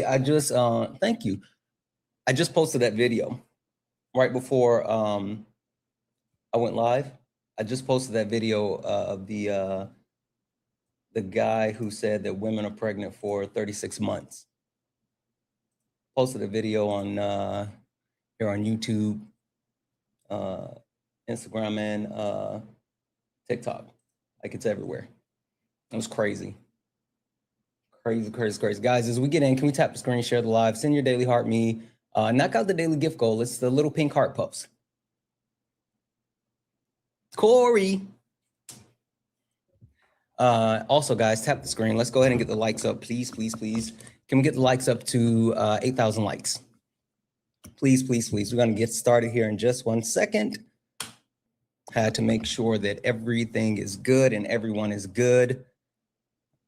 I just, thank you. I just posted that video right before I went live. I just posted that video of the guy who said that women are pregnant for 36 months. Posted a video on here on YouTube, Instagram, and TikTok. Like, it's everywhere. It was crazy. Crazy. Guys, as we get in, can we tap the screen, share the live, send your daily heart me, knock out the daily gift goal. It's the little pink heart puffs. Corey. Also, guys, tap the screen. Let's go ahead and get the likes up, please. Can we get the likes up to 8,000 likes? Please. We're going to get started here in just 1 second. Had to make sure that everything is good and everyone is good.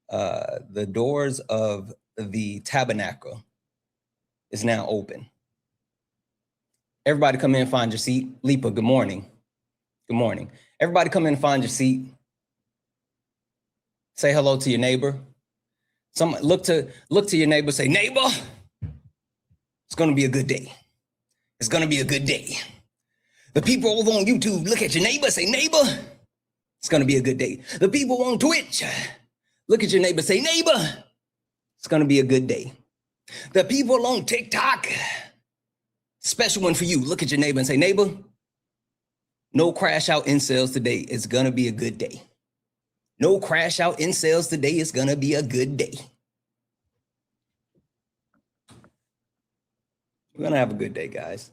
The doors of the tabernacle is now open. Everybody come in and find your seat. Lipa, good morning. Good morning. Everybody come in and find your seat. Say hello to your neighbor. Look to your neighbor, say, neighbor, it's gonna be a good day. It's gonna be a good day. The people over on YouTube, look at your neighbor, say, neighbor, it's gonna be a good day. The people on Twitch, look at your neighbor, say, neighbor, it's gonna be a good day. The people on TikTok, special one for you. Look at your neighbor and say, neighbor, no crash out in sales today. It's gonna be a good day. No crash out in sales today. It's gonna be a good day. We're gonna have a good day, guys.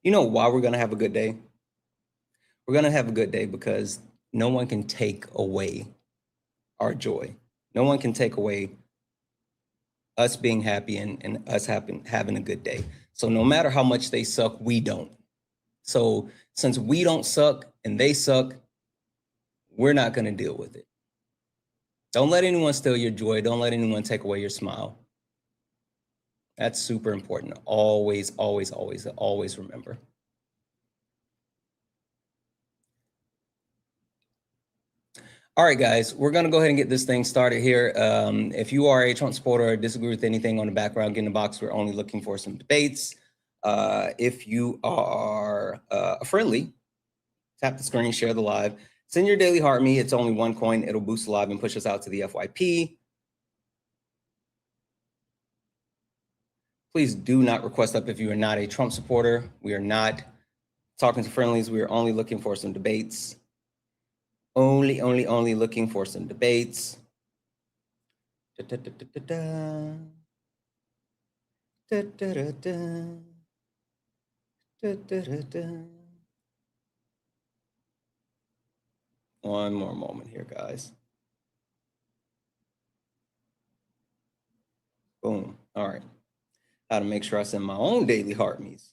You know why we're gonna have a good day? We're gonna have a good day because no one can take away our joy. No one can take away us being happy and us having a good day. So no matter how much they suck, we don't. So since we don't suck and they suck, we're not going to deal with it. Don't let anyone steal your joy. Don't let anyone take away your smile. That's super important. Always remember. All right, guys, we're going to go ahead and get this thing started here. If you are a Trump supporter or disagree with anything on the background, get in the box. We're only looking for some debates. If you are friendly, tap the screen, share the live. Send your daily heart me. It's only 1 coin. It'll boost the live and push us out to the FYP. Please do not request up if you are not a Trump supporter. We are not talking to friendlies. We are only looking for some debates. Only looking for some debates. One more moment here, guys. Boom. All right. How to make sure I send my own daily heart me's.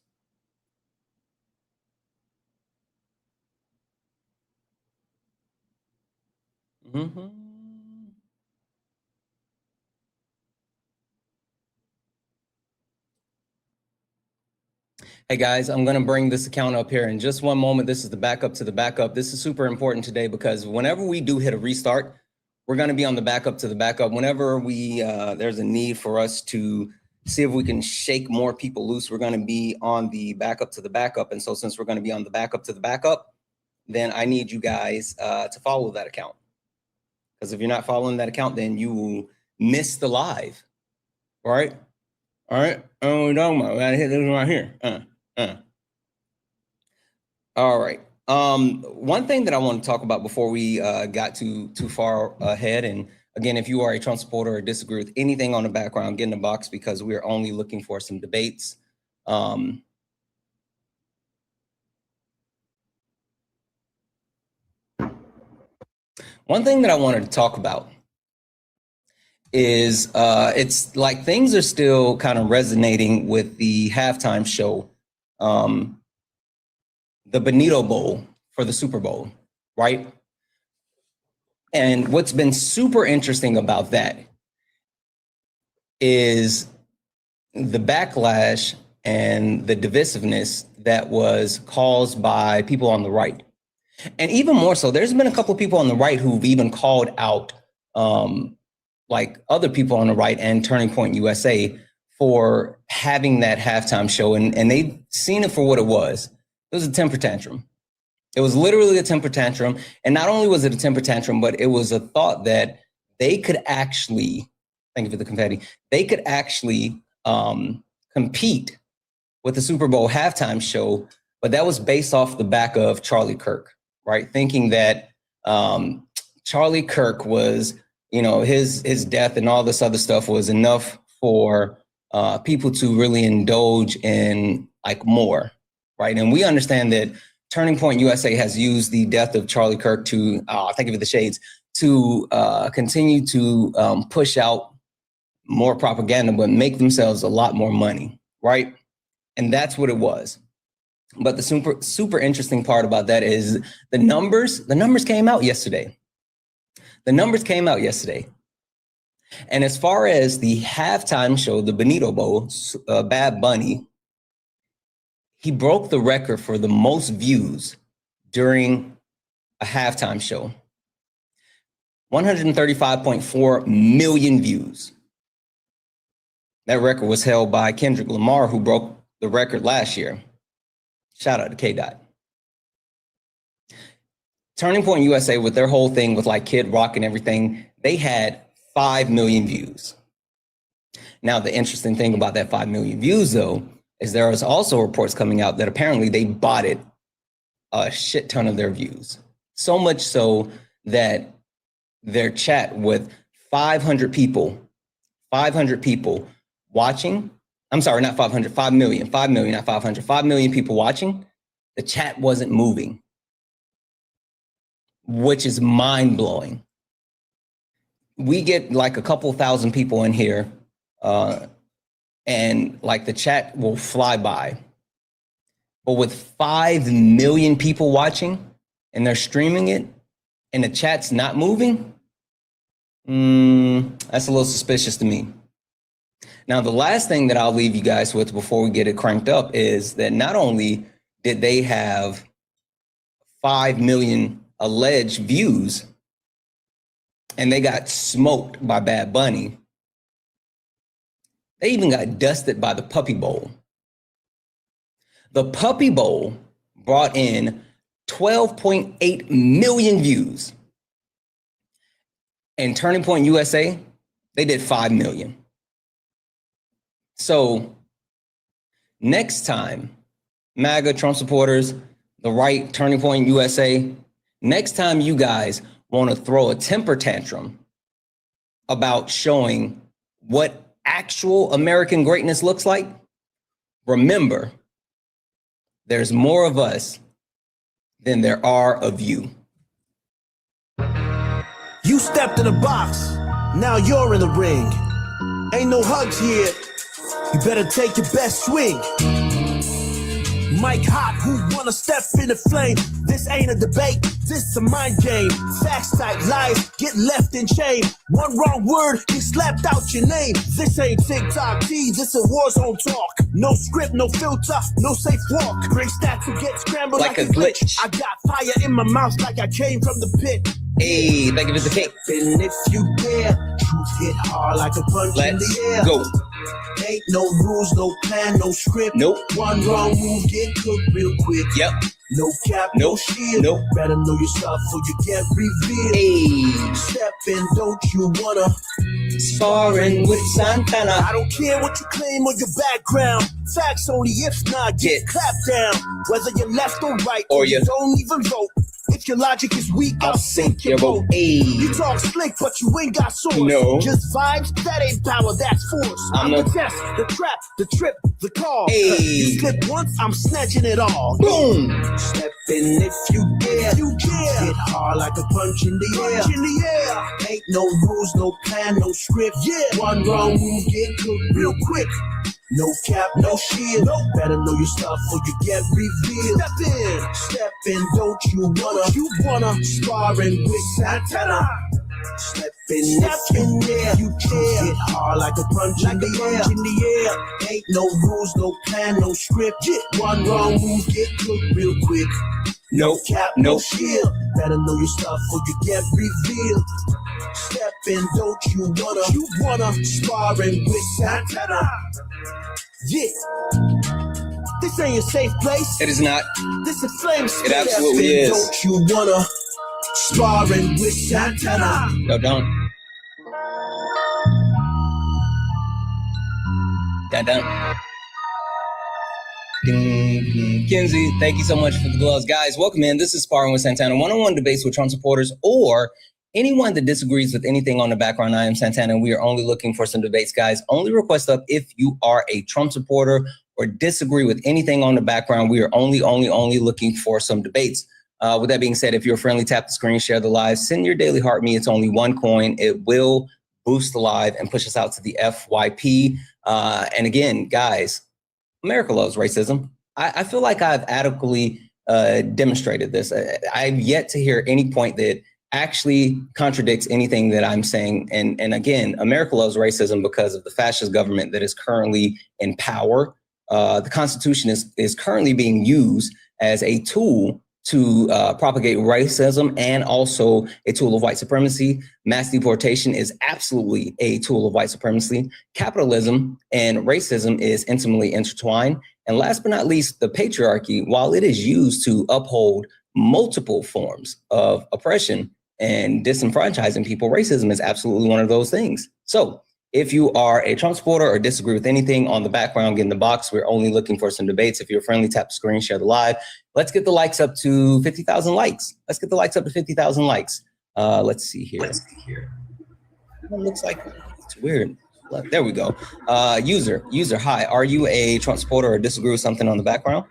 Hey guys, I'm going to bring this account up here in just 1 moment. This is the backup to the backup. This is super important today because whenever we do hit a restart, we're going to be on the backup to the backup. Whenever there's a need for us to see if we can shake more people loose, we're going to be on the backup to the backup. And so since we're going to be on the backup to the backup, then I need you guys to follow that account. Because if you're not following that account, then you will miss the live. All right? All right? Oh, we're talking about. I gotta hit this right here. All right. One thing that I want to talk about before we got too far ahead, and again, if you are a Trump supporter or disagree with anything on the background, get in the box because we're only looking for some debates. One thing that I wanted to talk about is it's like things are still kind of resonating with the halftime show, the Bonito Bowl for the Super Bowl, right? And what's been super interesting about that is the backlash and the divisiveness that was caused by people on the right. And even more so, there's been a couple of people on the right who've even called out like other people on the right and Turning Point USA for having that halftime show, and they've seen it for what it was. It was a temper tantrum. It was literally a temper tantrum. And not only was it a temper tantrum, but it was a thought that they could actually, thank you for the confetti, they could actually compete with the Super Bowl halftime show, but that was based off the back of Charlie Kirk, right? Thinking that Charlie Kirk was, you know, his death and all this other stuff was enough for people to really indulge in like more, right? And we understand that Turning Point USA has used the death of Charlie Kirk to, thank you for the shades, to continue to push out more propaganda, but make themselves a lot more money, right? And that's what it was. But the super interesting part about that is the numbers came out yesterday. The numbers came out yesterday. And as far as the halftime show, the Bonito Bowl, Bad Bunny, he broke the record for the most views during a halftime show. 135.4 million views. That record was held by Kendrick Lamar, who broke the record last year. Shout out to K-Dot. Turning Point USA, with their whole thing with like Kid Rock and everything, they had 5 million views. Now, the interesting thing about that 5 million views, though, is there is also reports coming out that apparently they botted a shit ton of their views. So much so that their chat with 500 people watching, I'm sorry, not 500, 5 million, not 500, 5 million people watching, the chat wasn't moving, which is mind-blowing. We get like a couple thousand people in here, and like the chat will fly by. But with 5 million people watching and they're streaming it and the chat's not moving, that's a little suspicious to me. Now, the last thing that I'll leave you guys with before we get it cranked up is that not only did they have 5 million alleged views and they got smoked by Bad Bunny, they even got dusted by the Puppy Bowl. The Puppy Bowl brought in 12.8 million views. And Turning Point USA, they did 5 million. So next time, MAGA, Trump supporters, the right, Turning Point USA, next time you guys want to throw a temper tantrum about showing what actual American greatness looks like, remember, there's more of us than there are of you. You stepped in the box, now you're in the ring. Ain't no hugs here, you better take your best swing. Mike Hot, who wanna step in the flame? This ain't a debate, this a mind game. Facts type lies, get left in shame. One wrong word, you slapped out your name. This ain't TikTok T, this a war zone talk. No script, no filter, no safe walk. Great stats will get scrambled like a glitch. I got fire in my mouth like I came from the pit. Hey, thank you for the cake. And if you dare, truth hit hard like a punch in the air. Go. Ain't no rules, no plan, no script. Nope. One wrong move, get cooked real quick. Yep. No cap, no shield. Nope. Better know your stuff or you get revealed. Hey. Step in, don't you wanna? Sparring with Santana. I don't care what you claim or your background. Facts only, if not, get clapped down. Whether you're left or right, or you don't even vote. If your logic is weak, I'll sink your boat. Hey. You talk slick, but you ain't got source. No. Just vibes, that ain't power, that's force. I'm the test, the trap, the trip, the call. Hey. You slip once, I'm snatching it all. Boom. Step in if you dare. You dare. Hit hard like a punch in the air. Ain't no rules, no plan, no script. Yeah. One wrong move, get cooked real quick. No cap, no shield. Nope. Better know your stuff or you get revealed. Step in, don't you wanna? You wanna sparring with Santana. Step in, if you care. Hit hard like a punch in the air. Ain't no rules, no plan, no script. Yeah. One wrong move, get cooked real quick. No cap, no shield. Better know your stuff or you get revealed. Step in, don't you wanna sparring with Santana. Yeah. This ain't a safe place. It is not. This is flame. It absolutely is. Don't you wanna sparring with Santana? No, don't. Don't. Kenzie, thank you so much for the gloves. Guys, welcome in. This is Sparring with Santana. One-on-one debates with Trump supporters or anyone that disagrees with anything on the background. I am Santana, and we are only looking for some debates, guys. Only request up if you are a Trump supporter or disagree with anything on the background. We are only looking for some debates. With that being said, if you're friendly, tap the screen, share the live, send your daily heart me. It's only one coin. It will boost the live and push us out to the FYP. And again, guys, America loves racism. I feel like I've adequately demonstrated this. I've yet to hear any point that actually contradicts anything that I'm saying. And again, America loves racism because of the fascist government that is currently in power. The Constitution is currently being used as a tool to propagate racism and also a tool of white supremacy. Mass deportation is absolutely a tool of white supremacy. Capitalism and racism is intimately intertwined. And last but not least, the patriarchy, while it is used to uphold multiple forms of oppression and disenfranchising people, racism is absolutely one of those things. So if you are a Trump supporter or disagree with anything on the background, get in the box. We're only looking for some debates. If you're friendly, tap the screen, share the live. Let's get the likes up to 50,000 likes. Let's get the likes up to 50,000 likes. Let's see here. It looks like it's weird. There we go. User, hi. Are you a Trump supporter or disagree with something on the background?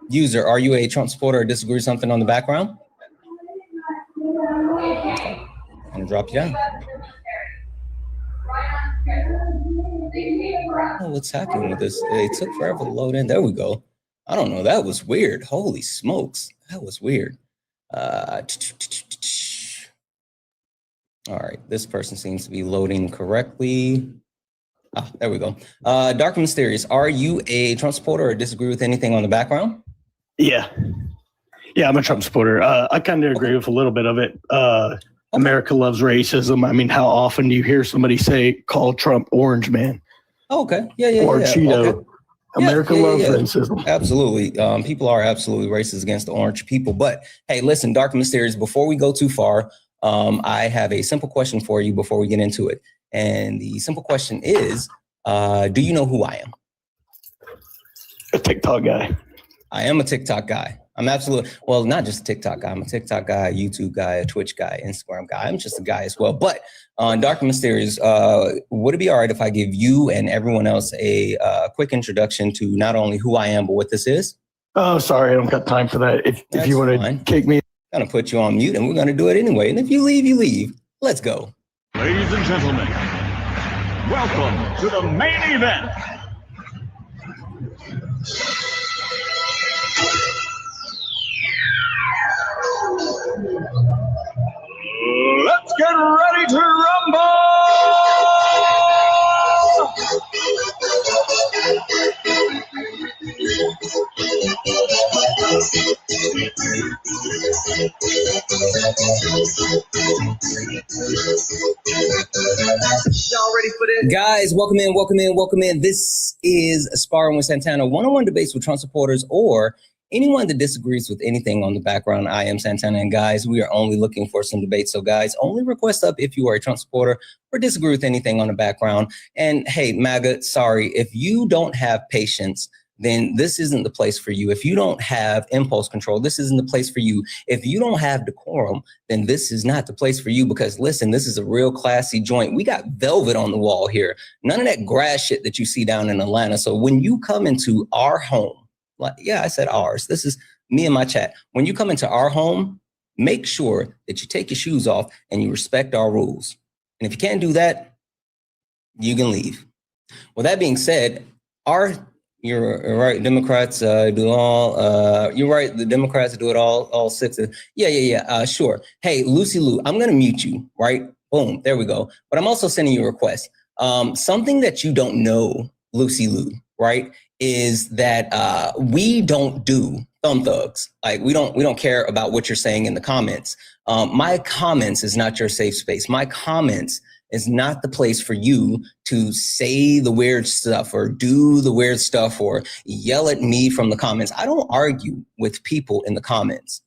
User, are you a Trump supporter or disagree with something on the background? I'm gonna drop you down. Oh, what's happening with this? It took forever to load in. There we go. I don't know. That was weird. Holy smokes. That was weird. All right. This person seems to be loading correctly. Ah, there we go. Dark and Mysterious. Are you a Trump supporter or disagree with anything on the background? Yeah, I'm a Trump supporter. I kind of agree with a little bit of it. America loves racism. I mean, how often do you hear somebody call Trump Orange Man? Oh, okay. Yeah. Or Cheeto. Okay. America loves racism. Absolutely. People are absolutely racist against the orange people. But hey, listen, Dark and Mysterious, before we go too far, I have a simple question for you before we get into it. And the simple question is, do you know who I am? A TikTok guy. I am a TikTok guy. I'm absolutely, well, not just a TikTok guy. I'm a TikTok guy, a YouTube guy, a Twitch guy, Instagram guy. I'm just a guy as well. But on Dark and Mysterious, would it be all right if I give you and everyone else a quick introduction to not only who I am, but what this is? Oh, sorry. I don't got time for that. If you want to kick me. I'm going to put you on mute and we're going to do it anyway. And if you leave, you leave. Let's go. Ladies and gentlemen, welcome to the main event. Let's get ready to rumble! Y'all ready for this? Guys, welcome in. This is Sparring with Santana, one-on-one debates with Trump supporters or anyone that disagrees with anything on the background. I am Santana, and guys, we are only looking for some debates. So guys, only request up if you are a Trump supporter or disagree with anything on the background. And hey, MAGA, sorry, if you don't have patience, then this isn't the place for you. If you don't have impulse control, this isn't the place for you. If you don't have decorum, then this is not the place for you, because listen, this is a real classy joint. We got velvet on the wall here. None of that grass shit that you see down in Atlanta. So when you come into our home, like, yeah, I said ours. This is me and my chat. When you come into our home, make sure that you take your shoes off and you respect our rules. And if you can't do that, you can leave. With that being said, you're right. Democrats do all. You're right. The Democrats do it all six. Yeah. Sure. Hey, Lucy Lou, I'm going to mute you. Right. Boom. There we go. But I'm also sending you a request. Something that you don't know, Lucy Lou, right, is that we don't do thumb thugs. Like we don't care about what you're saying in the comments. My comments is not your safe space. My comments is not the place for you to say the weird stuff or do the weird stuff or yell at me from the comments. I don't argue with people in the comments.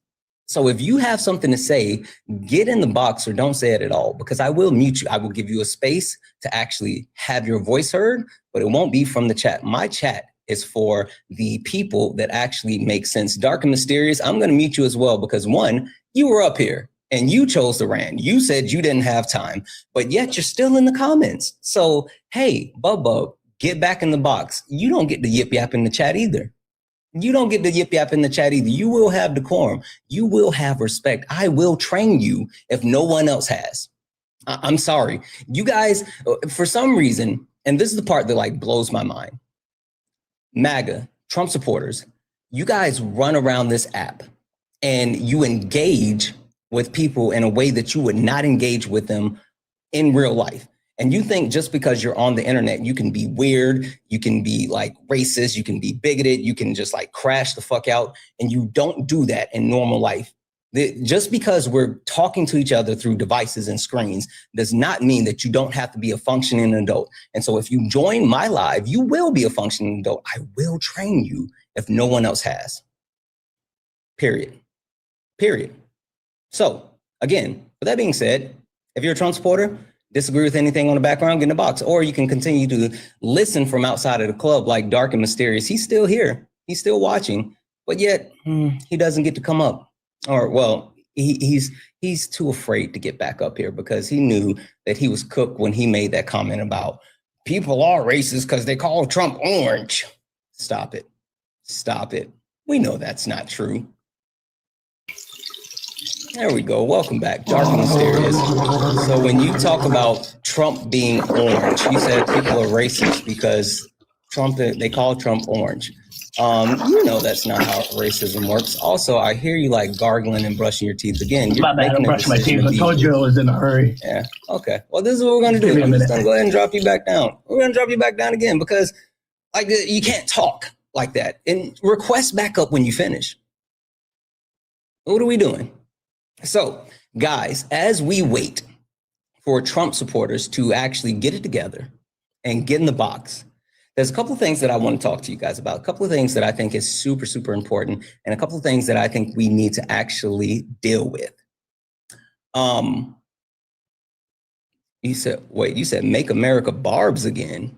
So if you have something to say, get in the box or don't say it at all, because I will mute you. I will give you a space to actually have your voice heard, but it won't be from the chat. My chat is for the people that actually make sense. Dark and Mysterious, I'm going to mute you as well, because one, you were up here and you chose to rant. You said you didn't have time, but yet you're still in the comments. So, hey, Bubba, get back in the box. You don't get to yip yap in the chat either. You don't get to yip yap in the chat either. You will have decorum. You will have respect. I will train you if no one else has. I'm sorry. You guys, for some reason, and this is the part that like blows my mind. MAGA, Trump supporters, you guys run around this app and you engage with people in a way that you would not engage with them in real life. And you think just because you're on the internet, you can be weird, you can be like racist, you can be bigoted, you can just like crash the fuck out. And you don't do that in normal life. Just because we're talking to each other through devices and screens does not mean that you don't have to be a functioning adult. And so if you join my live, you will be a functioning adult. I will train you if no one else has. Period. Period. So again, with that being said, if you're a Trump supporter, disagree with anything on the background, get in the box, or you can continue to listen from outside of the club like Dark and Mysterious. He's still here. He's still watching, but yet he doesn't get to come up. Or, well, he's too afraid to get back up here because he knew that he was cooked when he made that comment about people are racist because they call Trump orange. Stop it. Stop it. We know that's not true. There we go. Welcome back, Dark and Mysterious. So when you talk about Trump being orange, you said people are racist because Trump, they call Trump orange. You know that's not how racism works. Also, I hear you like gargling and brushing your teeth again. You're My bad, I'm brushing my teeth. I told you I was in a hurry. Yeah. Okay. Well, this is what we're going to do. I'm just going to go ahead and drop you back down. We're going to drop you back down again because like you can't talk like that. And request back up when you finish. What are we doing? So, guys, as we wait for Trump supporters to actually get it together and get in the box, there's a couple of things that I want to talk to you guys about, a couple of things that I think is super, super important, and a couple of things that I think we need to actually deal with. You said make America barbs again.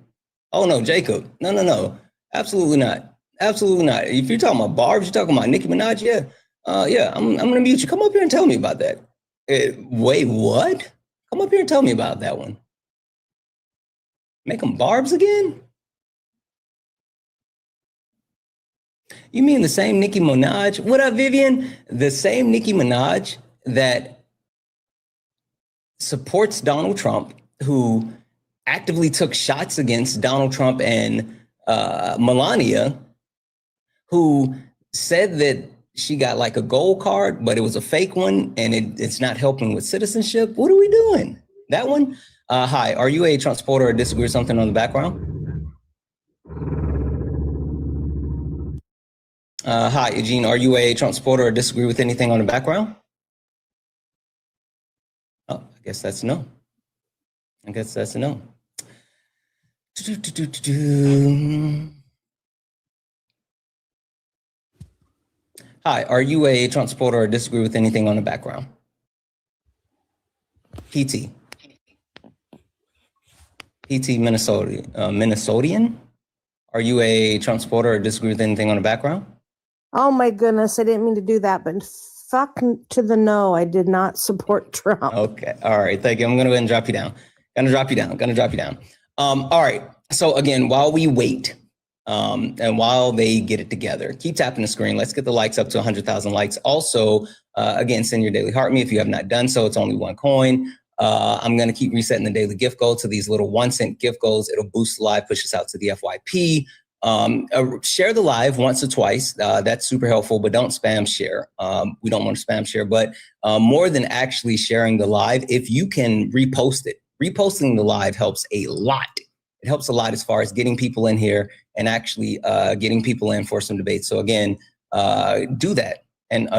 Oh, no, Jacob. No. Absolutely not. Absolutely not. If you're talking about barbs, you're talking about Nicki Minaj, yeah. I'm going to mute you. Come up here and tell me about that. Wait, what? Come up here and tell me about that one. Make them barbs again? You mean the same Nicki Minaj? What up, Vivian? The same Nicki Minaj that supports Donald Trump, who actively took shots against Donald Trump and Melania, who said that she got like a gold card, but it was a fake one and it's not helping with citizenship. What are we doing? That one? Hi, are you a Trump supporter or disagree with something on the background? Hi, Eugene, are you a Trump supporter or disagree with anything on the background? Oh, I guess that's a no. I guess that's a no. Hi, are you a Trump supporter or disagree with anything on the background? PT Minnesotian? Are you a Trump supporter or disagree with anything on the background? Oh my goodness, I didn't mean to do that, but fuck to the no, I did not support Trump. Okay, all right, thank you. I'm gonna go ahead and drop you down. Gonna drop you down. All right, so again, while we wait, and while they get it together, keep tapping the screen. Let's get the likes up to 100,000 likes. Also, again, send your daily heart me if you have not done so. It's only one coin. I'm going to keep resetting the daily gift goal to these little 1-cent gift goals. It'll boost the live, push us out to the FYP. Share the live once or twice. That's super helpful, but don't spam share. We don't want to spam share, but more than actually sharing the live, if you can repost it, reposting the live helps a lot. It helps a lot as far as getting people in here and actually getting people in for some debate. So again, do that. And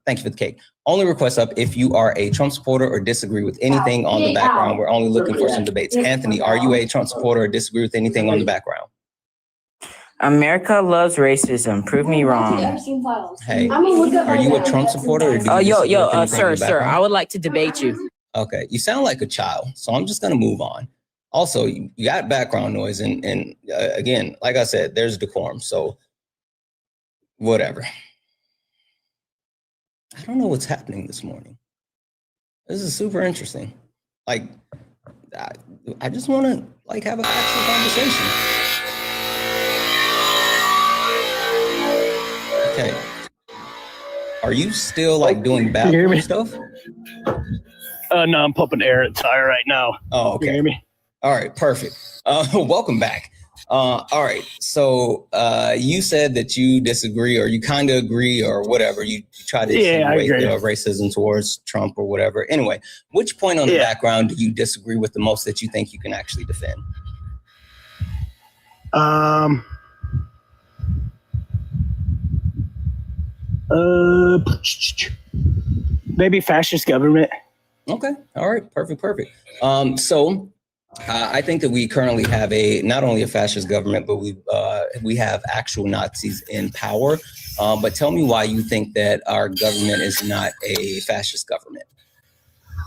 thank you for the cake. Only request up if you are a Trump supporter or disagree with anything on the background. We're only looking for some debates. Anthony, are you a Trump supporter or disagree with anything on the background? America loves racism. Prove me wrong. Hey, are you a Trump supporter or do you disagree with anything sir, on the background? I would like to debate you. Okay, you sound like a child, so I'm just gonna move on. Also, you got background noise, and again, like I said, there's decorum, so whatever. I don't know what's happening this morning. This is super interesting. Like, I just want to like have a actual conversation. Okay. Are you still like doing bathroom stuff? No, I'm pumping air at the tire right now. Oh, okay. You hear me? All right, perfect. Welcome back. All right, so you said that you disagree, or you kind of agree, or whatever. You try to insinuate racism towards Trump or whatever. Anyway, which point on the background do you disagree with the most that you think you can actually defend? Maybe fascist government. Okay. All right. Perfect. So I think that we currently have not only a fascist government, but we have actual Nazis in power. But tell me why you think that our government is not a fascist government.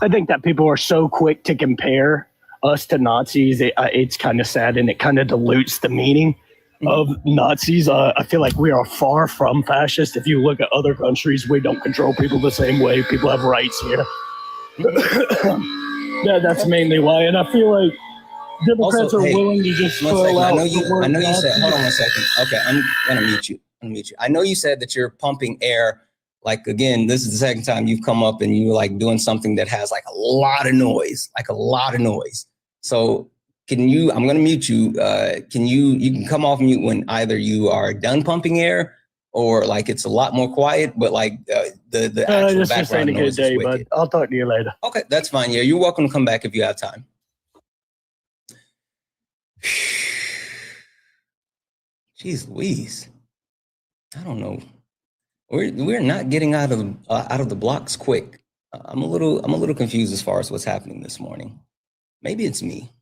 I think that people are so quick to compare us to Nazis. It's kind of sad, and it kind of dilutes the meaning of Nazis. I feel like we are far from fascist. If you look at other countries, we don't control people the same way. People have rights here. That's mainly why. And I feel like Democrats are willing to just throw out I know you said, hold on 1 second. Okay, I'm going to mute you. I know you said that you're pumping air. Like, again, this is the second time you've come up and you're like doing something that has like a lot of noise. So I'm going to mute you. You can come off mute when either you are done pumping air or like it's a lot more quiet, but like the actual background noise is wicked. But I'll talk to you later. Okay, that's fine. Yeah, you're welcome to come back if you have time. Jeez Louise. I don't know. We're not getting out of the blocks quick. I'm a little confused as far as what's happening this morning. Maybe it's me.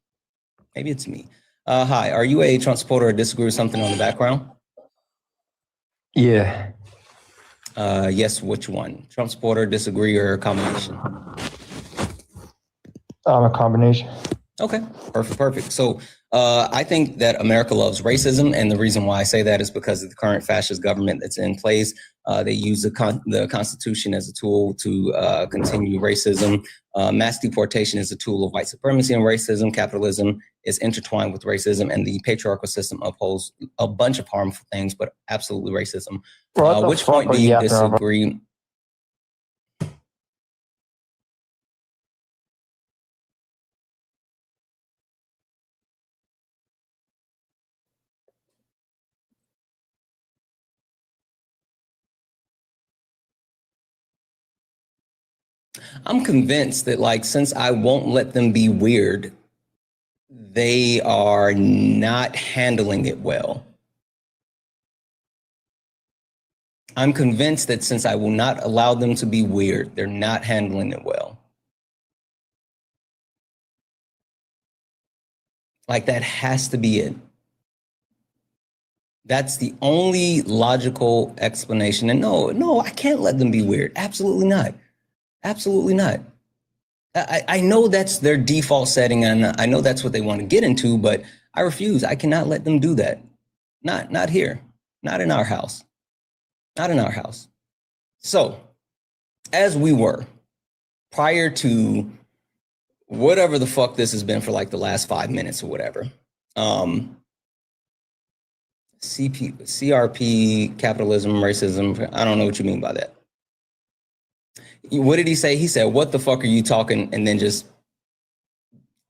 Hi, are you a Trump supporter or disagree with something on the background? Yeah. Yes, which one? Trump supporter, disagree, or a combination? A combination. Okay, perfect. So I think that America loves racism, and the reason why I say that is because of the current fascist government that's in place. They use the Constitution as a tool to continue racism. Mass deportation is a tool of white supremacy and racism. Capitalism is intertwined with racism, and the patriarchal system upholds a bunch of harmful things, but absolutely racism. Which point do you disagree? I'm convinced that, like, since I won't let them be weird, they are not handling it well. I'm convinced that since I will not allow them to be weird, they're not handling it well. Like, that has to be it. That's the only logical explanation. And no, I can't let them be weird. Absolutely not. Absolutely not. I know that's their default setting, and I know that's what they want to get into, but I refuse. I cannot let them do that. Not here. Not in our house. Not in our house. So, as we were, prior to whatever the fuck this has been for like the last 5 minutes or whatever, CRP, capitalism, racism, I don't know what you mean by that. What did he say? He said, "What the fuck are you talking?" And then just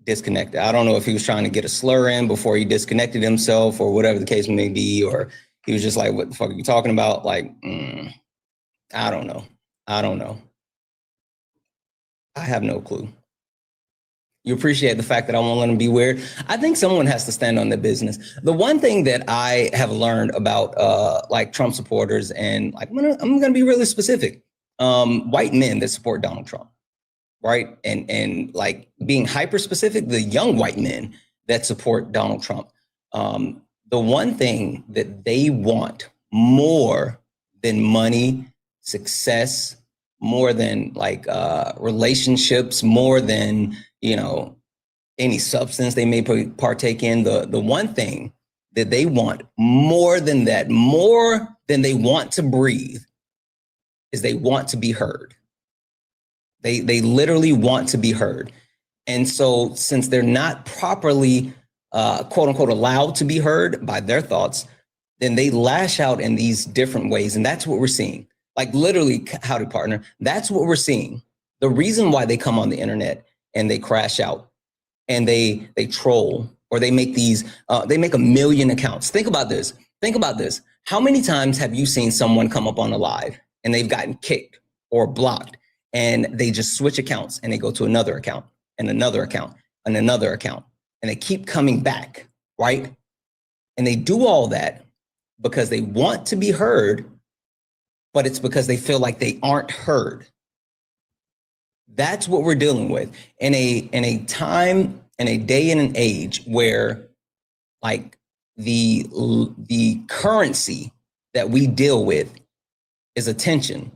disconnected. I don't know if he was trying to get a slur in before he disconnected himself or whatever the case may be, or he was just like, "What the fuck are you talking about?" Like, I don't know. I have no clue. You appreciate the fact that I won't let them be weird. I think someone has to stand on their business. The one thing that I have learned about like Trump supporters, and like I'm gonna be really specific, white men that support Donald Trump, right? And like being hyper specific, the young white men that support Donald Trump. The one thing that they want more than money, success, more than like relationships, more than, you know, any substance they may partake in, the one thing that they want more than that, more than they want to breathe, is they want to be heard. They literally want to be heard. And so since they're not properly, quote unquote, allowed to be heard by their thoughts, then they lash out in these different ways. And that's what we're seeing. Like literally, howdy partner, that's what we're seeing. The reason why they come on the internet and they crash out and they troll, or they make these, they make 1 million accounts. Think about this. Think about this. How many times have you seen someone come up on a live and they've gotten kicked or blocked, and they just switch accounts and they go to another account and another account and another account, and they keep coming back, right? And they do all that because they want to be heard, but it's because they feel like they aren't heard. That's what we're dealing with in a time, in a day and an age where like the currency that we deal with is attention.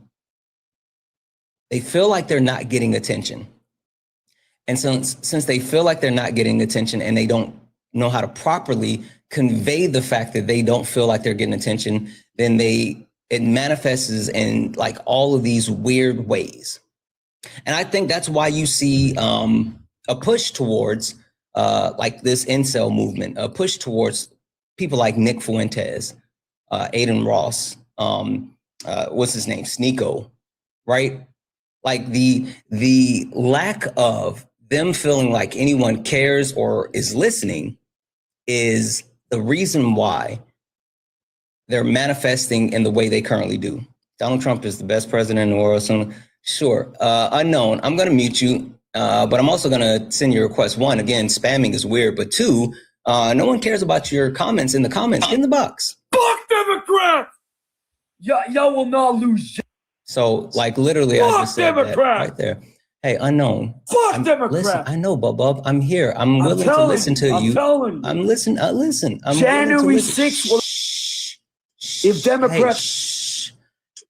They feel like they're not getting attention. And since they feel like they're not getting attention and they don't know how to properly convey the fact that they don't feel like they're getting attention, then it manifests in like all of these weird ways. And I think that's why you see a push towards like this incel movement, a push towards people like Nick Fuentes, Aiden Ross, what's his name, Sneeko, right? Like the lack of them feeling like anyone cares or is listening is the reason why they're manifesting in the way they currently do. Donald Trump is the best president in the world. So sure, unknown, I'm gonna mute you, but I'm also gonna send you a request. One, again, spamming is weird, but two, no one cares about your comments in the comments. Get in the box. Fuck Democrats! Y'all will not lose. So like literally, I just said that right there. Hey, unknown. Fuck Democrats! Listen, I know, Bub. I'm here. I'm willing to listen to you. I'm listening. Listen. I'm January 6th. If Democrats,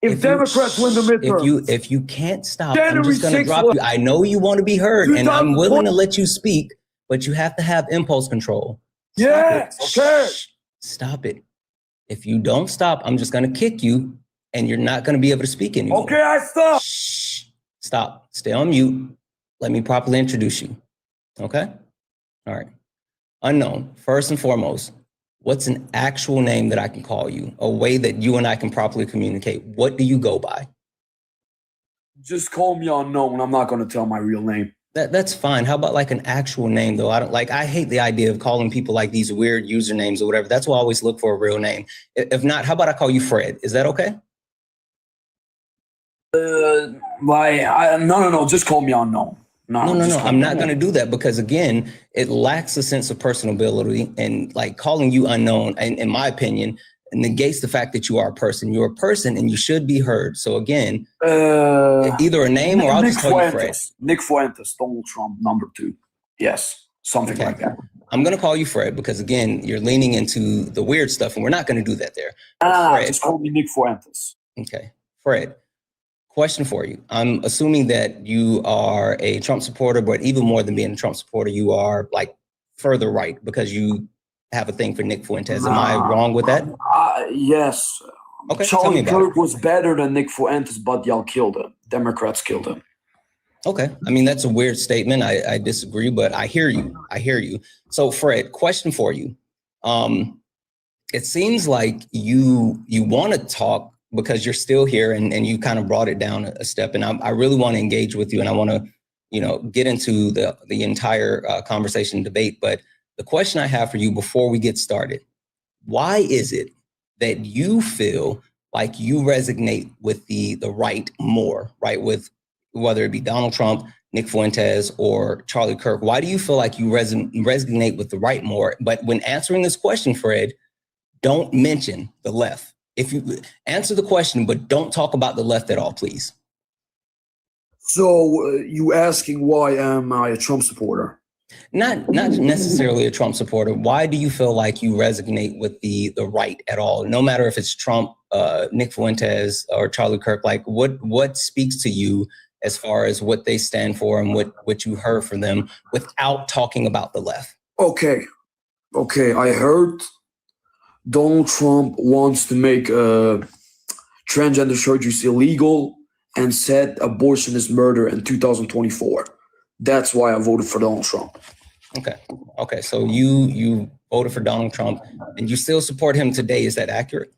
if Democrats win the midterm, if you can't stop, I'm just gonna drop you. I know you want to be heard, and I'm willing to let you speak, but you have to have impulse control. Yes. Okay. Stop it. If you don't stop, I'm just gonna kick you, and you're not gonna be able to speak anymore. Okay, I stop. Shh. Stop. Stay on mute. Let me properly introduce you. Okay? All right. Unknown, first and foremost, what's an actual name that I can call you? A way that you and I can properly communicate. What do you go by? Just call me unknown. I'm not going to tell my real name. That's fine. How about like an actual name though? I hate the idea of calling people like these weird usernames or whatever. That's why I always look for a real name. If not, how about I call you Fred? Is that okay? No. Just call me unknown. No. I'm not going to do that because again, it lacks a sense of personability, and like calling you unknown, and in my opinion, negates the fact that you are a person. You're a person and you should be heard. So again, either a name or I'll just call you Fred. Nick Fuentes, Donald Trump, #2. Yes, something like that. I'm going to call you Fred because again, you're leaning into the weird stuff and we're not going to do that there. Just call me Nick Fuentes. Okay, Fred. Question for you. I'm assuming that you are a Trump supporter, but even more than being a Trump supporter, you are like further right because you have a thing for Nick Fuentes. Am I wrong with that? Yes. Okay, Charlie Kirk was better than Nick Fuentes, but y'all killed him. Democrats killed him. Okay. I mean, that's a weird statement. I disagree, but I hear you. So Fred, question for you. It seems like you want to talk because you're still here and you kind of brought it down a step. And I really want to engage with you and I want to, get into the entire conversation debate. But the question I have for you before we get started, why is it that you feel like you resonate with the right more, right? With whether it be Donald Trump, Nick Fuentes or Charlie Kirk? Why do you feel like you resonate with the right more? But when answering this question, Fred, don't mention the left. If you answer the question, but don't talk about the left at all, please. So you asking why am I a Trump supporter? Not necessarily a Trump supporter. Why do you feel like you resonate with the right at all? No matter if it's Trump, Nick Fuentes, or Charlie Kirk, like what speaks to you as far as what they stand for and what you heard from them without talking about the left? Okay, I heard Donald Trump wants to make transgender surgeries illegal and said abortion is murder in 2024. That's why I voted for Donald Trump. Okay. So you voted for Donald Trump and you still support him today. Is that accurate?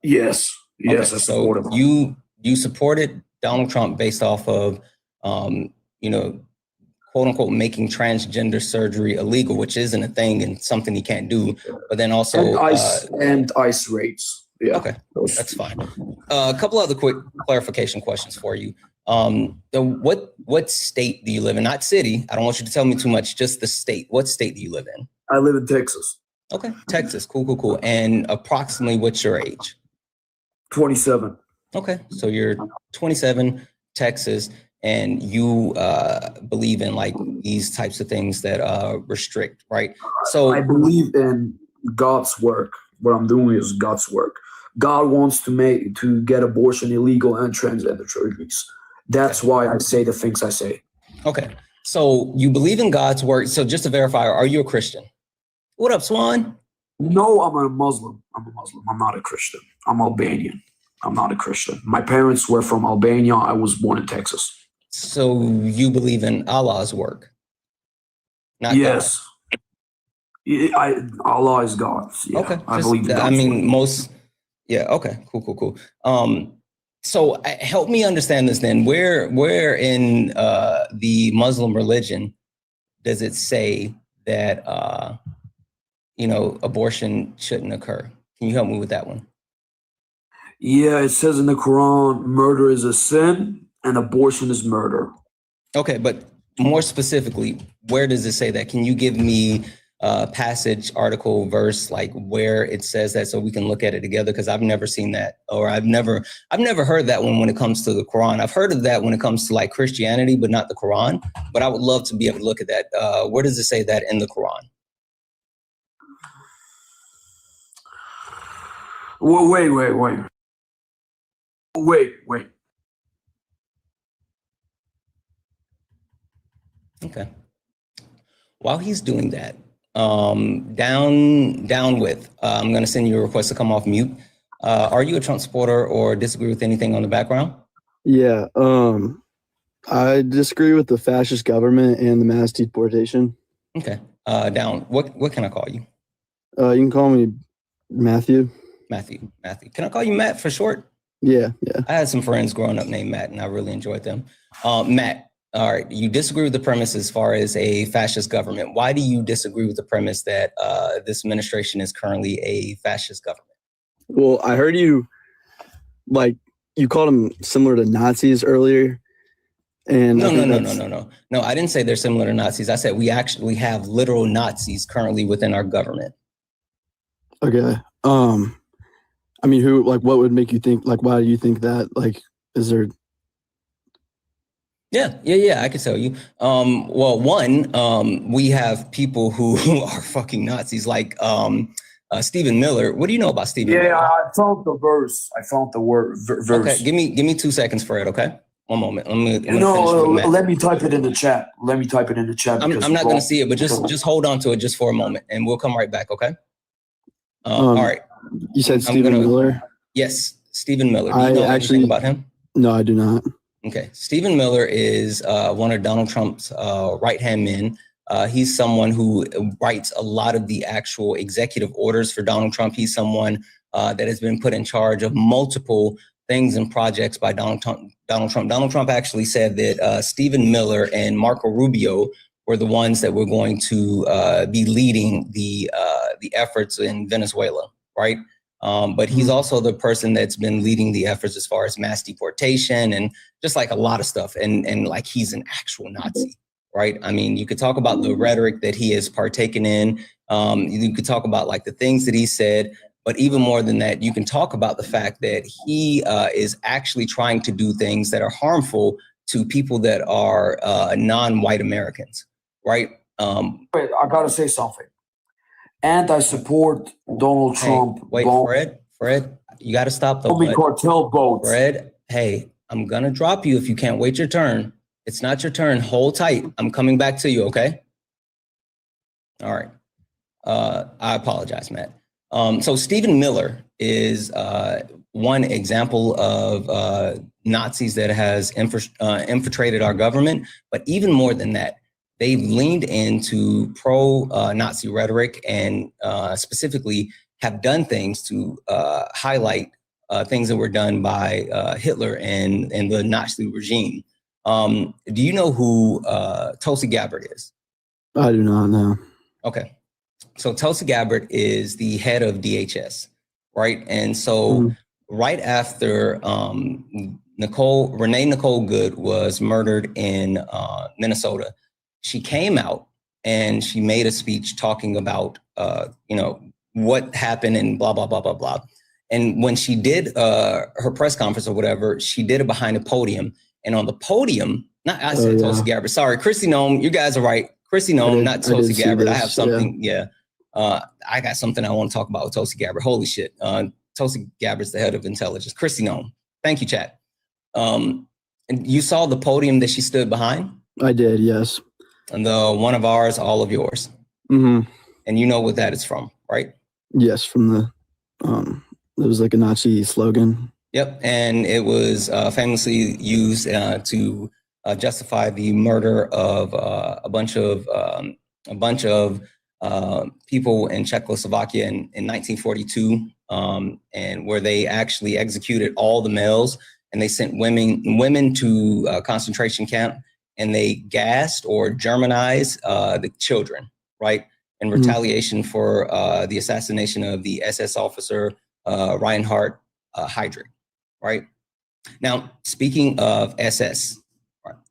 Yes, I support him. You supported Donald Trump based off of, quote unquote, making transgender surgery illegal, which isn't a thing and something he can't do. But then also and ICE rates. Yeah. Okay, that's fine. A couple other quick clarification questions for you. What state do you live in? Not city. I don't want you to tell me too much. Just the state. What state do you live in? I live in Texas. Okay, Texas. Cool. And approximately what's your age? 27. Okay, so you're 27, Texas, and you believe in like these types of things that restrict, right? So I believe in God's work. What I'm doing is God's work. God wants to get abortion illegal and transgender surgeries. That's why I say the things I say. Okay. So you believe in God's work. So just to verify, are you a Christian? What up, Swan? No, I'm a Muslim. I'm not a Christian. I'm Albanian. I'm not a Christian. My parents were from Albania. I was born in Texas. So you believe in Allah's work? Not yes. God. Allah is God. Yeah, okay. I believe in God's work. Most. Yeah. Okay. Cool. So help me understand this then. Where in the Muslim religion does it say that abortion shouldn't occur? Can you help me with that one? Yeah, it says in the Quran, murder is a sin and abortion is murder. Okay, but more specifically, where does it say that? Can you give me passage, article, verse, like where it says that so we can look at it together? Because I've never seen that, or I've never heard that one when it comes to the Quran. I've heard of that when it comes to like Christianity, but not the Quran. But I would love to be able to look at that. Where does it say that in the Quran? Well, wait. Okay. While he's doing that, down with, I'm going to send you a request to come off mute. Are you a Trump supporter or disagree with anything on the background? Yeah. I disagree with the fascist government and the mass deportation. Okay. Down. What can I call you? You can call me Matthew. Matthew. Can I call you Matt for short? Yeah. I had some friends growing up named Matt, and I really enjoyed them. Matt, all right, you disagree with the premise as far as a fascist government. Why do you disagree with the premise that this administration is currently a fascist government? Well, I heard you called them similar to Nazis earlier. And no, I didn't say they're similar to Nazis. I said we actually have literal Nazis currently within our government. Okay. I mean, what would make you think, why do you think that? Is there? Yeah, I can tell you. Well, one, we have people who are fucking Nazis, like Stephen Miller. What do you know about Stephen Miller? Yeah, I found the verse. I found the word verse. Okay, give me 2 seconds, Fred, okay? One moment. Let me type it in the chat. I'm not going to see it, but just hold on to it just for a moment, and we'll come right back, okay? All right. You said Stephen Miller? Yes, Stephen Miller. Do you know anything about him? No, I do not. Okay. Stephen Miller is one of Donald Trump's right-hand men. He's someone who writes a lot of the actual executive orders for Donald Trump. He's someone that has been put in charge of multiple things and projects by Donald Trump. Donald Trump actually said that Stephen Miller and Marco Rubio were the ones that were going to be leading the efforts in Venezuela, right? But he's also the person that's been leading the efforts as far as mass deportation and just like a lot of stuff. And like he's an actual Nazi, right? I mean, you could talk about the rhetoric that he has partaken in. You could talk about like the things that he said. But even more than that, you can talk about the fact that he is actually trying to do things that are harmful to people that are non-white Americans, right? Wait, I gotta say something. And I support Donald Trump. Wait, Fred, you got to stop though. Only cartel boats. Fred, hey, I'm gonna drop you if you can't wait your turn. It's not your turn. Hold tight. I'm coming back to you. Okay. All right. I apologize, Matt. So Stephen Miller is one example of Nazis that has infiltrated our government. But even more than that, they've leaned into pro-Nazi rhetoric and specifically have done things to highlight things that were done by Hitler and the Nazi regime. Do you know who Tulsi Gabbard is? I do not know. Okay. So Tulsi Gabbard is the head of DHS, right? And so right after Renee Nicole Good was murdered in Minnesota, she came out and she made a speech talking about, what happened and blah, blah, blah, blah, blah. And when she did her press conference or whatever, she did it behind a podium. And on the podium, Tulsi Gabbard, sorry, Kristi Noem, you guys are right. Kristi Noem, not Tulsi Gabbard. I have something, I got something I want to talk about with Tulsi Gabbard. Holy shit. Tulsi Gabbard's the head of intelligence. Kristi Noem. Thank you, chat. And you saw the podium that she stood behind? I did, yes. And the one of ours, all of yours. Mm-hmm. And you know what that is from, right? Yes, from the, it was like a Nazi slogan. Yep, and it was famously used to justify the murder of a bunch of people in Czechoslovakia in 1942, and where they actually executed all the males, and they sent women to a concentration camp, and they gassed or Germanized the children, right? In retaliation for the assassination of the SS officer Reinhard Heydrich, right? Now, speaking of SS,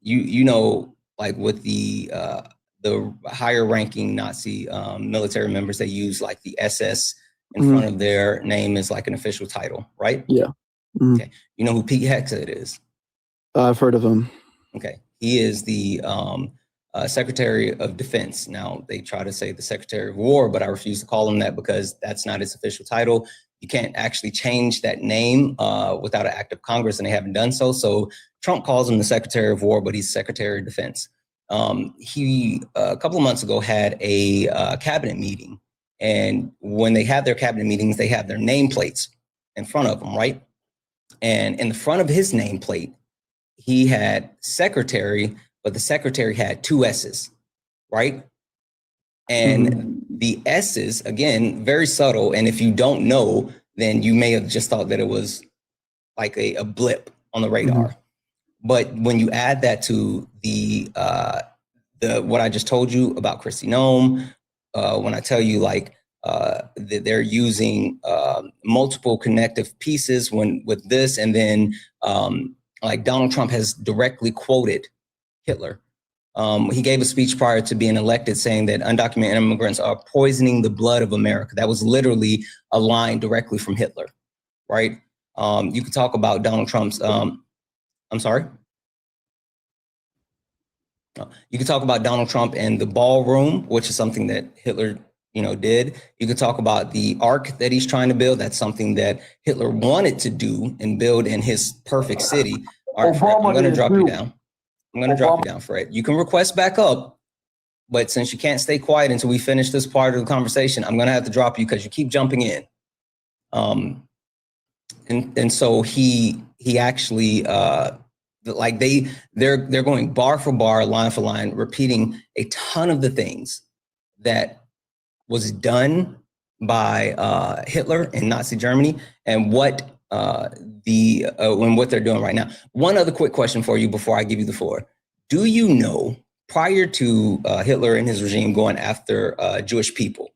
you know, like with the higher ranking Nazi military members, they use like the SS in front of their name as like an official title, right? Yeah. Okay. You know who Pete Hegseth is? I've heard of him. Okay. He is the Secretary of Defense. Now, they try to say the Secretary of War, but I refuse to call him that because that's not his official title. You can't actually change that name without an act of Congress, and they haven't done so. So Trump calls him the Secretary of War, but he's Secretary of Defense. He, a couple of months ago, had a cabinet meeting. And when they have their cabinet meetings, they have their nameplates in front of them, right? And in the front of his nameplate, he had secretary, but the secretary had two S's, right? And the S's, again, very subtle. And if you don't know, then you may have just thought that it was like a blip on the radar. But when you add that to the what I just told you about Kristi Noem, when I tell you like that they're using multiple connective pieces with this, and then like Donald Trump has directly quoted Hitler. He gave a speech prior to being elected saying that undocumented immigrants are poisoning the blood of America. That was literally a line directly from Hitler, right? You could talk about Donald Trump's, I'm sorry? You could talk about Donald Trump and the ballroom, which is something that Hitler, did. You could talk about the ark that he's trying to build. That's something that Hitler wanted to do and build in his perfect city. All right, Fred, I'm going to drop you down. I'm going to drop you down, Fred. You can request back up, but since you can't stay quiet until we finish this part of the conversation, I'm going to have to drop you because you keep jumping in. And so he actually like they're going bar for bar, line for line, repeating a ton of the things that was done by Hitler in Nazi Germany and what what they're doing right now. One other quick question for you before I give you the floor. Do you know, prior to Hitler and his regime going after Jewish people,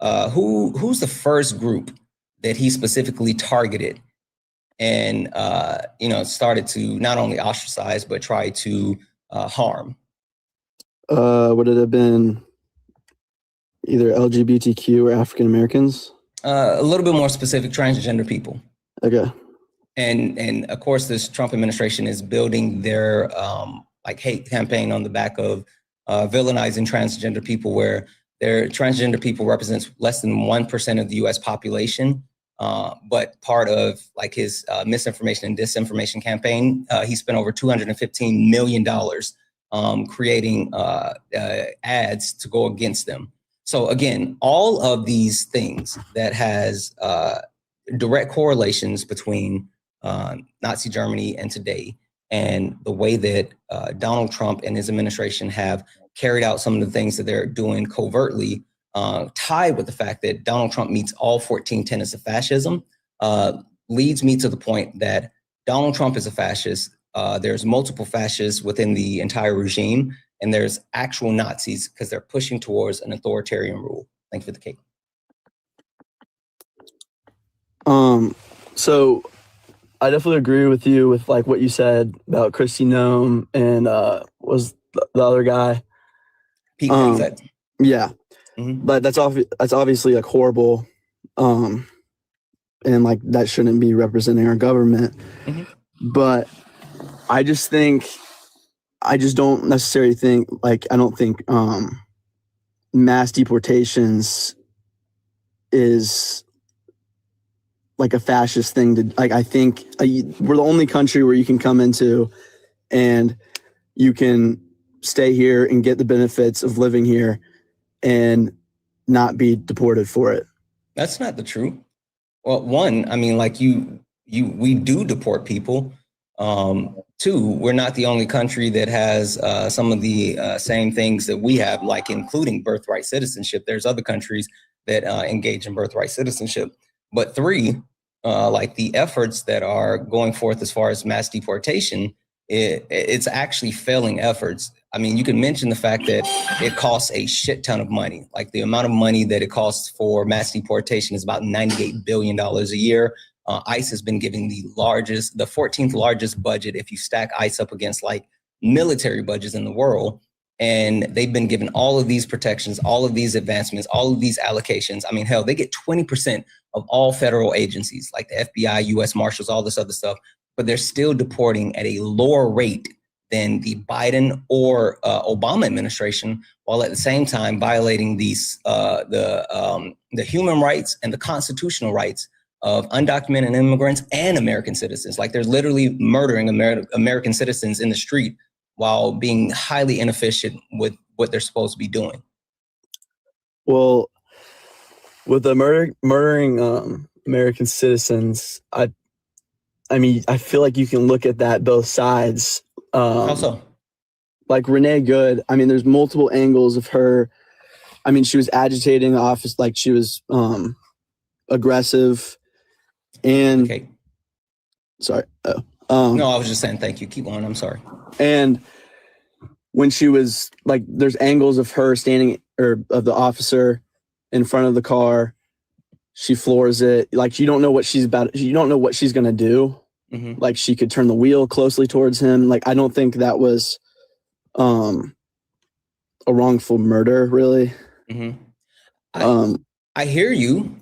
who's the first group that he specifically targeted and, started to not only ostracize, but try to harm? Would it have been either LGBTQ or African Americans? A little bit more specific, transgender people. Okay. And of course, this Trump administration is building their hate campaign on the back of villainizing transgender people, where their transgender people represents less than 1% of the U.S. population. But part of his misinformation and disinformation campaign, he spent over $215 million creating ads to go against them. So again, all of these things that has direct correlations between Nazi Germany and today, and the way that Donald Trump and his administration have carried out some of the things that they're doing covertly, tied with the fact that Donald Trump meets all 14 tenets of fascism, leads me to the point that Donald Trump is a fascist. There's multiple fascists within the entire regime, and there's actual Nazis because they're pushing towards an authoritarian rule. Thank you for the cake. So I definitely agree with you with what you said about Kristi Noem and was the other guy. Pete Hegseth. Yeah. Mm-hmm. But that's obviously horrible. And that shouldn't be representing our government. Mm-hmm. But I just don't necessarily think I don't think mass deportations is a fascist thing to I think we're the only country where you can come into and you can stay here and get the benefits of living here and not be deported for it. That's not the truth. Well, one, I mean, we do deport people. Two, we're not the only country that has some of the same things that we have, including birthright citizenship. There's other countries that engage in birthright citizenship. But three, the efforts that are going forth as far as mass deportation, it's actually failing efforts. I mean, you can mention the fact that it costs a shit ton of money. The amount of money that it costs for mass deportation is about $98 billion a year. ICE has been giving the 14th largest budget if you stack ICE up against military budgets in the world. And they've been given all of these protections, all of these advancements, all of these allocations. I mean, hell, they get 20% of all federal agencies like the FBI, US Marshals, all this other stuff, but they're still deporting at a lower rate than the Biden or Obama administration, while at the same time violating the human rights and the constitutional rights of undocumented immigrants and American citizens. They're literally murdering American citizens in the street while being highly inefficient with what they're supposed to be doing. Well, with the murdering American citizens, I mean, I feel like you can look at that both sides. How so? Renee Good, I mean, there's multiple angles of her. I mean, she was agitating the office, she was aggressive. And okay. Sorry. No, I was just saying thank you. Keep on. I'm sorry. And when she was there's angles of her standing or of the officer in front of the car, she floors it. You don't know what she's about. You don't know what she's gonna do. Mm-hmm. She could turn the wheel closely towards him. I don't think that was a wrongful murder, really. Mm-hmm. I hear you.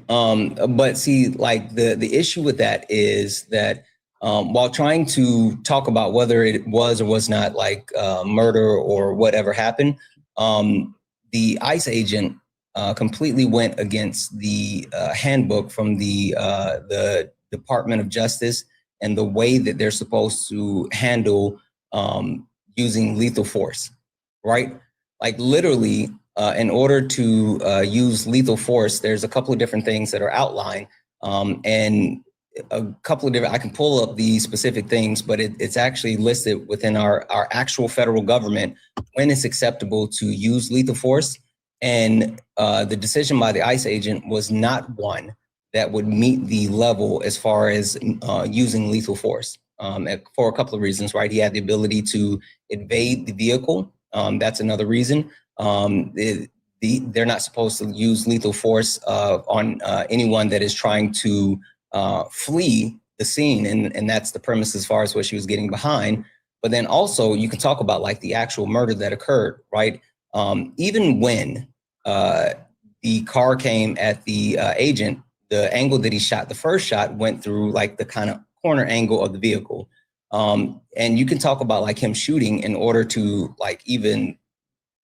But see, the issue with that is that while trying to talk about whether it was or was not murder or whatever happened, the ICE agent completely went against the handbook from the Department of Justice and the way that they're supposed to handle using lethal force, right? Literally, in order to use lethal force, there's a couple of different things that are outlined, and a couple of different, I can pull up the specific things, but it's actually listed within our actual federal government when it's acceptable to use lethal force. And the decision by the ICE agent was not one that would meet the level as far as using lethal force for a couple of reasons, right? He had the ability to evade the vehicle. That's another reason. The they're not supposed to use lethal force on anyone that is trying to flee the scene, and that's the premise as far as what she was getting behind. But then also you can talk about like the actual murder that occurred, right? Even when the car came at the agent, the angle that he shot, the first shot went through like the kind of corner angle of the vehicle. And you can talk about like him shooting in order to like even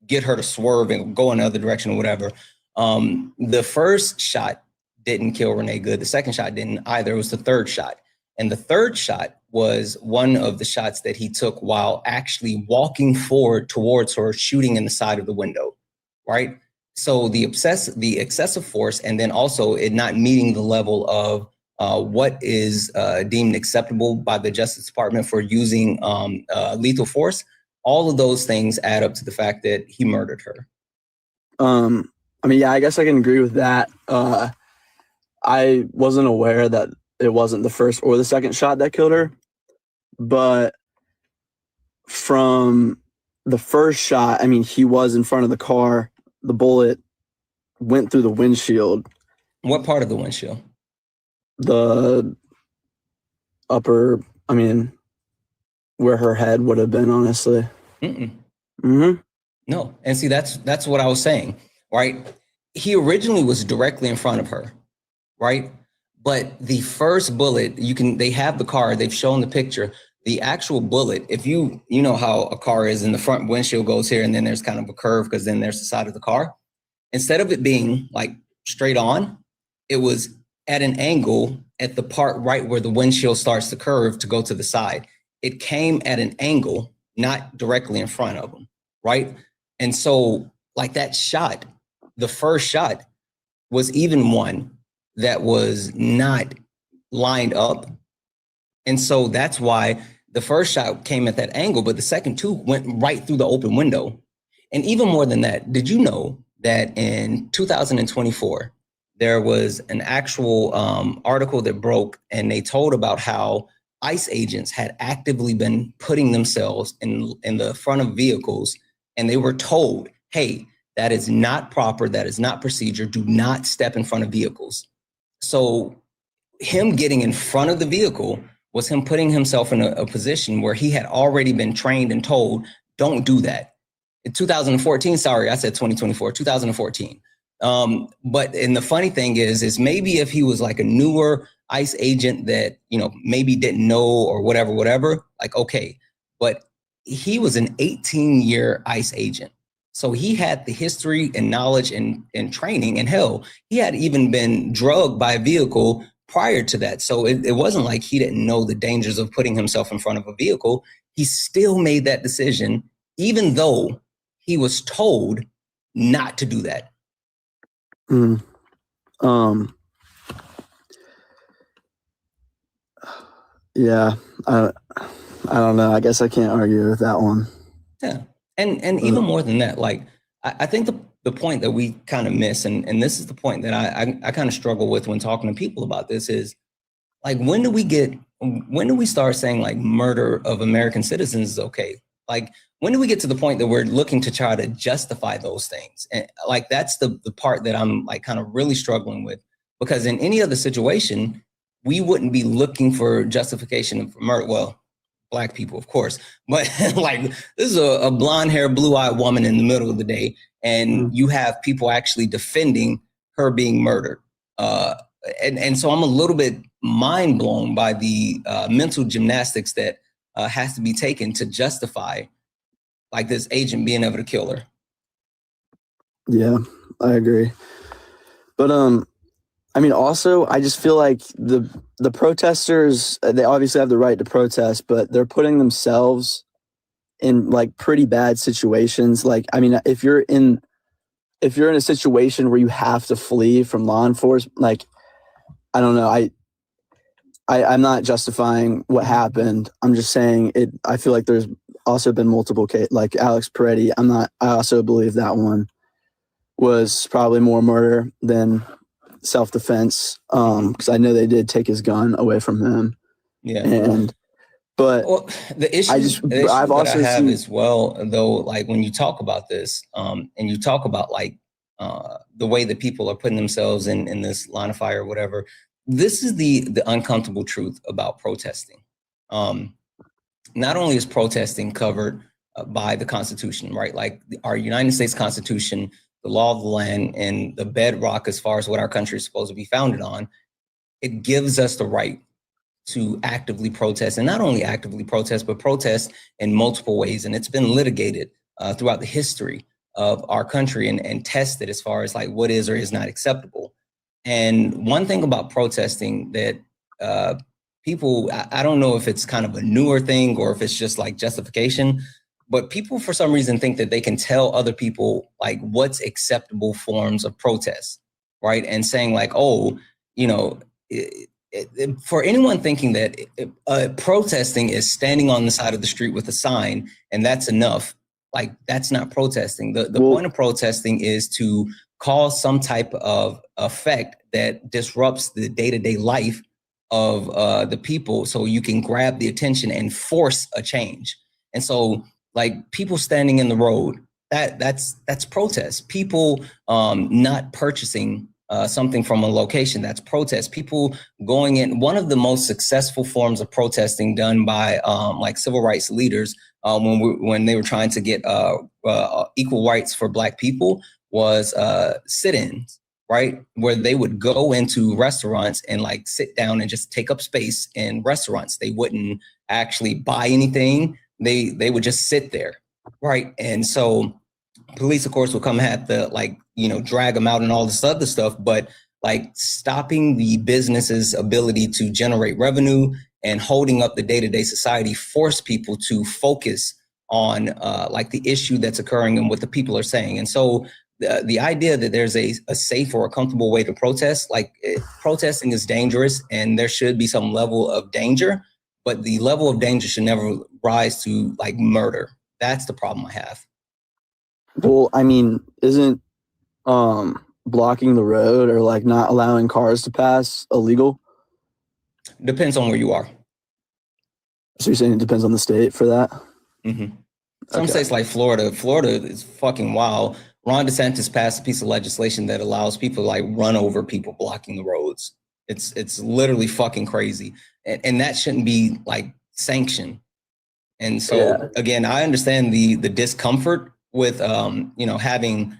get her to swerve and go in another direction or whatever. The first shot didn't kill Renee Good. The second shot didn't either. It was the third shot. And the third shot was one of the shots that he took while actually walking forward towards her, shooting in the side of the window, right? So the excessive force, and then also it not meeting the level of what is deemed acceptable by the Justice Department for using lethal force. All of those things add up to the fact that he murdered her. I mean, yeah, I guess I can agree with that. I wasn't aware that it wasn't the first or the second shot that killed her, but from the first shot, I mean, he was in front of the car. The bullet went through the windshield. What part of the windshield? The upper, I mean, where her head would have been, honestly. No. And see, that's what I was saying, right? He originally was directly in front of her, right? But the first bullet, they have the car, they've shown the picture, the actual bullet, if you know how a car is, and the front windshield goes here and then there's kind of a curve because then there's the side of the car. Instead of it being like straight on, it was at an angle at the part right where the windshield starts to curve to go to the side. It came at an angle, not directly in front of him, right? And so like that shot, the first shot was even one that was not lined up. And so that's why the first shot came at that angle, but the second two went right through the open window. And even more than that, did you know that in 2024, there was an actual article that broke, and they told about how ICE agents had actively been putting themselves in the front of vehicles, and they were told, hey, that is not proper, that is not procedure, do not step in front of vehicles. So him getting in front of the vehicle was him putting himself in a position where he had already been trained and told, don't do that. In 2014, sorry, I said 2024, 2014. But and the funny thing is maybe if he was like a newer ICE agent that, maybe didn't know or whatever, like, okay, but he was an 18-year ICE agent. So he had the history and knowledge and training, and hell, he had even been drugged by a vehicle prior to that. So it wasn't like he didn't know the dangers of putting himself in front of a vehicle. He still made that decision, even though he was told not to do that. Yeah, I don't know. I guess I can't argue with that one. Yeah. And even more than that, like, I think the point that we kind of miss, and this is the point that I kind of struggle with when talking to people about this, is like, when do we start saying like murder of American citizens is okay? Like, when do we get to the point that we're looking to try to justify those things? And like, that's the part that I'm like kind of really struggling with, because in any other situation, we wouldn't be looking for justification for murder. Well, Black people, of course, but like, this is a blonde haired, blue eyed woman in the middle of the day, and you have people actually defending her being murdered. And so I'm a little bit mind blown by the mental gymnastics that has to be taken to justify like this agent being able to kill her. Yeah, I agree. But I mean, also, I just feel like the protesters, they obviously have the right to protest, but they're putting themselves in like pretty bad situations. Like, I mean, if you're in a situation where you have to flee from law enforcement, like, I don't know, I'm not justifying what happened. I'm just saying it. I feel like there's also been multiple cases, like Alex Peretti. I also believe that one was probably more murder than self-defense, because I know they did take his gun away from him. Yeah. But the issue I've also seen as well, though, like when you talk about this, and you talk about like the way that people are putting themselves in this line of fire or whatever. This is the uncomfortable truth about protesting. Not only is protesting covered by the Constitution, right? Like our United States Constitution, the law of the land, and the bedrock as far as what our country is supposed to be founded on, it gives us the right to actively protest, and not only actively protest, but protest in multiple ways. And it's been litigated throughout the history of our country and tested as far as like what is or is not acceptable. And one thing about protesting that people, I don't know if it's kind of a newer thing or if it's just like justification, but people for some reason think that they can tell other people like what's acceptable forms of protest, right? And saying like, oh, you know, for anyone thinking that protesting is standing on the side of the street with a sign and that's enough, like that's not protesting. The point of protesting is to cause some type of effect that disrupts the day-to-day life of the people, so you can grab the attention and force a change. And so like people standing in the road, that's protest. People not purchasing something from a location, that's protest. People going in, one of the most successful forms of protesting done by like civil rights leaders when they were trying to get equal rights for Black people was sit-ins, right? Where they would go into restaurants and like sit down and just take up space in restaurants. They wouldn't actually buy anything. They would just sit there, right? And so police, of course, will come have to like, you know, drag them out and all this other stuff, but like stopping the business's ability to generate revenue and holding up the day-to-day society force people to focus on like the issue that's occurring and what the people are saying. And so the idea that there's a safe or a comfortable way to protest, like protesting is dangerous and there should be some level of danger, but the level of danger should never rise to like murder. That's the problem I have. Well, I mean, isn't blocking the road or like not allowing cars to pass illegal? Depends on where you are. So you're saying it depends on the state for that? Mm-hmm. Some states like Florida is fucking wild. Ron DeSantis passed a piece of legislation that allows people to like run over people blocking the roads. It's literally fucking crazy. And that shouldn't be like sanctioned. And so again, I understand the discomfort with you know, having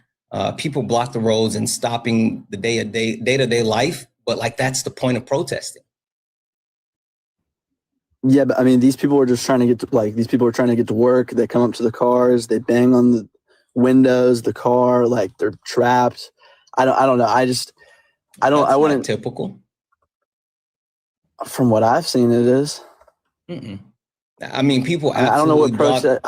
people block the roads and stopping the day-to-day life, but like that's the point of protesting. Yeah, but I mean, these people are just trying to get to work. They come up to the cars, they bang on the windows, the car, like they're trapped. I don't know. I wouldn't. Typical. From what I've seen, it is. Mm-mm. I mean, people I don't know what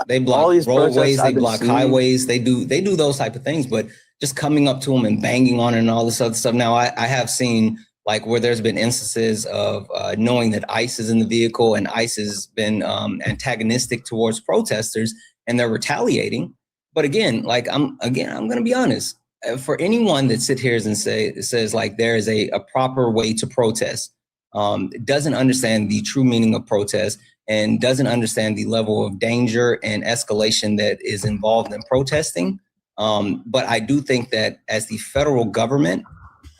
they block all these roadways, they block highways, they do those type of things, but just coming up to them and banging on it and all this other stuff. Now, I have seen like where there's been instances of knowing that ICE is in the vehicle and ICE has been antagonistic towards protesters and they're retaliating. But again, like I'm going to be honest. For anyone that sits here and says like there is a proper way to protest, doesn't understand the true meaning of protest and doesn't understand the level of danger and escalation that is involved in protesting. But I do think that as the federal government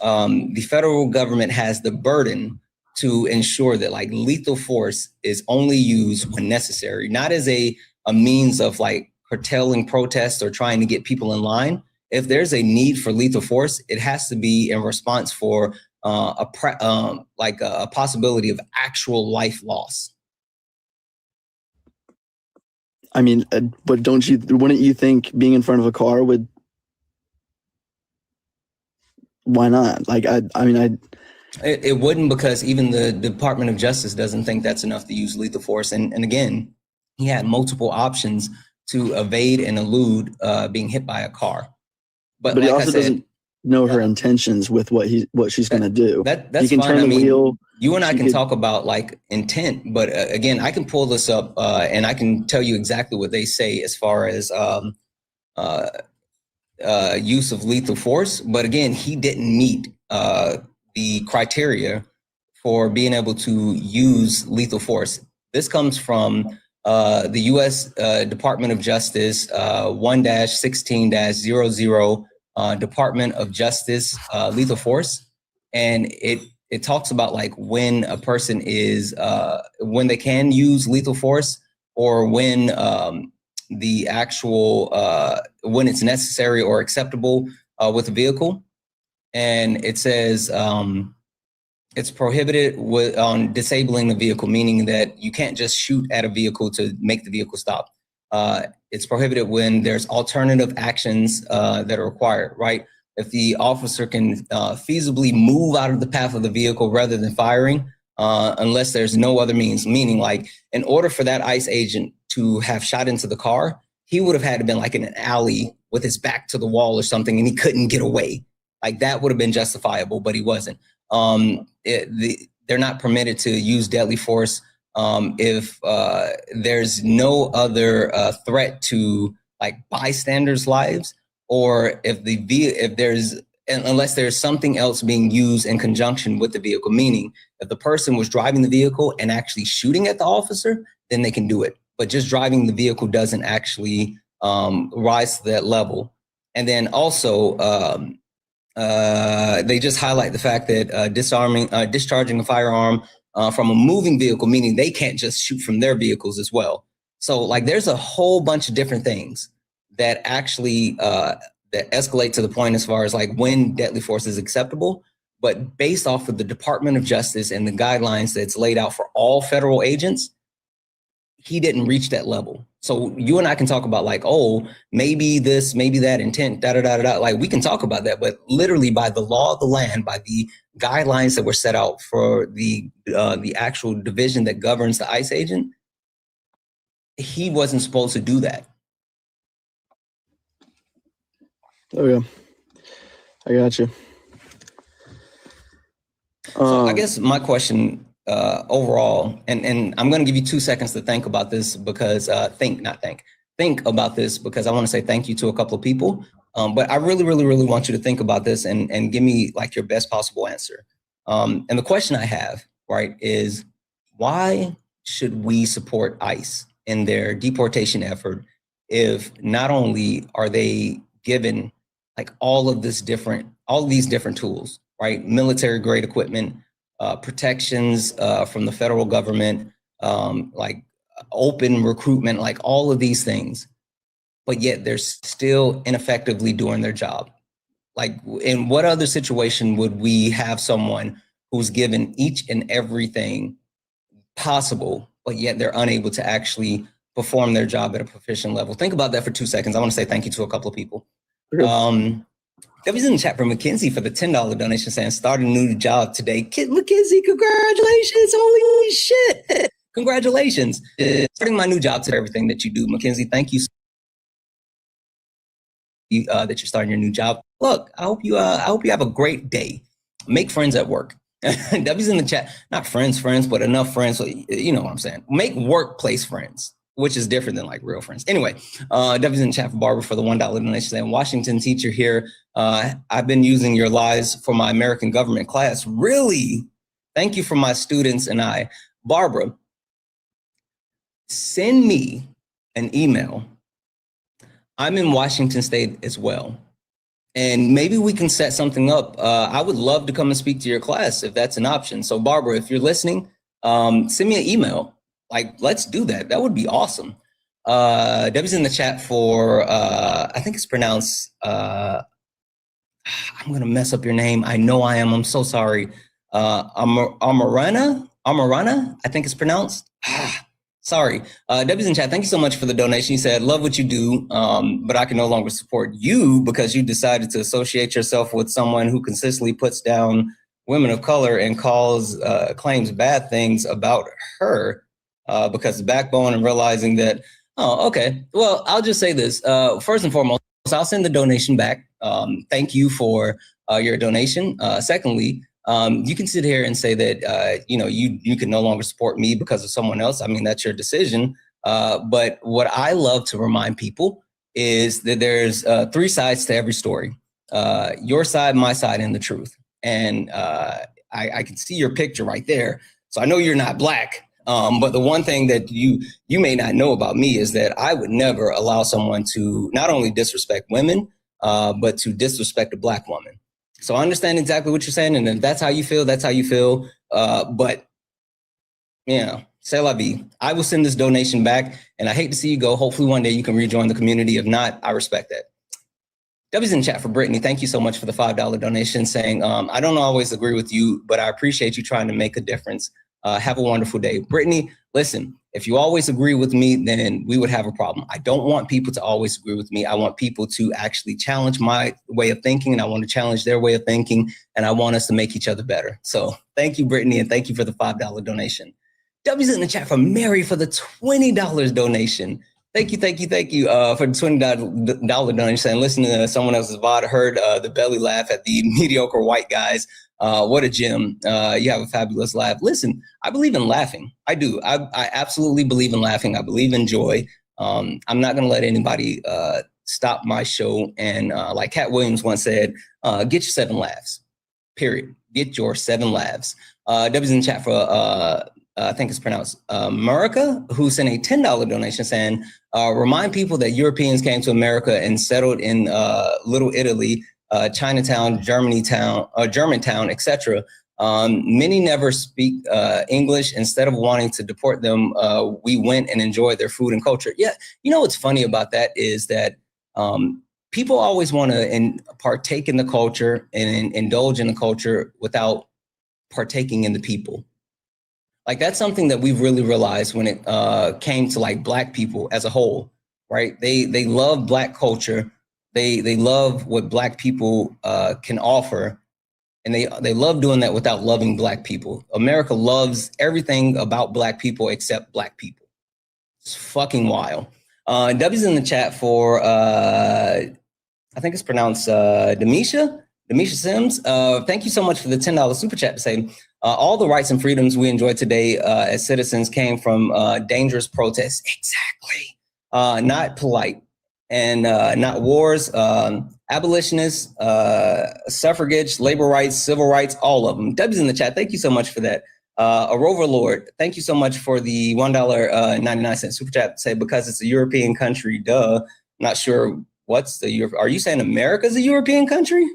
has the burden to ensure that like lethal force is only used when necessary, not as a means of like curtailing protests or trying to get people in line. If there's a need for lethal force, it has to be in response for a possibility of actual life loss. I mean, but wouldn't you think being in front of a car would, why not? Like, It wouldn't, because even the Department of Justice doesn't think that's enough to use lethal force. And again, he had multiple options to evade and elude being hit by a car. But like he also doesn't know her intentions with what she's going to do. That's can fine. turn I the mean, wheel. You and I can talk about like intent, but again, I can pull this up and I can tell you exactly what they say as far as use of lethal force. But again, he didn't meet the criteria for being able to use lethal force. This comes from the U.S. Department of Justice 1-16-00 Department of Justice lethal force, and it talks about like when a person is when they can use lethal force, or when the actual when it's necessary or acceptable with a vehicle. And it says it's prohibited on disabling the vehicle, meaning that you can't just shoot at a vehicle to make the vehicle stop. It's prohibited when there's alternative actions that are required, right? If the officer can feasibly move out of the path of the vehicle rather than firing, unless there's no other means, meaning like in order for that ICE agent to have shot into the car, he would have had to been like in an alley with his back to the wall or something, and he couldn't get away. Like that would have been justifiable, but he wasn't. They're not permitted to use deadly force if there's no other threat to like bystanders' lives, or if there's unless there's something else being used in conjunction with the vehicle. Meaning, if the person was driving the vehicle and actually shooting at the officer, then they can do it. But just driving the vehicle doesn't actually rise to that level. And then also, they just highlight the fact that discharging a firearm from a moving vehicle, meaning they can't just shoot from their vehicles as well. So like there's a whole bunch of different things that actually that escalate to the point as far as like when deadly force is acceptable. But based off of the Department of Justice and the guidelines that's laid out for all federal agents, he didn't reach that level. So you and I can talk about like, oh, maybe this, maybe that intent, da-da-da-da-da. Like we can talk about that, but literally by the law of the land, by the guidelines that were set out for the actual division that governs the ICE agent, he wasn't supposed to do that. Okay, I got you. So I guess my question overall, and I'm going to give you 2 seconds to think about this because think about this because I want to say thank you to a couple of people. But I really, really, really want you to think about this and give me like your best possible answer. And the question I have, right, is why should we support ICE in their deportation effort if not only are they given like all of these different tools, right? Military grade equipment, protections from the federal government, like open recruitment, like all of these things, but yet they're still ineffectively doing their job. Like in what other situation would we have someone who's given each and everything possible, but yet they're unable to actually perform their job at a proficient level? Think about that for 2 seconds. I want to say thank you to a couple of people. That was in the chat from Mackenzie for the $10 donation saying, start a new job today. Mackenzie, congratulations. Holy shit. Congratulations. Starting my new job to everything that you do. Mackenzie, thank you. That you're starting your new job. Look, I hope you have a great day. Make friends at work. W's in the chat. Not friends, but enough friends. So you know what I'm saying. Make workplace friends, which is different than like real friends. Anyway, W's in the chat for Barbara for the $1 donation saying, Washington teacher here. I've been using your lies for my American government class. Really? Thank you for my students and I. Barbara, send me an email. I'm in Washington State as well. And maybe we can set something up. I would love to come and speak to your class if that's an option. So Barbara, if you're listening, send me an email. Like, let's do that. That would be awesome. Debbie's in the chat for, I think it's pronounced, I'm going to mess up your name. I know I am. I'm so sorry. Amarana, I think it's pronounced. Sorry. Debbie's in chat. Thank you so much for the donation. You said, love what you do, but I can no longer support you because you decided to associate yourself with someone who consistently puts down women of color and claims bad things about her because of backbone and realizing that, oh, okay. Well, I'll just say this. First and foremost, I'll send the donation back. Thank you for your donation. Secondly, you can sit here and say that, you can no longer support me because of someone else. I mean, that's your decision. But what I love to remind people is that there's 3 sides to every story. Your side, my side, and the truth. And I can see your picture right there. So I know you're not black. But the one thing that you may not know about me is that I would never allow someone to not only disrespect women, but to disrespect a Black woman. So I understand exactly what you're saying, and if that's how you feel, that's how you feel. But c'est la vie. I will send this donation back, and I hate to see you go. Hopefully one day you can rejoin the community. If not, I respect that. W's in chat for Brittany. Thank you so much for the $5 donation, saying, I don't always agree with you, but I appreciate you trying to make a difference. Have a wonderful day. Brittany, listen, if you always agree with me, then we would have a problem. I don't want people to always agree with me. I want people to actually challenge my way of thinking, and I want to challenge their way of thinking, and I want us to make each other better. So thank you, Brittany, and thank you for the $5 donation. W's in the chat for Mary for the $20 donation. Thank you for the $20 donation. Saying, listen to someone else's VOD, heard the belly laugh at the mediocre white guys. What a gem. You have a fabulous laugh. Listen, I believe in laughing. I do. I absolutely believe in laughing. I believe in joy. I'm not going to let anybody stop my show. And like Cat Williams once said, get your 7 laughs, period. Get your 7 laughs. W's in the chat for, I think it's pronounced America, who sent a $10 donation saying, remind people that Europeans came to America and settled in Little Italy, Chinatown, Germantown, etc. Many never speak English. Instead of wanting to deport them, we went and enjoyed their food and culture. Yeah, you know what's funny about that is that people always want to partake in the culture and indulge in the culture without partaking in the people. Like, that's something that we've really realized when it came to like Black people as a whole, right? They love Black culture. They love what Black people can offer, and they love doing that without loving Black people. America loves everything about Black people except Black people. It's fucking wild. W's in the chat for I think it's pronounced Demisha Sims. Thank you so much for the $10 super chat to say, all the rights and freedoms we enjoy today as citizens came from dangerous protests. Exactly. Not polite. And not wars, abolitionists, suffragettes, labor rights, civil rights, all of them. W's in the chat. Thank you so much for that. A Rover Lord, thank you so much for the $1.99 super chat. Say, because it's a European country, duh. Not sure what's the Europe. Are you saying America's a European country?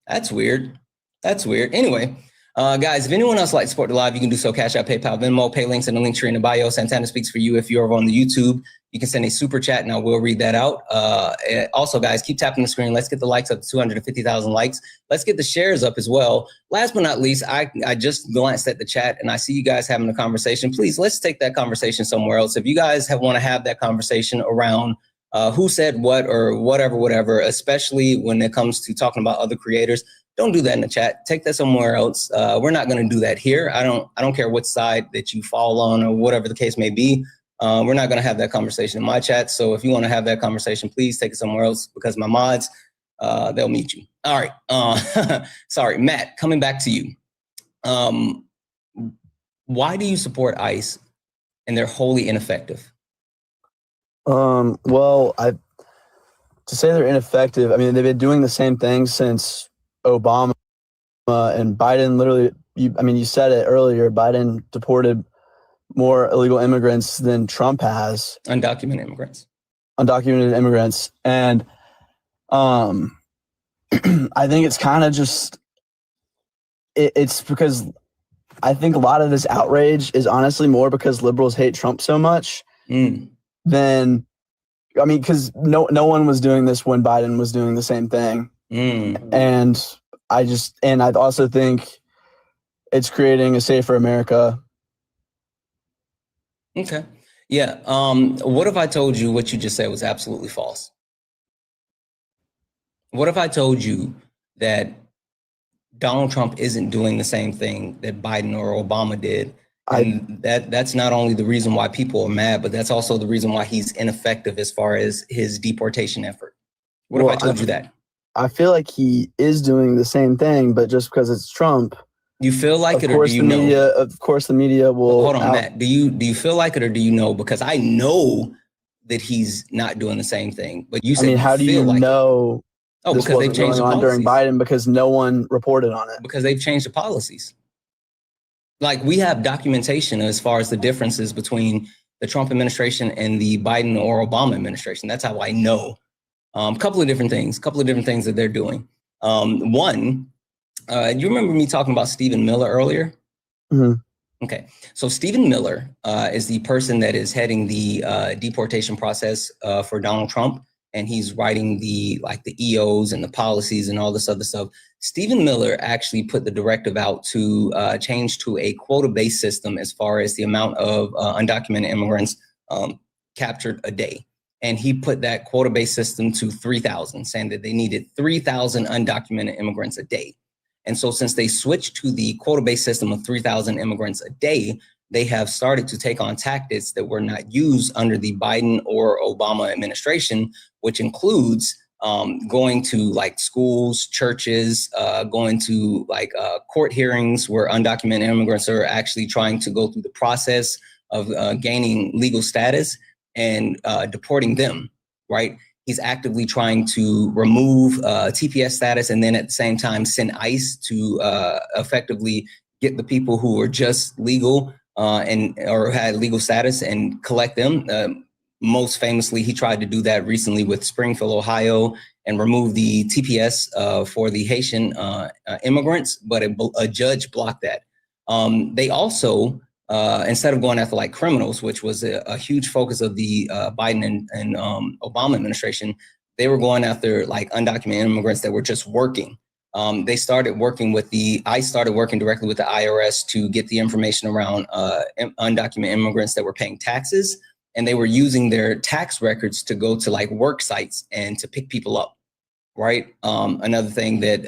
That's weird. Anyway, guys, if anyone else would like to support the live, you can do so. Cash App, PayPal, Venmo, pay links in the link tree in the bio. Santana speaks for you. If you're over on the YouTube, you can send a super chat and I will read that out. Also, guys, keep tapping the screen. Let's get the likes up to 250,000 likes. Let's get the shares up as well. Last but not least, I just glanced at the chat and I see you guys having a conversation. Please, let's take that conversation somewhere else. If you guys want to have that conversation around who said what or whatever, especially when it comes to talking about other creators, don't do that in the chat. Take that somewhere else. We're not going to do that here. I don't care what side that you fall on or whatever the case may be. We're not going to have that conversation in my chat. So if you want to have that conversation, please take it somewhere else, because my mods, they'll meet you. All right. Sorry, Matt, coming back to you. Why do you support ICE and they're wholly ineffective? Well, to say they're ineffective, I mean, they've been doing the same thing since Obama and Biden. Literally, you said it earlier, Biden deported more illegal immigrants than Trump has. Undocumented immigrants. And I think it's kind of just, it's because I think a lot of this outrage is honestly more because liberals hate Trump so much than, because no one was doing this when Biden was doing the same thing. And I also think it's creating a safer America. Okay. Yeah. What if I told you what you just said was absolutely false? What if I told you that Donald Trump isn't doing the same thing that Biden or Obama did? And that's not only the reason why people are mad, but that's also the reason why he's ineffective as far as his deportation effort. What if I told you that? I feel like he is doing the same thing, but just because it's Trump. You feel like it, or do you know? Of course, the media will. Hold on, Matt. Do you feel like it, or do you know? Because I know that he's not doing the same thing. But you said, how do you know? Oh, because they've changed the policies during Biden, because no one reported on it. Because they've changed the policies. Like, we have documentation as far as the differences between the Trump administration and the Biden or Obama administration. That's how I know. Couple of different things that they're doing. One, you remember me talking about Stephen Miller earlier? Mm-hmm. Okay, so Stephen Miller is the person that is heading the deportation process for Donald Trump, and he's writing the EOs and the policies and all this other stuff. Stephen Miller actually put the directive out to change to a quota-based system as far as the amount of undocumented immigrants captured a day. And he put that quota-based system to 3,000, saying that they needed 3,000 undocumented immigrants a day. And so since they switched to the quota-based system of 3,000 immigrants a day, they have started to take on tactics that were not used under the Biden or Obama administration, which includes going to schools, churches, going to court hearings where undocumented immigrants are actually trying to go through the process of gaining legal status and deporting them, right? He's actively trying to remove TPS status and then at the same time send ICE to effectively get the people who were just legal or had legal status and collect them. Most famously, he tried to do that recently with Springfield, Ohio, and remove the TPS for the Haitian immigrants, but a judge blocked that. They also, instead of going after criminals, which was a huge focus of the Biden and Obama administration, they were going after undocumented immigrants that were just working. They started working with ICE started working directly with the IRS to get the information around undocumented immigrants that were paying taxes, and they were using their tax records to go to work sites and to pick people up, right? Another thing that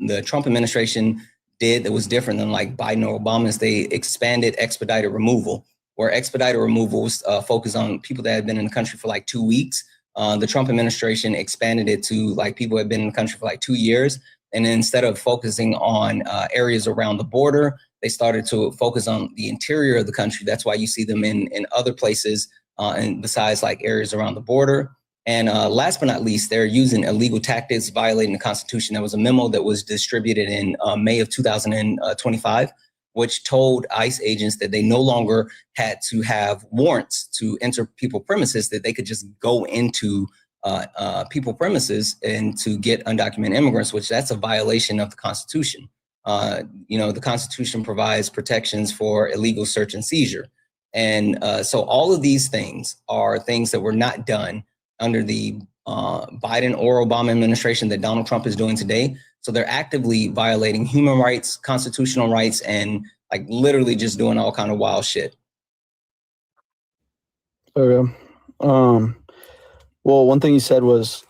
the Trump administration did that was different than Biden or Obama is they expanded expedited removal, where expedited removal was focused on people that had been in the country for 2 weeks. The Trump administration expanded it to people who had been in the country for 2 years. And then instead of focusing on areas around the border, they started to focus on the interior of the country. That's why you see them in other places and besides areas around the border. And last but not least, they're using illegal tactics, violating the Constitution. There was a memo that was distributed in May of 2025, which told ICE agents that they no longer had to have warrants to enter people premises, that they could just go into people premises and to get undocumented immigrants, which that's a violation of the Constitution. The Constitution provides protections for illegal search and seizure. And so all of these things are things that were not done under the Biden or Obama administration that Donald Trump is doing today. So they're actively violating human rights, constitutional rights, and literally just doing all kind of wild shit. Okay. Well, one thing you said was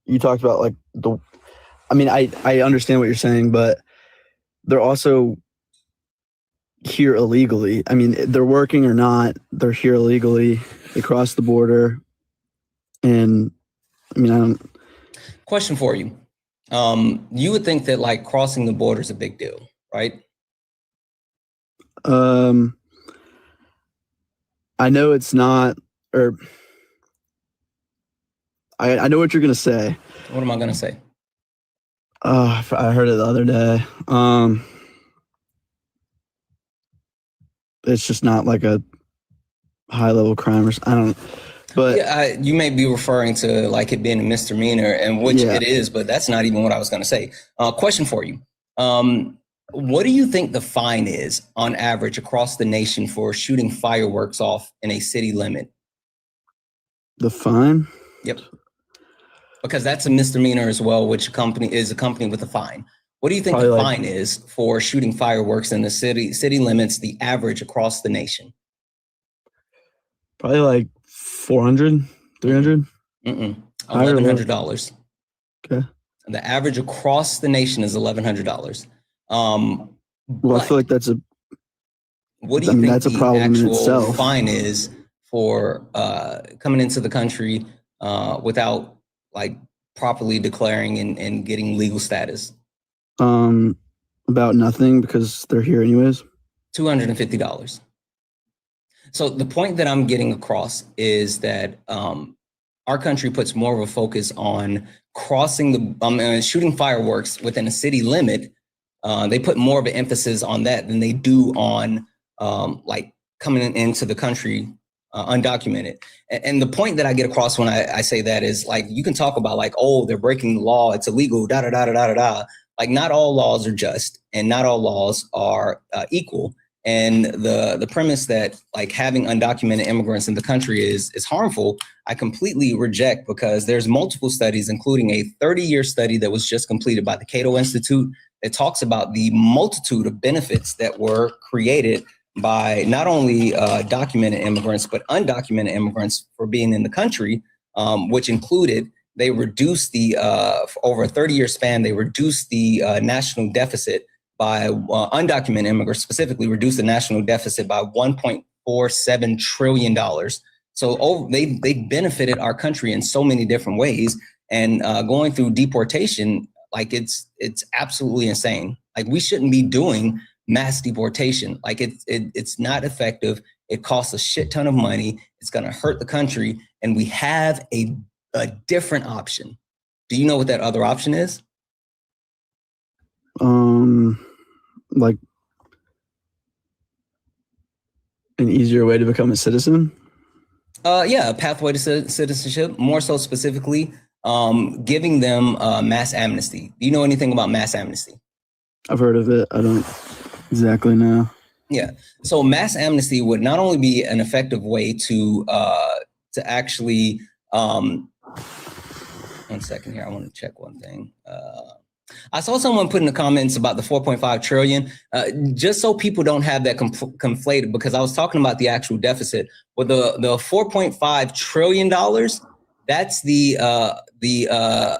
you talked about I understand what you're saying, but they're also here illegally. I mean, they're working or not, they're here illegally. They cross the border. And I don't. Question for you. You would think that crossing the border is a big deal, right? I know it's not, or I know what you're going to say. What am I going to say? I heard it the other day. It's just not a high level crime or I don't. But yeah, you may be referring to it being a misdemeanor, and which it is, but that's not even what I was going to say. Question for you. What do you think the fine is on average across the nation for shooting fireworks off in a city limit? The fine? Yep. Because that's a misdemeanor as well, which is accompanied with a fine. What do you think the fine is for shooting fireworks in the city limits, the average across the nation? Probably 400, 300? $1,100. Okay. The average across the nation is $1,100. Well, I feel like that's what do you think that's a problem in itself. Fine is for coming into the country without properly declaring and getting legal status? About nothing, because they're here anyways. $250. So the point that I'm getting across is that our country puts more of a focus on crossing shooting fireworks within a city limit. They put more of an emphasis on that than they do on coming into the country undocumented. And the point that I get across when I say that is like, you can talk about like, oh, they're breaking the law, it's illegal, da da da da da da da. Like, not all laws are just, and not all laws are equal. And the premise that like having undocumented immigrants in the country is harmful, I completely reject, because there's multiple studies, including a 30-year study that was just completed by the Cato Institute, that talks about the multitude of benefits that were created by not only documented immigrants, but undocumented immigrants for being in the country, which included, they reduced the, over a 30-year span, they reduced the national deficit by, undocumented immigrants specifically, reduced the national deficit by $1.47 trillion. So they benefited our country in so many different ways. And going through deportation, like it's absolutely insane. Like, we shouldn't be doing mass deportation. Like, it's not effective. It costs a shit ton of money. It's going to hurt the country. And we have a different option. Do you know what that other option is? Like an easier way to become a citizen? Yeah, a pathway to citizenship, more so specifically, giving them mass amnesty. Do you know anything about mass amnesty? I've heard of it. I don't exactly know. Yeah. So mass amnesty would not only be an effective way to actually, 1 second here, I want to check one thing. I saw someone put in the comments about the 4.5 trillion, just so people don't have that conflated, because I was talking about the actual deficit. Well, the $4.5 trillion, that's the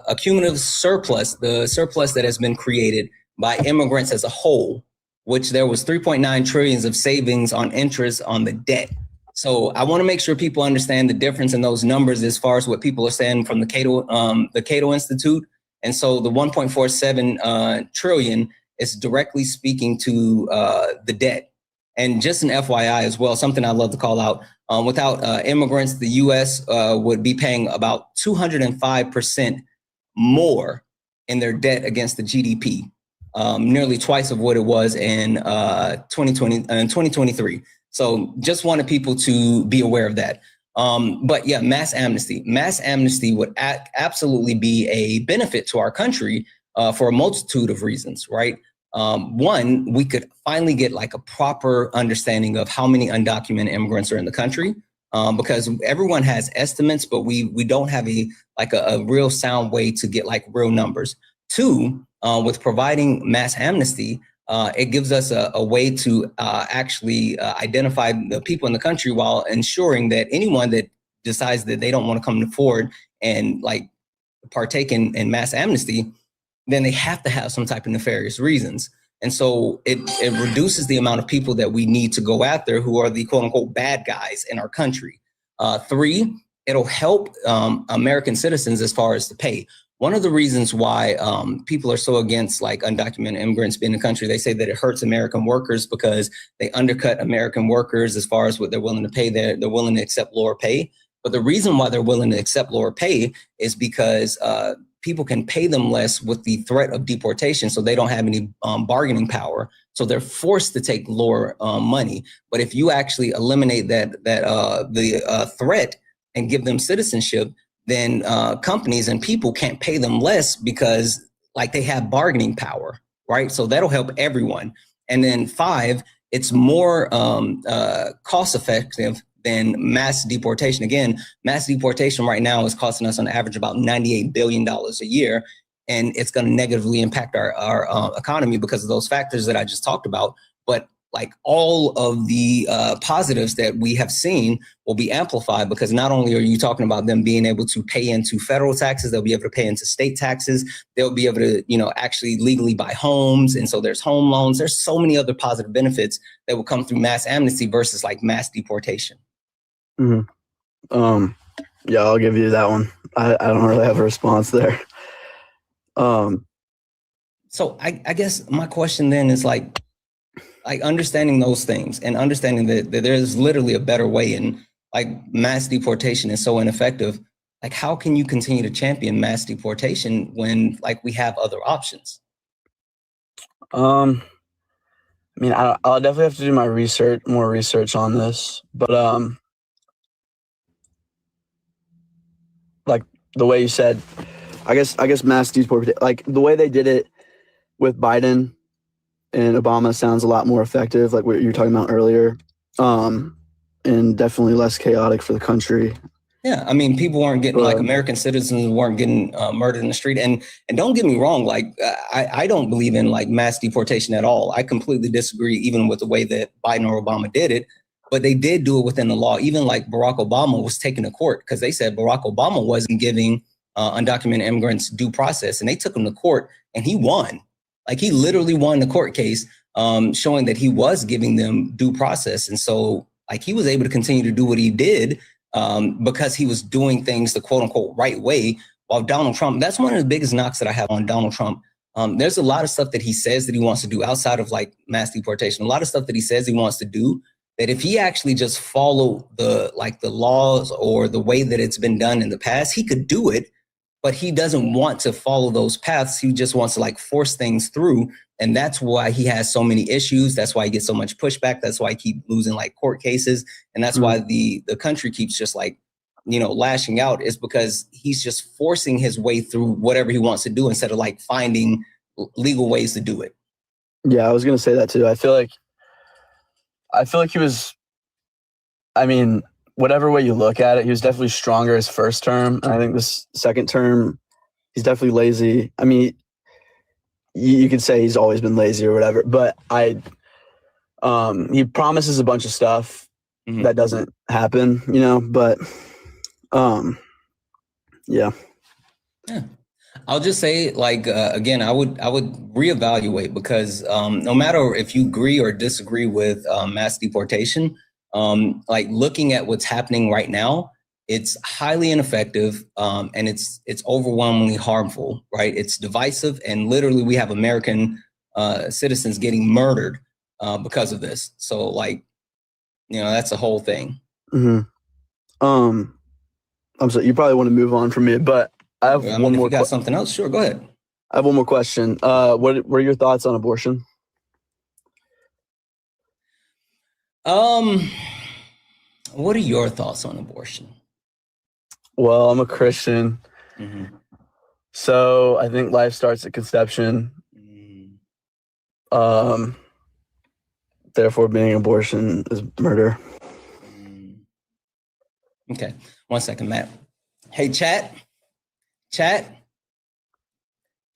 accumulative surplus, the surplus that has been created by immigrants as a whole, which there was 3.9 trillions of savings on interest on the debt. So I want to make sure people understand the difference in those numbers as far as what people are saying from the Cato Institute. And so the 1.47 trillion is directly speaking to the debt. And just an FYI as well, something I love to call out, without immigrants, the US would be paying about 205% more in their debt against the GDP, nearly twice of what it was in 2023. So just wanted people to be aware of that. But yeah, mass amnesty would absolutely be a benefit to our country for a multitude of reasons, right? One, we could finally get like a proper understanding of how many undocumented immigrants are in the country, because everyone has estimates, but we don't have a real sound way to get like real numbers. Two, with providing mass amnesty, it gives us a way to actually identify the people in the country, while ensuring that anyone that decides that they don't want to come forward and like partake in mass amnesty, then they have to have some type of nefarious reasons. And so it reduces the amount of people that we need to go after who are the quote unquote bad guys in our country. Three, it'll help American citizens as far as the pay. One of the reasons why people are so against like undocumented immigrants being in the country, they say that it hurts American workers because they undercut American workers as far as what they're willing to pay. They're willing to accept lower pay. But the reason why they're willing to accept lower pay is because people can pay them less with the threat of deportation. So they don't have any bargaining power. So they're forced to take lower money. But if you actually eliminate the threat and give them citizenship, then companies and people can't pay them less because like they have bargaining power, right? So that'll help everyone. And then five, it's more cost effective than mass deportation. Again, mass deportation right now is costing us on average about $98 billion a year. And it's going to negatively impact our economy because of those factors that I just talked about. But like all of the positives that we have seen will be amplified, because not only are you talking about them being able to pay into federal taxes, they'll be able to pay into state taxes. They'll be able to, actually legally buy homes. And so there's home loans. There's so many other positive benefits that will come through mass amnesty versus like mass deportation. Mm-hmm. Yeah, I'll give you that one. I don't really have a response there. So I guess my question then is like understanding those things and understanding that there's literally a better way, and like mass deportation is so ineffective. Like, how can you continue to champion mass deportation when like we have other options? I mean, I'll definitely have to do more research on this, but the way you said, I guess mass deportation, like the way they did it with Biden and Obama sounds a lot more effective, like what you were talking about earlier, and definitely less chaotic for the country. Yeah, I mean, people weren't getting like American citizens weren't getting murdered in the street, and don't get me wrong, like I don't believe in like mass deportation at all. I completely disagree, even with the way that Biden or Obama did it. But they did do it within the law. Even like Barack Obama was taken to court because they said Barack Obama wasn't giving undocumented immigrants due process, and they took him to court, and he won. Like he literally won the court case, showing that he was giving them due process, and so like he was able to continue to do what he did. Because he was doing things the quote unquote right way, while Donald Trump, that's one of the biggest knocks that I have on Donald Trump. There's a lot of stuff that he says that he wants to do outside of like mass deportation, a lot of stuff that he says he wants to do, that if he actually just followed the laws or the way that it's been done in the past, he could do it, but he doesn't want to follow those paths. He just wants to like force things through. And that's why he has so many issues. That's why he gets so much pushback. That's why he keeps losing like court cases. And that's why the country keeps just like, lashing out, is because he's just forcing his way through whatever he wants to do instead of like finding legal ways to do it. Yeah, I was going to say that too. I feel like he was, I mean, whatever way you look at it, he was definitely stronger his first term. And I think this second term, he's definitely lazy. I mean, you could say he's always been lazy or whatever, but he promises a bunch of stuff that doesn't happen, but yeah. I'll just say, like, again, I would reevaluate, because no matter if you agree or disagree with mass deportation, like looking at what's happening right now, it's highly ineffective, and it's overwhelmingly harmful, right? It's divisive, and literally we have American citizens getting murdered because of this. So, like, that's the whole thing. I'm sorry, you probably want to move on from me, but I have one more. If you got something else, sure, go ahead. I have one more question. What were your thoughts on abortion? What are your thoughts on abortion? Well, I'm a Christian, so I think life starts at conception. Therefore, being abortion is murder. Okay, 1 second, Matt. Hey, chat.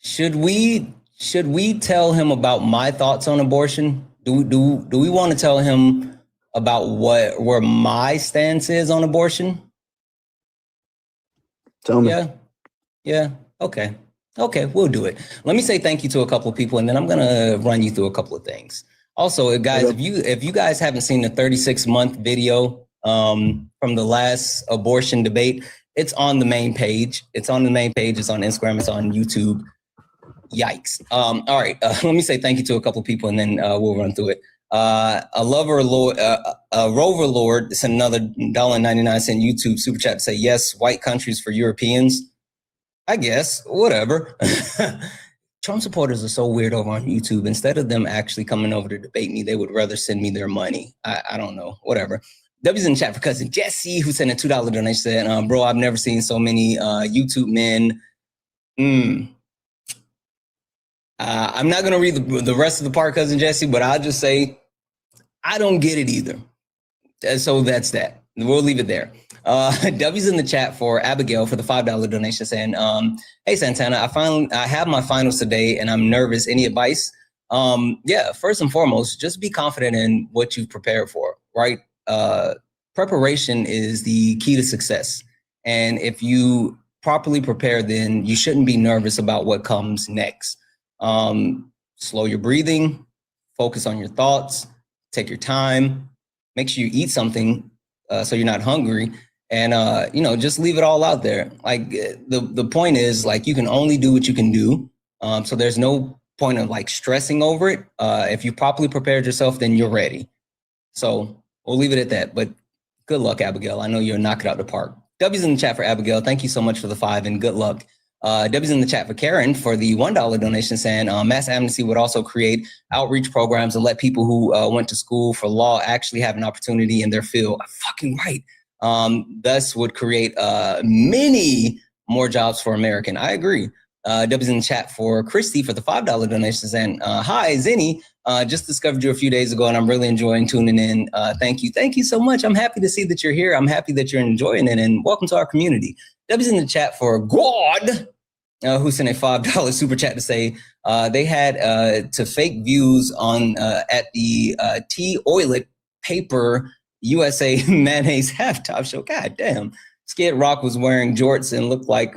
Should we tell him about my thoughts on abortion? Do we want to tell him about where my stance is on abortion? Tell me. Yeah. Okay, we'll do it. Let me say thank you to a couple of people, and then I'm gonna run you through a couple of things. Also, guys, if you guys haven't seen the 36-month video from the last abortion debate, it's on the main page. It's on Instagram. It's on YouTube. Yikes. All right. Let me say thank you to a couple of people, and then we'll run through it. A Rover Lord sent another $1.99 YouTube super chat to say, yes, white countries for Europeans. I guess, whatever. Trump supporters are so weird over on YouTube. Instead of them actually coming over to debate me, they would rather send me their money. I don't know, whatever. W's in the chat for cousin Jesse, who sent a $2 donation, said, bro, I've never seen so many YouTube men. I'm not going to read the rest of the part, cousin Jesse, but I'll just say I don't get it either. So that's that. We'll leave it there. W's in the chat for Abigail for the $5 donation, saying, hey, Santana, I have my finals today and I'm nervous. Any advice? Yeah, first and foremost, just be confident in what you've prepared for, right? Preparation is the key to success. And if you properly prepare, then you shouldn't be nervous about what comes next. Slow your breathing, focus on your thoughts, take your time, make sure you eat something so you're not hungry, and just leave it all out there. Like the point is, like, you can only do what you can do. So there's no point of like stressing over it. If you properly prepared yourself, then you're ready. So we'll leave it at that. But good luck, Abigail. I know you'll knock it out the park. W's in the chat for Abigail. Thank you so much for the 5 and good luck. W's in the chat for Karen for the $1 donation, saying mass amnesty would also create outreach programs and let people who went to school for law actually have an opportunity in their field. Fucking right. Thus would create many more jobs for American. I agree. W's in the chat for Christy for the $5 donations. And hi, Zenny. Just discovered you a few days ago, and I'm really enjoying tuning in. Thank you. Thank you so much. I'm happy to see that you're here. I'm happy that you're enjoying it, and welcome to our community. W's in the chat for God, who sent a $5 super chat to say they had to fake views on at the T-Oilet Paper USA Mayonnaise halftime show. God damn. Skid Rock was wearing jorts and looked like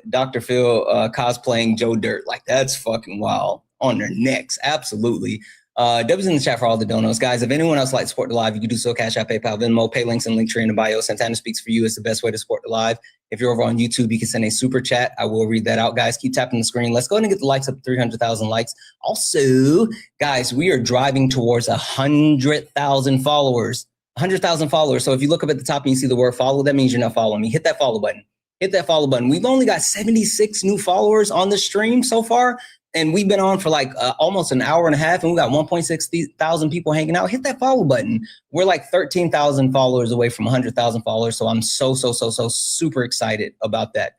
Dr. Phil cosplaying Joe Dirt. Like, that's fucking wild. On their necks, absolutely. W's in the chat for all the donos. Guys, if anyone else like to support the live, you can do so. Cash App, PayPal, Venmo, pay links and Linktree in the bio. Santana Speaks for You is the best way to support the live. If you're over on YouTube, you can send a super chat. I will read that out, guys. Keep tapping the screen. Let's go ahead and get the likes up to 300,000 likes. Also, guys, we are driving towards 100,000 followers. 100,000 followers. So if you look up at the top and you see the word follow, that means you're not following me. Hit that follow button. Hit that follow button. We've only got 76 new followers on the stream so far. And we've been on for like almost an hour and a half, and we got 1.6 thousand people hanging out. Hit that follow button. We're like 13,000 followers away from 100,000 followers. So I'm so super excited about that.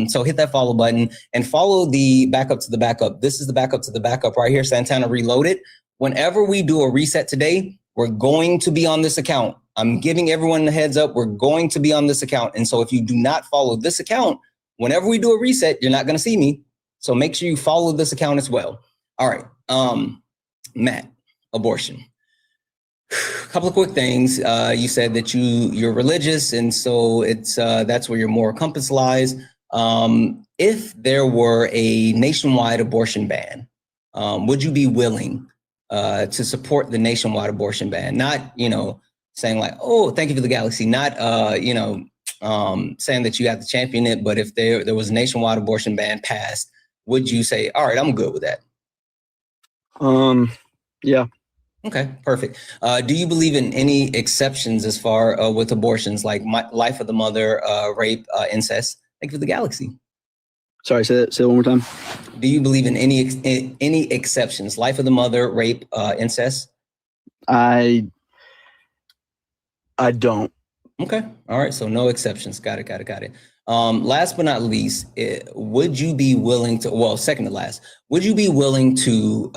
So hit that follow button and follow the backup to the backup. This is the backup to the backup right here, Santana Reloaded. Whenever we do a reset today, we're going to be on this account. I'm giving everyone the heads up. We're going to be on this account. And so if you do not follow this account, whenever we do a reset, you're not going to see me. So make sure you follow this account as well. All right. Matt, abortion. A couple of quick things. You said that you're religious, and so it's that's where your moral compass lies. If there were a nationwide abortion ban, would you be willing to support the nationwide abortion ban? Not, saying like, oh, thank you for the galaxy. Not, saying that you have to champion it. But if there was a nationwide abortion ban passed, would you say, all right, I'm good with that? Yeah. Okay, perfect. Do you believe in any exceptions as far with abortions, like life of the mother, rape, incest? Thank you for the galaxy. Sorry, say that one more time. Do you believe in any exceptions, life of the mother, rape, incest? I don't. Okay, all right. So no exceptions. Got it. Last but not least, would you be willing to? Well, second to last, would you be willing to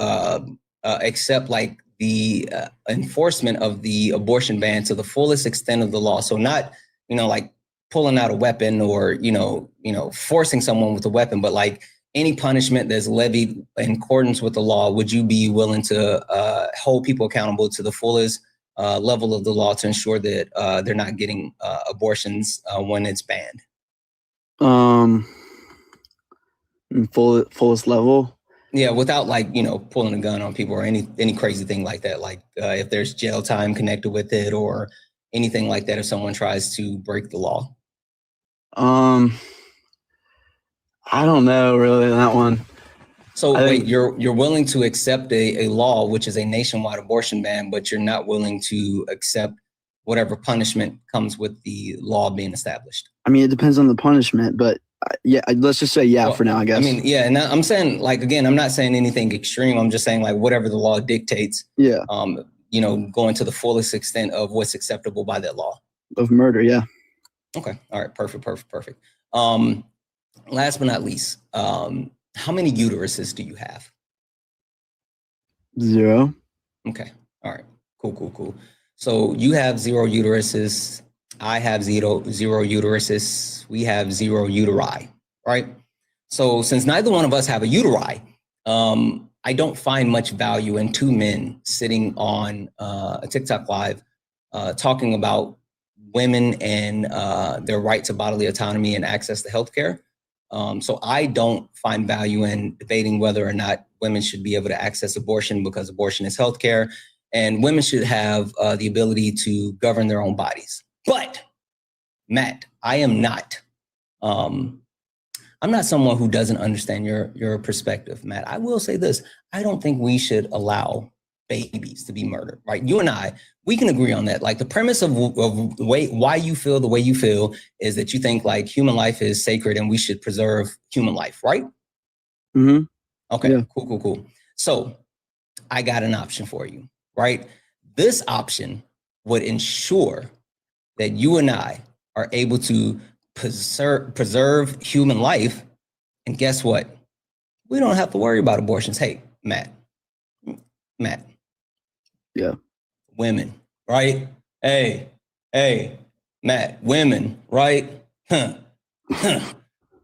accept like the enforcement of the abortion ban to the fullest extent of the law? So not, like pulling out a weapon or, forcing someone with a weapon, but like any punishment that's levied in accordance with the law, would you be willing to hold people accountable to the fullest level of the law to ensure that they're not getting abortions when it's banned? Fullest level. Yeah, without like, pulling a gun on people or any crazy thing like that. Like if there's jail time connected with it or anything like that, if someone tries to break the law. I don't know really that one. So wait, you're willing to accept a law, which is a nationwide abortion ban, but you're not willing to accept whatever punishment comes with the law being established? I mean, it depends on the punishment, but yeah, let's just say well, for now, I guess. I mean, yeah, and I'm saying, like, again, I'm not saying anything extreme. I'm just saying, like, whatever the law dictates, yeah, going to the fullest extent of what's acceptable by that law. Of murder, yeah. Okay, all right, perfect. Last but not least, how many uteruses do you have? 0. Okay, all right, cool. So you have 0 uteruses. I have zero uteruses. We have 0 uteri, right? So since neither one of us have a uteri, I don't find much value in 2 men sitting on a TikTok live talking about women and their right to bodily autonomy and access to healthcare. So I don't find value in debating whether or not women should be able to access abortion, because abortion is healthcare, and women should have the ability to govern their own bodies. But Matt, I am not. I'm not someone who doesn't understand your perspective, Matt. I will say this: I don't think we should allow babies to be murdered. Right? You and I, we can agree on that. Like the premise of the way why you feel the way you feel is that you think like human life is sacred and we should preserve human life, right? Mm-hmm. Okay. Yeah. Cool. So I got an option for you, right? This option would ensure that you and I are able to preserve human life. And guess what? We don't have to worry about abortions. Hey, Matt. Yeah. Women, right? Hey, Matt, women, right?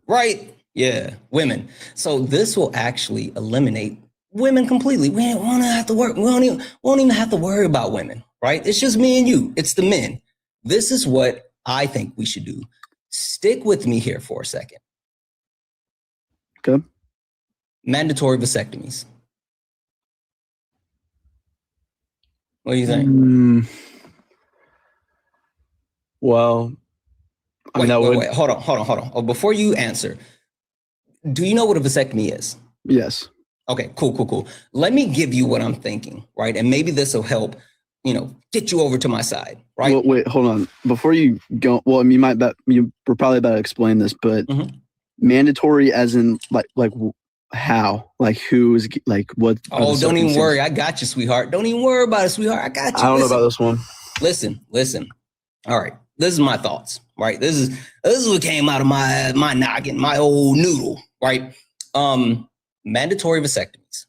Right? Yeah, women. So this will actually eliminate women completely. We don't have to work. We won't even have to worry about women, right? It's just me and you. It's the men. This is what I think we should do. Stick with me here for a second. Okay. Mandatory vasectomies. What do you think? Well, wait, hold on. Oh, before you answer, do you know what a vasectomy is? Yes. Okay, cool. Let me give you what I'm thinking, right? And maybe this will help, get you over to my side, right? Well, wait, hold on. Before you go, well, you were probably about to explain this, but mandatory as in like how, like who's like what? Oh, don't even worry. I got you, sweetheart. Don't even worry about it, sweetheart. I got you. I don't know about this one. Listen. All right. This is my thoughts, right? This is what came out of my noggin, my old noodle, right? Mandatory vasectomies.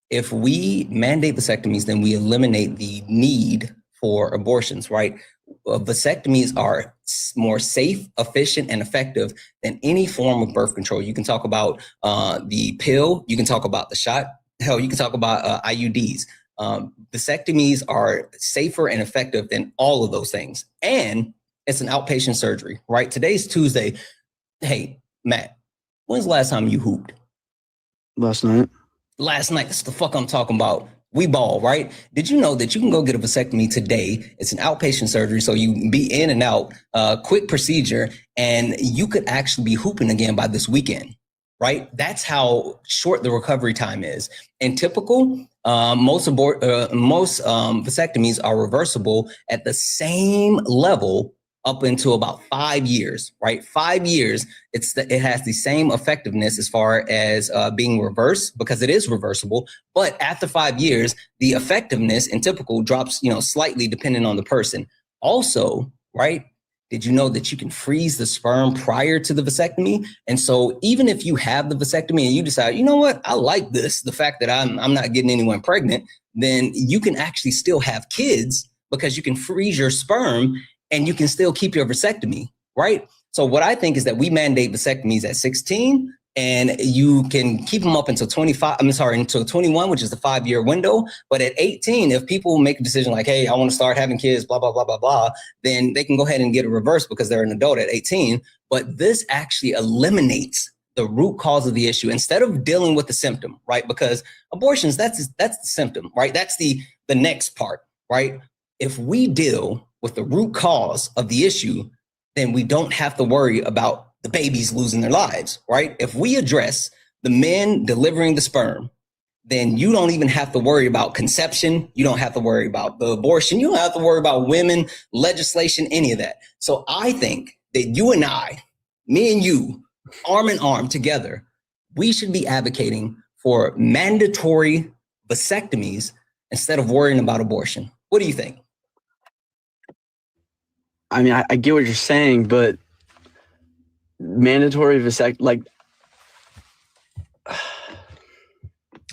If we mandate vasectomies, then we eliminate the need for abortions, right? Vasectomies are more safe, efficient, and effective than any form of birth control. You can talk about the pill. You can talk about the shot. Hell, you can talk about IUDs. Vasectomies are safer and effective than all of those things. And it's an outpatient surgery, right? Today's Tuesday. Hey, Matt, when's the last time you hooped? Last night. That's the fuck I'm talking about. We ball, right? Did you know that you can go get a vasectomy today? It's an outpatient surgery, so you can be in and out, quick procedure, and you could actually be hooping again by this weekend, right? That's how short the recovery time is. And typical, most vasectomies are reversible at the same level up into about 5 years, right? 5 years, it has the same effectiveness as far as being reversed, because it is reversible. But after 5 years, the effectiveness in typical drops, slightly depending on the person. Also, right? Did you know that you can freeze the sperm prior to the vasectomy? And so even if you have the vasectomy and you decide, you know what, I like this, the fact that I'm not getting anyone pregnant, then you can actually still have kids because you can freeze your sperm and you can still keep your vasectomy, right? So what I think is that we mandate vasectomies at 16, and you can keep them up until 21, which is the 5-year window. But at 18, if people make a decision like, hey, I want to start having kids, blah, blah, blah, blah, blah, then they can go ahead and get it reversed because they're an adult at 18. But this actually eliminates the root cause of the issue instead of dealing with the symptom, right? Because abortions, that's the symptom, right? That's the next part, right? If we deal with the root cause of the issue, then we don't have to worry about the babies losing their lives, right? If we address the men delivering the sperm, then you don't even have to worry about conception. You don't have to worry about the abortion. You don't have to worry about women, legislation, any of that. So I think that you and I, me and you, arm in arm together, we should be advocating for mandatory vasectomies instead of worrying about abortion. What do you think? I mean, I get what you're saying, but mandatory vasectomy,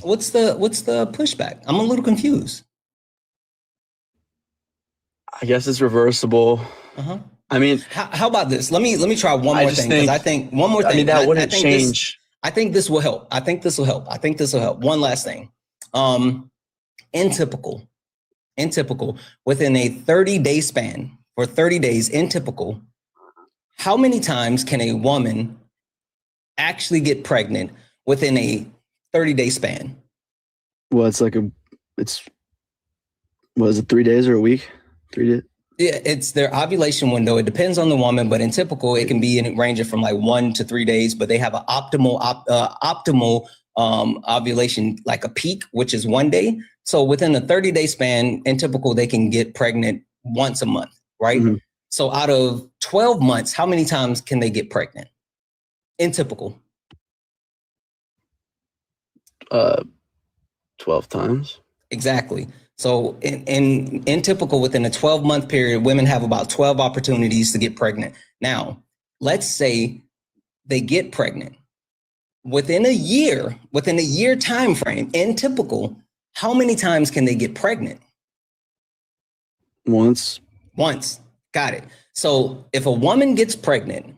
what's the pushback? I'm a little confused. I guess it's reversible. I mean, how about this? Let me try one more thing, because I think one more thing. I mean, that wouldn't change. I think this will help. One last thing. In typical, within a 30-day span, for 30 days in typical, how many times can a woman actually get pregnant within a 30-day span? Well, it's 3 days or a week? 3 days? Yeah, it's their ovulation window. It depends on the woman, but in typical, it can be ranging from like 1 to 3 days, but they have an optimal ovulation, like a peak, which is 1 day. So within a 30-day span, in typical, they can get pregnant once a month, right? Mm-hmm. So out of 12 months, how many times can they get pregnant in typical? 12 times. Exactly. So in typical, within a 12-month period, women have about 12 opportunities to get pregnant. Now, let's say they get pregnant. Within a year time frame, in typical, how many times can they get pregnant? Once. Got it. So if a woman gets pregnant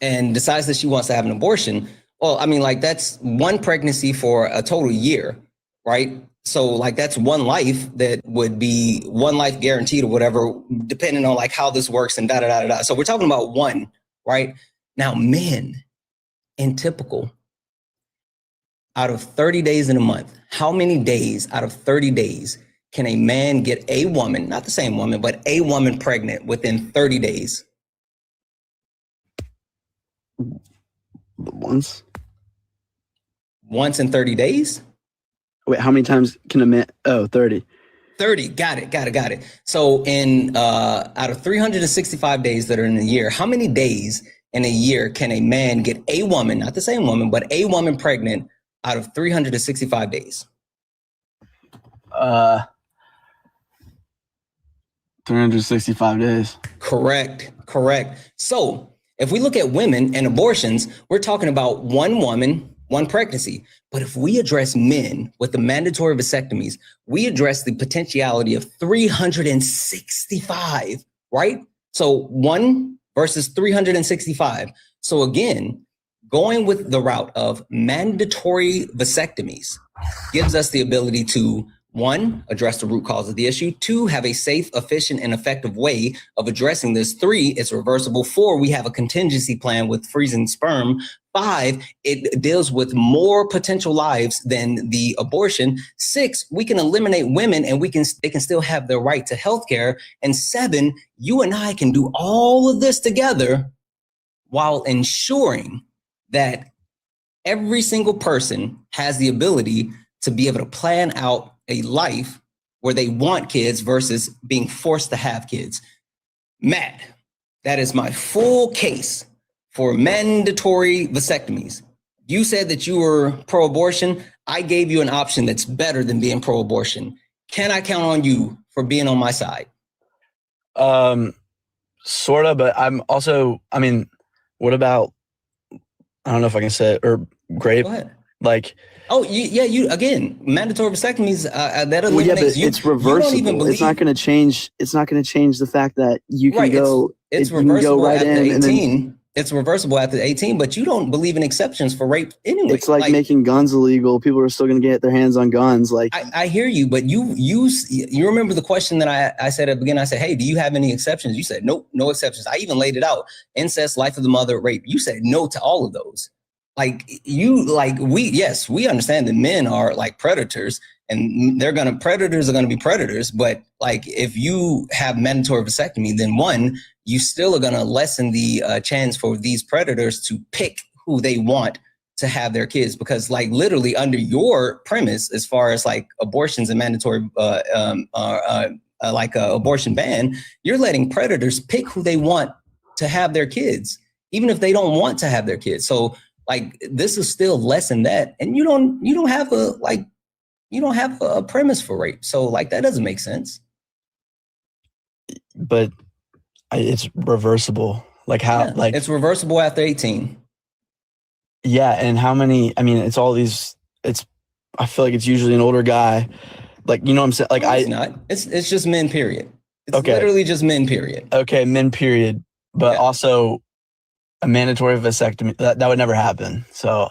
and decides that she wants to have an abortion, well, I mean, like that's one pregnancy for a total year, right? So like that's one life that would be one life guaranteed or whatever, depending on like how this works and da da da da da. So we're talking about one, right? Now, men in typical, out of 30 days in a month, how many days out of 30 days can a man get a woman, not the same woman, but a woman pregnant within 30 days? Once in 30 days? Wait, how many times can a man? Oh, 30. 30. Got it. So in out of 365 days that are in a year, how many days in a year can a man get a woman, not the same woman, but a woman pregnant out of 365 days? 365 days. Correct. So if we look at women and abortions, we're talking about one woman, one pregnancy. But if we address men with the mandatory vasectomies, we address the potentiality of 365, right? So 1 versus 365. So again, going with the route of mandatory vasectomies gives us the ability to, 1, address the root cause of the issue. 2, have a safe, efficient, and effective way of addressing this. 3, it's reversible. 4, we have a contingency plan with freezing sperm. 5, it deals with more potential lives than the abortion. 6, we can eliminate women and they can still have their right to healthcare. And 7, you and I can do all of this together while ensuring that every single person has the ability to be able to plan out a life where they want kids versus being forced to have kids. Matt, that is my full case for mandatory vasectomies. You said that you were pro-abortion. I gave you an option that's better than being pro-abortion. Can I count on you for being on my side? Sort of, but I'm also, I mean, what about, I don't know if I can say it, or grape? Go ahead. Like, you again, mandatory vasectomies, that eliminates, well, yeah, but it's reversible. You don't even believe, it's not going to change the fact that you can go, it's you can reversible go right after in 18. It's reversible after 18, but you don't believe in exceptions for rape anyway. It's like making guns illegal. People are still going to get their hands on guns. Like, I hear you, but you remember the question that I said at the beginning. I said, hey, do you have any exceptions? You said, nope, no exceptions. I even laid it out. Incest, life of the mother, rape. You said no to all of those. We understand that men are like predators and predators are going to be predators. But like, if you have mandatory vasectomy, then 1, you still are going to lessen the chance for these predators to pick who they want to have their kids. Because like literally under your premise, as far as like abortions and mandatory abortion ban, you're letting predators pick who they want to have their kids, even if they don't want to have their kids. So like, this is still less than that. And you don't have a premise for rape. So like, that doesn't make sense. But it's reversible. Like how, like it's reversible after 18. Yeah. And how many, I mean, it's all these, I feel like it's usually an older guy. Like, you know what I'm saying? Like, it's not, it's just men, period. It's literally just men, period. Okay. Men, period. But also a mandatory vasectomy, that would never happen. So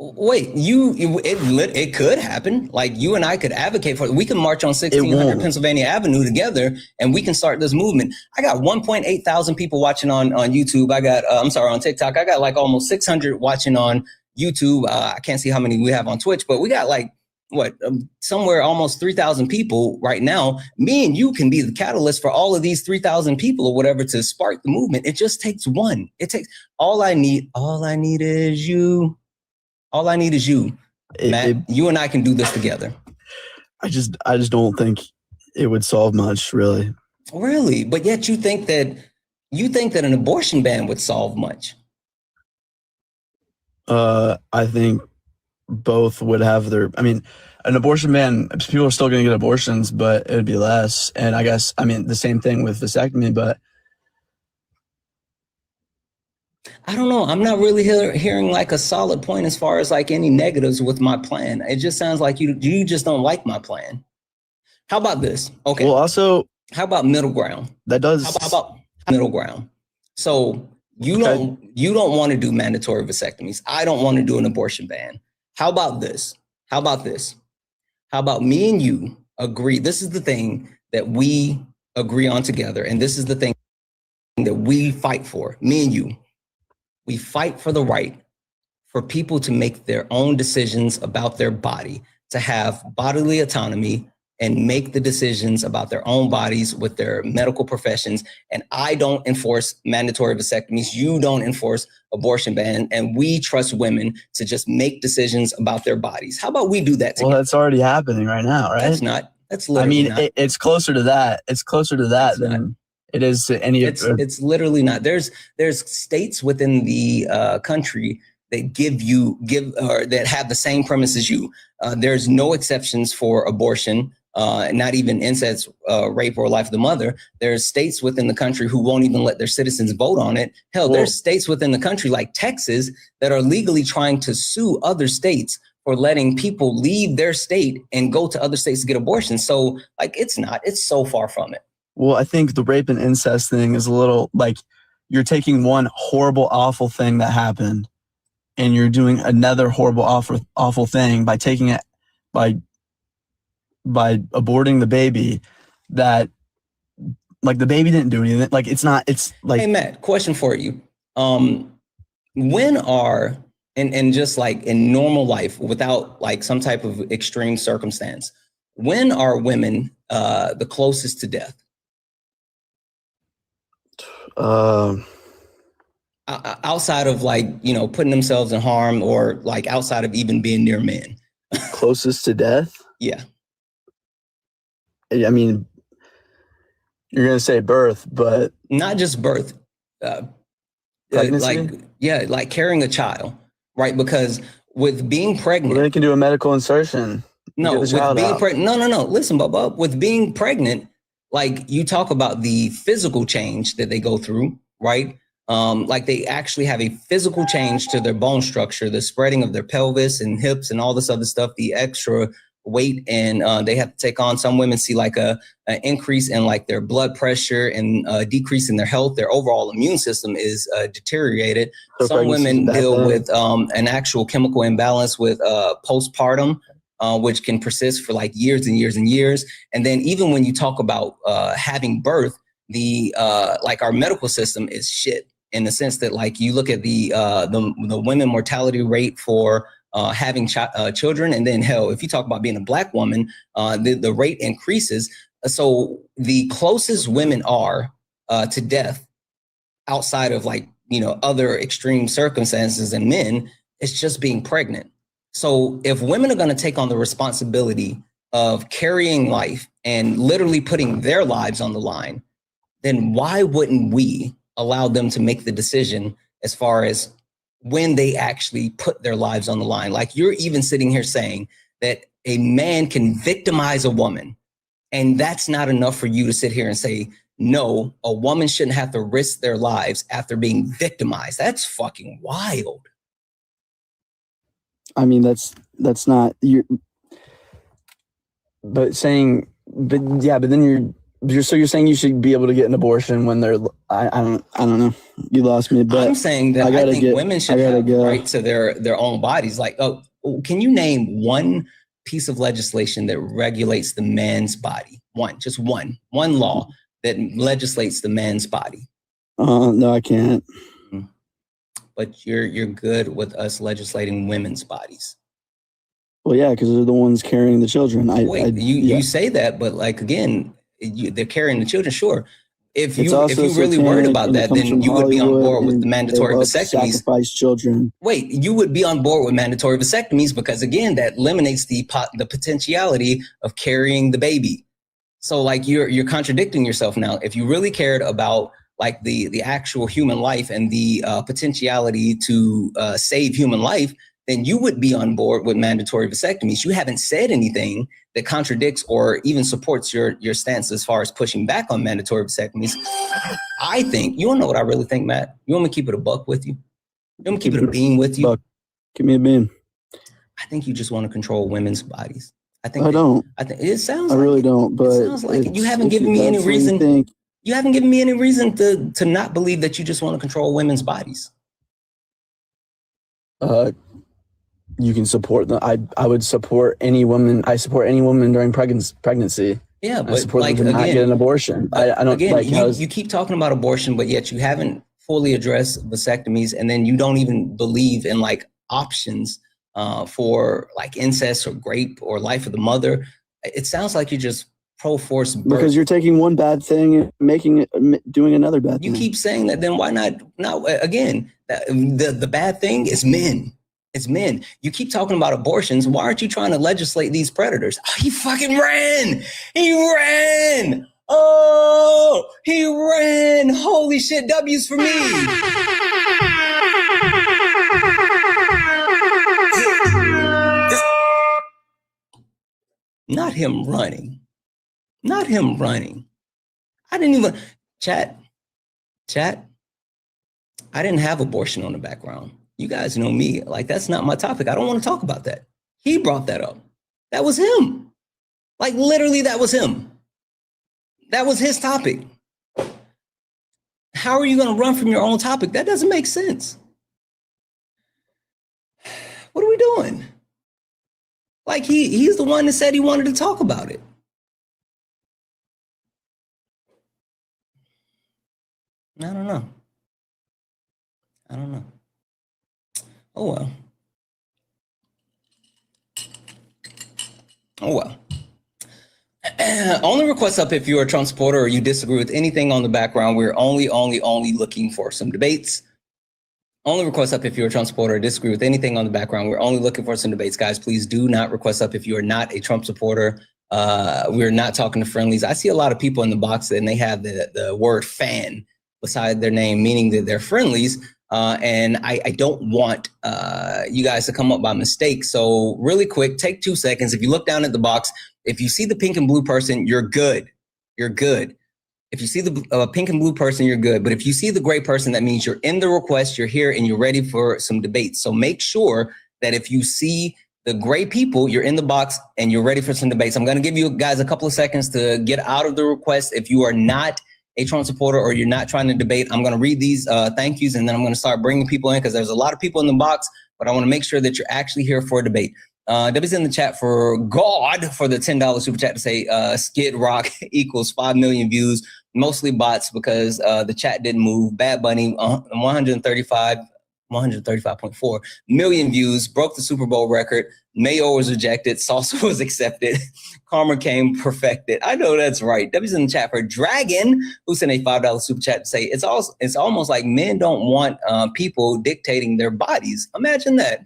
wait, it could happen. Like, you and I could advocate for it. We can march on 1600 Pennsylvania Avenue together and we can start this movement. I got 1.8 thousand people watching on YouTube. I got, on TikTok. I got like almost 600 watching on YouTube. I can't see how many we have on Twitch, but we got like, somewhere almost 3,000 people right now. Me and you can be the catalyst for all of these 3,000 people or whatever to spark the movement. It just takes one. All I need is you. All I need is you, Matt. You and I can do this together. I just don't think it would solve much, really. Really? But yet you think that an abortion ban would solve much. I think both would have an abortion ban, people are still going to get abortions, but it would be less. And I guess, the same thing with vasectomy, but I don't know. I'm not really hearing like a solid point as far as like any negatives with my plan. It just sounds like you just don't like my plan. How about this? Okay. Well, also, how about middle ground? That does. How about middle ground? So you don't want to do mandatory vasectomies. I don't want to do an abortion ban. How about this? How about me and you agree? This is the thing that we agree on together, and this is the thing that we fight for. Me and you, we fight for the right for people to make their own decisions about their body, to have bodily autonomy and make the decisions about their own bodies with their medical professions. And I don't enforce mandatory vasectomies. You don't enforce abortion ban. And we trust women to just make decisions about their bodies. How about we do that together? Well, that's already happening right now, right? That's not. That's literally not. It's closer to that. It's closer to that than it is to any of it. It's literally not. There's states within the country that that have the same premise as you. There's no exceptions for abortion. Not even incest, rape, or life of the mother. There's states within the country who won't even let their citizens vote on it. Hell, there's states within the country like Texas that are legally trying to sue other states for letting people leave their state and go to other states to get abortions. So like, it's so far from it. Well, I think the rape and incest thing is a little like you're taking one horrible, awful thing that happened and you're doing another horrible, awful thing by taking it, by aborting the baby, that like the baby didn't do anything. Like it's like, hey Matt, question for you. When are, and just like in normal life without like some type of extreme circumstance, when are women the closest to death? Outside of like, putting themselves in harm, or like outside of even being near men. Closest to death? Yeah. I mean, you're going to say birth, but not just birth. Pregnancy? Like carrying a child, right? Because with being pregnant, well, they can do a medical insertion. No, with being pregnant. No. Listen, Bubba, with being pregnant, like you talk about the physical change that they go through, right? Like they actually have a physical change to their bone structure, the spreading of their pelvis and hips and all this other stuff, the extra weight, and they have to take on. Some women see like an increase in like their blood pressure and decrease in their health. Their overall immune system is deteriorated. So some women deal with an actual chemical imbalance with postpartum, which can persist for like years and years and years. And then even when you talk about having birth, the like our medical system is shit, in the sense that like you look at the women mortality rate for having children, and then hell, if you talk about being a Black woman, the rate increases. So the closest women are to death, outside of like other extreme circumstances and men, it's just being pregnant. So if women are going to take on the responsibility of carrying life and literally putting their lives on the line, then why wouldn't we allow them to make the decision as far as when they actually put their lives on the line? Like you're even sitting here saying that a man can victimize a woman, and that's not enough for you to sit here and say, no, a woman shouldn't have to risk their lives after being victimized. That's fucking wild. I mean, that's not you. But then you're saying you should be able to get an abortion when they're, I don't know. You lost me. But I'm saying that I think women should have the right to their own bodies. Like, can you name one piece of legislation that regulates the man's body? Just one law that legislates the man's body. No, I can't. But you're good with us legislating women's bodies. Well, yeah, because they're the ones carrying the children. You say that, but like again, they're carrying the children. Sure, if you really worried about that, then you would be on board with the mandatory vasectomies. Sacrifice children. Wait, you would be on board with mandatory vasectomies because again, that eliminates the potentiality of carrying the baby. So like you're contradicting yourself now. If you really cared about like the actual human life and the potentiality to save human life, then you would be on board with mandatory vasectomies. You haven't said anything that contradicts or even supports your stance as far as pushing back on mandatory vasectomies. I think, you wanna know what I really think, Matt? You want me to keep it a buck with you? Let me keep it a bean with you. Buck, give me a bean. I think you just want to control women's bodies. I I don't. I think it sounds. I like really it. don't. But It sounds like it. You haven't given me any reason. You haven't given me any reason to not believe that you just want to control women's bodies. You can support them. I would support any woman. I support any woman during pregnancy. Yeah, but I support like them to not again, get an abortion. I don't again, like you keep talking about abortion, but yet you haven't fully addressed vasectomies, and then you don't even believe in like options for like incest or rape or life of the mother. It sounds like you're just pro-force birth. Because you're taking one bad thing and making it, doing another bad thing. You keep saying that, then why not? Now, again, the bad thing is men. It's men. You keep talking about abortions. Why aren't you trying to legislate these predators? Oh, he fucking ran. He ran. Oh, he ran. Holy shit, W's for me. Not him running. Not him running. I didn't even, chat. I didn't have abortion on the background. You guys know me. Like, that's not my topic. I don't want to talk about that. He brought that up. That was him. Like, literally, that was him. That was his topic. How are you going to run from your own topic? That doesn't make sense. What are we doing? Like, he's the one that said he wanted to talk about it. I don't know. Oh, well. Only request up if you're a Trump supporter or you disagree with anything on the background. We're only looking for some debates. Only request up if you're a Trump supporter or disagree with anything on the background. We're only looking for some debates. Guys, please do not request up if you are not a Trump supporter. We're not talking to friendlies. I see a lot of people in the box and they have the word fan beside their name, meaning that they're friendlies. And I don't want you guys to come up by mistake. So really quick, take 2 seconds. If you look down at the box, if you see the pink and blue person, you're good. You're good. If you see the pink and blue person, you're good. But if you see the gray person, that means you're in the request, you're here, and you're ready for some debates. So make sure that if you see the gray people, you're in the box and you're ready for some debates. I'm going to give you guys a couple of seconds to get out of the request. If you are not a Trump supporter or you're not trying to debate, I'm going to read these thank yous and then I'm going to start bringing people in because there's a lot of people in the box, but I want to make sure that you're actually here for a debate. W's in the chat for God for the $10 super chat to say Skid Rock equals 5 million views, mostly bots because the chat didn't move. Bad Bunny, 135.4 million views, broke the Super Bowl record. Mayo was rejected. Salsa was accepted. Karma came perfected. I know that's right. W's in the chat for Dragon, who sent a $5 super chat to say it's almost like men don't want people dictating their bodies. Imagine that.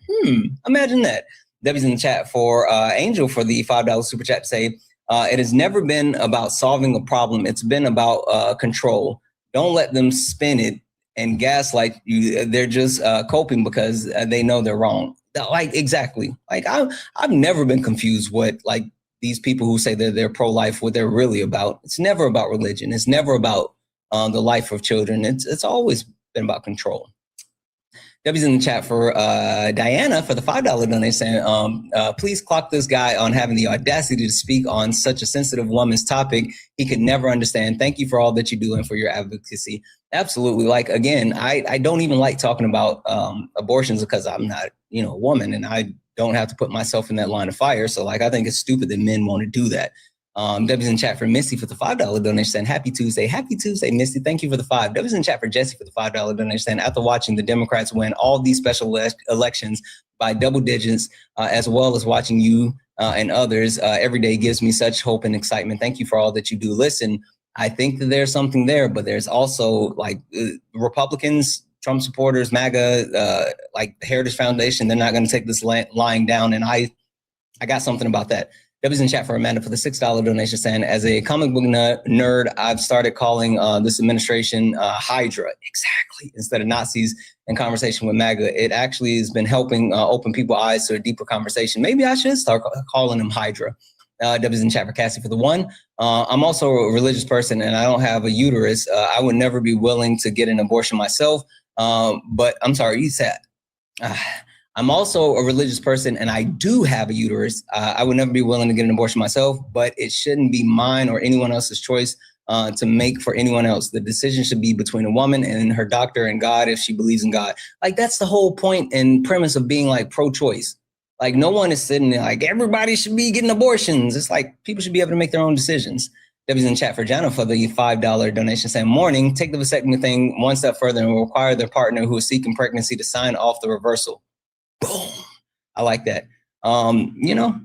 Imagine that. W's in the chat for Angel for the $5 super chat to say it has never been about solving a problem. It's been about control. Don't let them spin it and gaslight you. They're just coping because they know they're wrong. Like, exactly. Like, I've never been confused what, like, these people who say that they're pro-life, what they're really about. It's never about religion. It's never about the life of children. It's always been about control. W's in the chat for Diana for the $5 donation saying, please clock this guy on having the audacity to speak on such a sensitive woman's topic. He could never understand. Thank you for all that you do and for your advocacy. Absolutely. Like, again, I don't even like talking about abortions because I'm not, a woman and I don't have to put myself in that line of fire. So, like, I think it's stupid that men want to do that. W's in chat for Misty for the $5 donation saying, happy Tuesday. Happy Tuesday, Misty. Thank you for the 5. W's in chat for Jesse for the $5 donation saying, after watching the Democrats win all these special elections by double digits, as well as watching you and others every day gives me such hope and excitement. Thank you for all that you do. Listen, I think that there's something there, but there's also like Republicans, Trump supporters, MAGA, like the Heritage Foundation, they're not going to take this lying down. And I got something about that. W's in chat for Amanda for the $6 donation saying, as a comic book nerd, I've started calling this administration Hydra, exactly, instead of Nazis in conversation with MAGA. It actually has been helping open people's eyes to a deeper conversation. Maybe I should start calling them Hydra. W's in chat for Cassie for the 1. I'm also a religious person and I don't have a uterus. I would never be willing to get an abortion myself. But I'm sorry, you said, I'm also a religious person and I do have a uterus. I would never be willing to get an abortion myself, but it shouldn't be mine or anyone else's choice to make for anyone else. The decision should be between a woman and her doctor and God if she believes in God. Like, that's the whole point and premise of being like pro-choice. Like, no one is sitting there like everybody should be getting abortions. It's like people should be able to make their own decisions. W's in chat for Jana for the $5 donation saying, morning, take the vasectomy thing one step further and will require their partner who is seeking pregnancy to sign off the reversal. Boom. I like that. You know,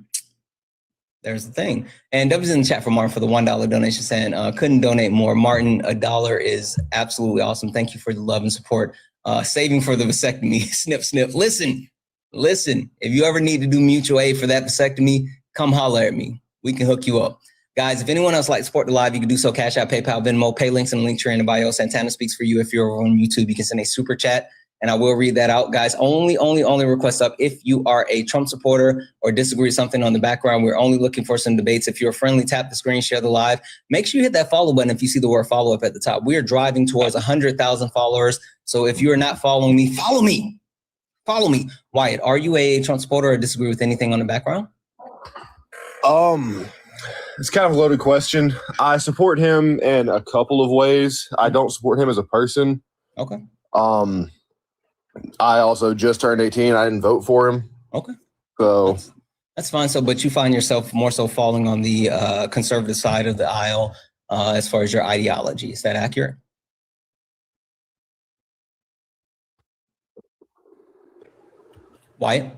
there's the thing. And W's in the chat for Martin for the $1 donation saying, couldn't donate more. Martin, $1 is absolutely awesome. Thank you for the love and support. Saving for the vasectomy. Snip, snip. Listen, if you ever need to do mutual aid for that vasectomy, come holler at me. We can hook you up. Guys, if anyone else likes to support the live, you can do so. Cash App, PayPal, Venmo, pay links in the link tree in the bio. Santana speaks for you. If you're on YouTube, you can send a super chat and I will read that out. Guys, only request up if you are a Trump supporter or disagree with something on the background. We're only looking for some debates. If you're friendly, tap the screen, share the live. Make sure you hit that follow button if you see the word follow up at the top. We are driving towards 100,000 followers. So if you're not following me, follow me. Follow me. Wyatt, are you a Trump supporter or disagree with anything on the background? It's kind of a loaded question. I support him in a couple of ways. I don't support him as a person. Okay. I also just turned 18. I didn't vote for him. Okay. So that's fine. So, but you find yourself more so falling on the conservative side of the aisle as far as your ideology. Is that accurate? Wyatt?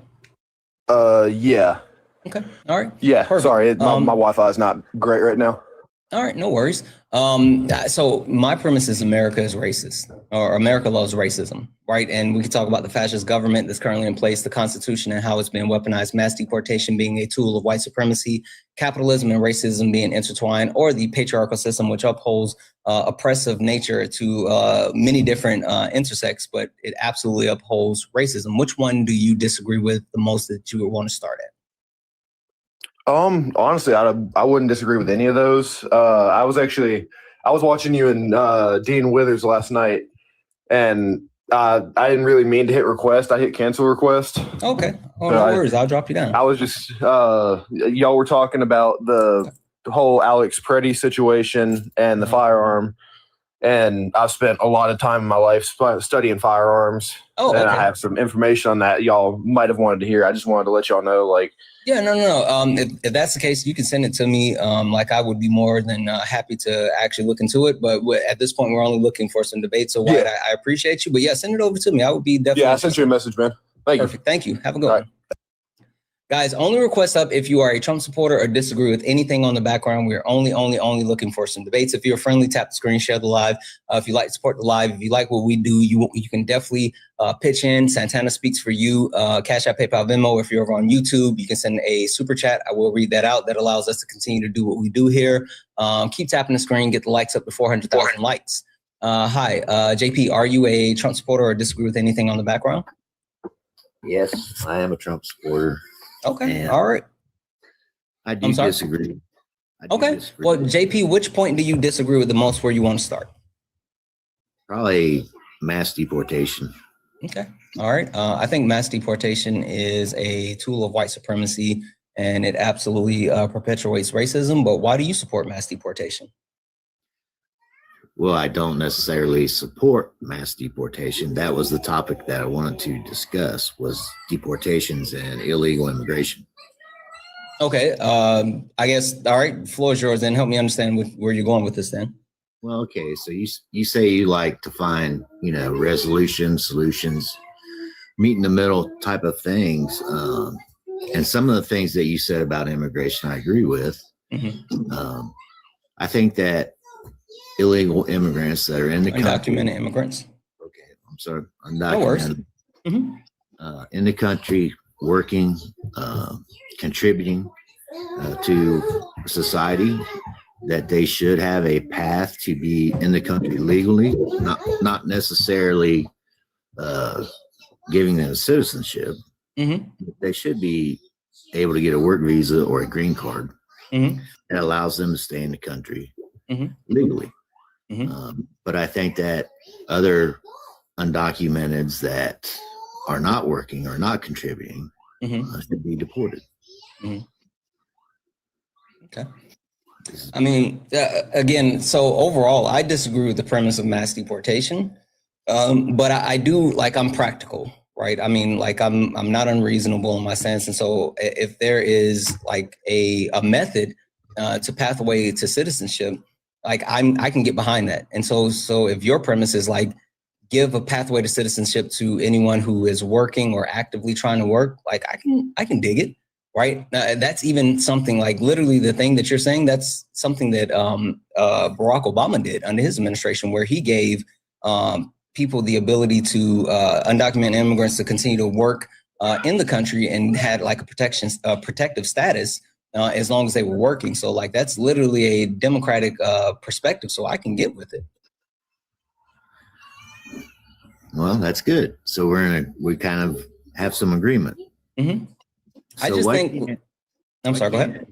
Yeah. Okay. All right. Yeah. Perfect. Sorry. My Wi-Fi is not great right now. All right. No worries. So my premise is America is racist, or America loves racism, right? And we can talk about the fascist government that's currently in place, the Constitution and how it's been weaponized, mass deportation being a tool of white supremacy, capitalism and racism being intertwined, or the patriarchal system, which upholds oppressive nature to many different intersects, but it absolutely upholds racism. Which one do you disagree with the most that you would want to start at? Honestly, I wouldn't disagree with any of those. I was watching you and Dean Withers last night, and I didn't really mean to hit request. I hit cancel request. Okay. Oh, no worries. I'll drop you down. I was just y'all were talking about the whole Alex Preddy situation and the firearm, and I've spent a lot of time in my life studying firearms. Oh, okay. And I have some information on that y'all might have wanted to hear. I just wanted to let y'all know, like. Yeah, no. If that's the case, you can send it to me. Like, I would be more than happy to actually look into it. But at this point, we're only looking for some debate. So, Wyatt, I appreciate you. But yeah, send it over to me. I would be definitely. Yeah, I sent you a message, man. Thank you. Perfect. Thank you. Have a good one. Guys, only request up if you are a Trump supporter or disagree with anything on the background. We're only looking for some debates. If you're friendly, tap the screen, share the live. If you like to support the live, if you like what we do, you can definitely pitch in. Santana speaks for you. Cash App, PayPal, Venmo. If you're over on YouTube, you can send a super chat. I will read that out. That allows us to continue to do what we do here. Keep tapping the screen, get the likes up to 400,000 likes. Hi, JP, are you a Trump supporter or disagree with anything on the background? Yes, I am a Trump supporter. Okay. And all right. I do disagree. Okay. Well, JP, which point do you disagree with the most where you want to start? Probably mass deportation. Okay. All right. I think mass deportation is a tool of white supremacy and it absolutely perpetuates racism. But why do you support mass deportation? Well, I don't necessarily support mass deportation. That was the topic that I wanted to discuss, was deportations and illegal immigration. Okay. I guess, all right, floor is yours then. Help me understand where you're going with this then. Well, okay. So you say you like to find, resolutions, solutions, meet in the middle type of things. And some of the things that you said about immigration, I agree with. Mm-hmm. I think that illegal immigrants that are in the country. Undocumented immigrants. Okay, I'm sorry. Undocumented. No worries. In the country, working, contributing to society, that they should have a path to be in the country legally, not necessarily giving them citizenship. Mm-hmm. They should be able to get a work visa or a green card that allows them to stay in the country legally. Mm-hmm. But I think that other undocumenteds that are not working or not contributing should be deported. Okay. I mean, again, so overall, I disagree with the premise of mass deportation, but I do, like, I'm practical, right? I mean, like, I'm not unreasonable in my sense, and so if there is like a method to pathway to citizenship, like I can get behind that. And so if your premise is like give a pathway to citizenship to anyone who is working or actively trying to work, like I can dig it. Right. That's even something like literally the thing that you're saying. That's something that Barack Obama did under his administration, where he gave people the ability to undocumented immigrants to continue to work in the country and had like a protective status as long as they were working. So like that's literally a democratic perspective. So I can get with it. Well, that's good. So we kind of have some agreement. So I just think, I'm sorry, go ahead.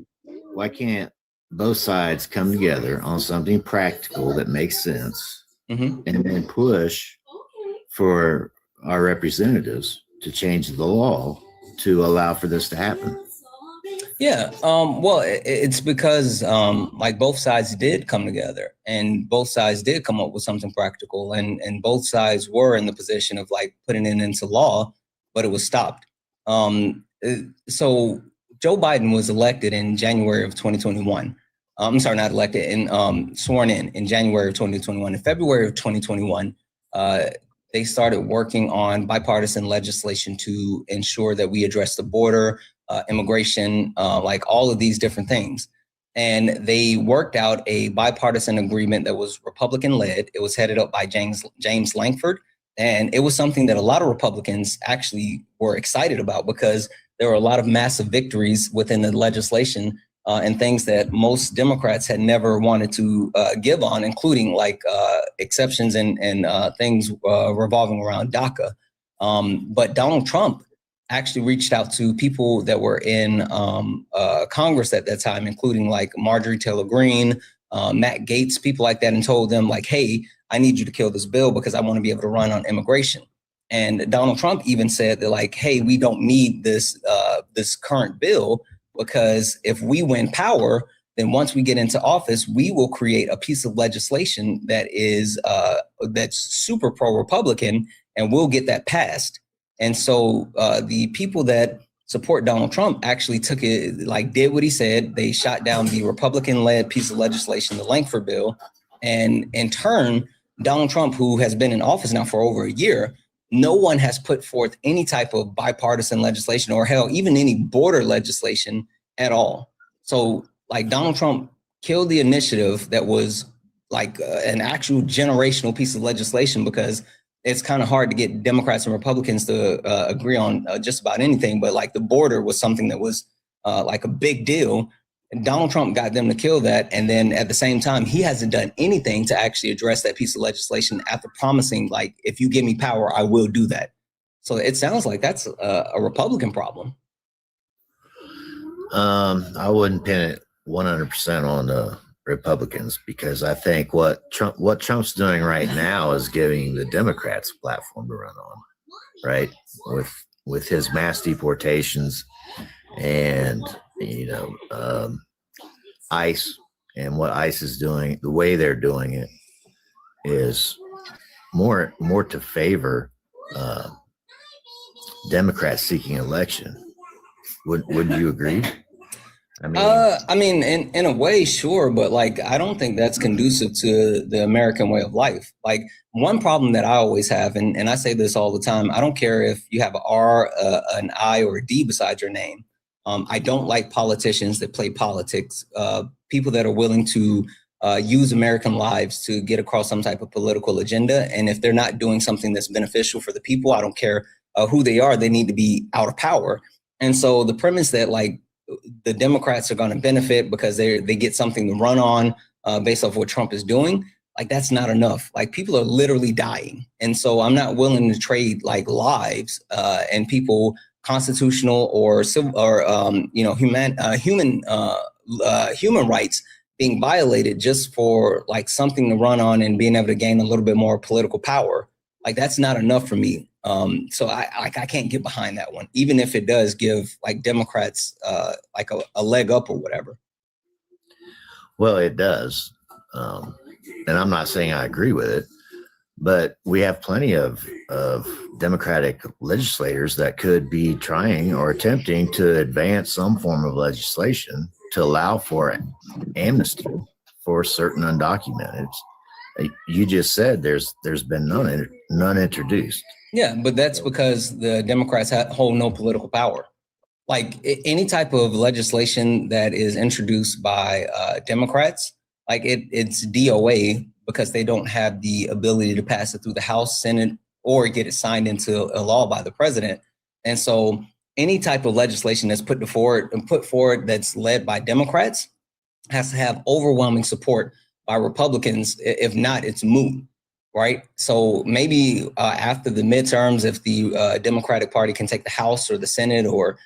Why can't both sides come together on something practical that makes sense and then push for our representatives to change the law to allow for this to happen? Yeah, well, it's because like both sides did come together and both sides did come up with something practical, and both sides were in the position of like putting it into law, but it was stopped. So Joe Biden was elected in January of 2021. I'm sorry, not elected, and sworn in January of 2021. In February of 2021, they started working on bipartisan legislation to ensure that we address the border, immigration, like all of these different things. And they worked out a bipartisan agreement that was Republican-led. It was headed up by James Lankford. And it was something that a lot of Republicans actually were excited about because there were a lot of massive victories within the legislation and things that most Democrats had never wanted to give on, including like exceptions and things revolving around DACA. But Donald Trump actually reached out to people that were in Congress at that time, including like Marjorie Taylor Greene, Matt Gaetz, people like that, and told them like, hey, I need you to kill this bill because I want to be able to run on immigration. And Donald Trump even said that like, hey, we don't need this current bill because if we win power, then once we get into office, we will create a piece of legislation that is that's super pro-Republican, and we'll get that passed. And so the people that support Donald Trump actually took it, like did what he said. They shot down the Republican-led piece of legislation, the Lankford bill. And in turn, Donald Trump, who has been in office now for over a year, no one has put forth any type of bipartisan legislation or hell, even any border legislation at all. So like Donald Trump killed the initiative that was like an actual generational piece of legislation, because it's kind of hard to get Democrats and Republicans to agree on just about anything. But like the border was something that was like a big deal. And Donald Trump got them to kill that. And then at the same time, he hasn't done anything to actually address that piece of legislation after promising, like, if you give me power, I will do that. So it sounds like that's a Republican problem. I wouldn't pin it 100% on the Republicans, because I think what Trump's doing right now is giving the Democrats a platform to run on, right? With his mass deportations and ICE, and what ICE is doing, the way they're doing it is more to favor Democrats seeking election. Would you agree? I mean, in a way, sure, but like, I don't think that's conducive to the American way of life. Like, one problem that I always have, and I say this all the time, I don't care if you have an R, an I, or a D beside your name. I don't like politicians that play politics, people that are willing to use American lives to get across some type of political agenda. And if they're not doing something that's beneficial for the people, I don't care who they are, they need to be out of power. And so the premise that like the Democrats are going to benefit because they get something to run on based off what Trump is doing, like that's not enough. Like, people are literally dying. And so I'm not willing to trade like lives and people, constitutional or civil or human rights being violated just for like something to run on and being able to gain a little bit more political power. Like that's not enough for me. So I can't get behind that one, even if it does give like Democrats like a leg up or whatever. Well, it does. And I'm not saying I agree with it, but we have plenty of Democratic legislators that could be trying or attempting to advance some form of legislation to allow for amnesty for certain undocumented. You just said there's been none introduced. Yeah, but that's because the Democrats hold no political power. Like any type of legislation that is introduced by Democrats, like it's DOA because they don't have the ability to pass it through the House, Senate, or get it signed into a law by the president. And so any type of legislation that's put forward that's led by Democrats has to have overwhelming support by Republicans. If not, it's moot, right? So maybe after the midterms, if the Democratic Party can take the House or the Senate or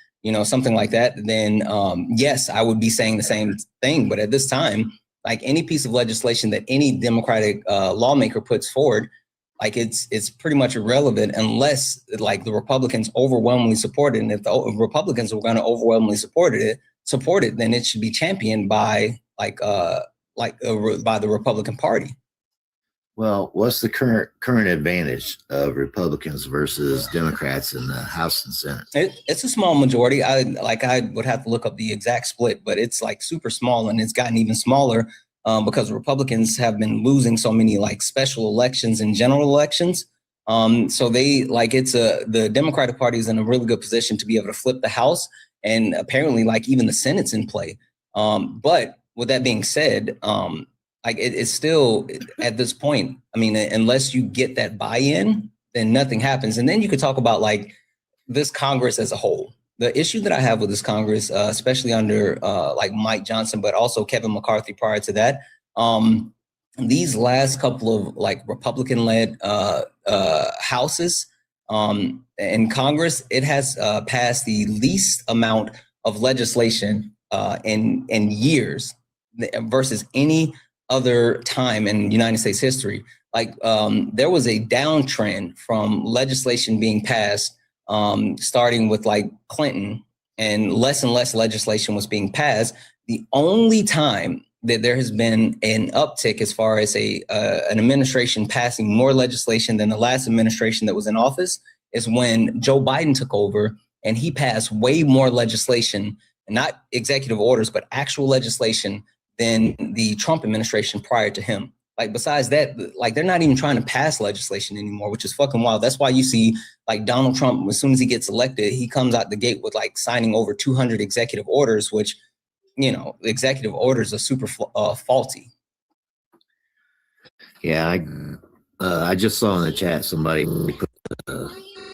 something like that, then yes, I would be saying the same thing. But at this time, like any piece of legislation that any Democratic lawmaker puts forward, like it's pretty much irrelevant unless like the Republicans overwhelmingly support it. And if the Republicans were going to overwhelmingly support it, then it should be championed by by the Republican Party. Well, what's the current advantage of Republicans versus Democrats in the House and Senate? It's a small majority. I would have to look up the exact split, but it's like super small, and it's gotten even smaller because Republicans have been losing so many like special elections and general elections. So the Democratic Party is in a really good position to be able to flip the House, and apparently like even the Senate's in play. But with that being said, like it's still at this point, I mean, unless you get that buy-in, then nothing happens. And then you could talk about like this Congress as a whole. The issue that I have with this Congress, especially under like Mike Johnson, but also Kevin McCarthy prior to that, these last couple of like Republican-led houses in Congress, it has passed the least amount of legislation in years versus any other time in United States history. Like there was a downtrend from legislation being passed, starting with like Clinton, and less legislation was being passed. The only time that there has been an uptick as far as an administration passing more legislation than the last administration that was in office is when Joe Biden took over, and he passed way more legislation, not executive orders, but actual legislation than the Trump administration prior to him. Like besides that, like they're not even trying to pass legislation anymore, which is fucking wild. That's why you see like Donald Trump, as soon as he gets elected, he comes out the gate with like signing over 200 executive orders, which, executive orders are super faulty. Yeah, I just saw in the chat somebody put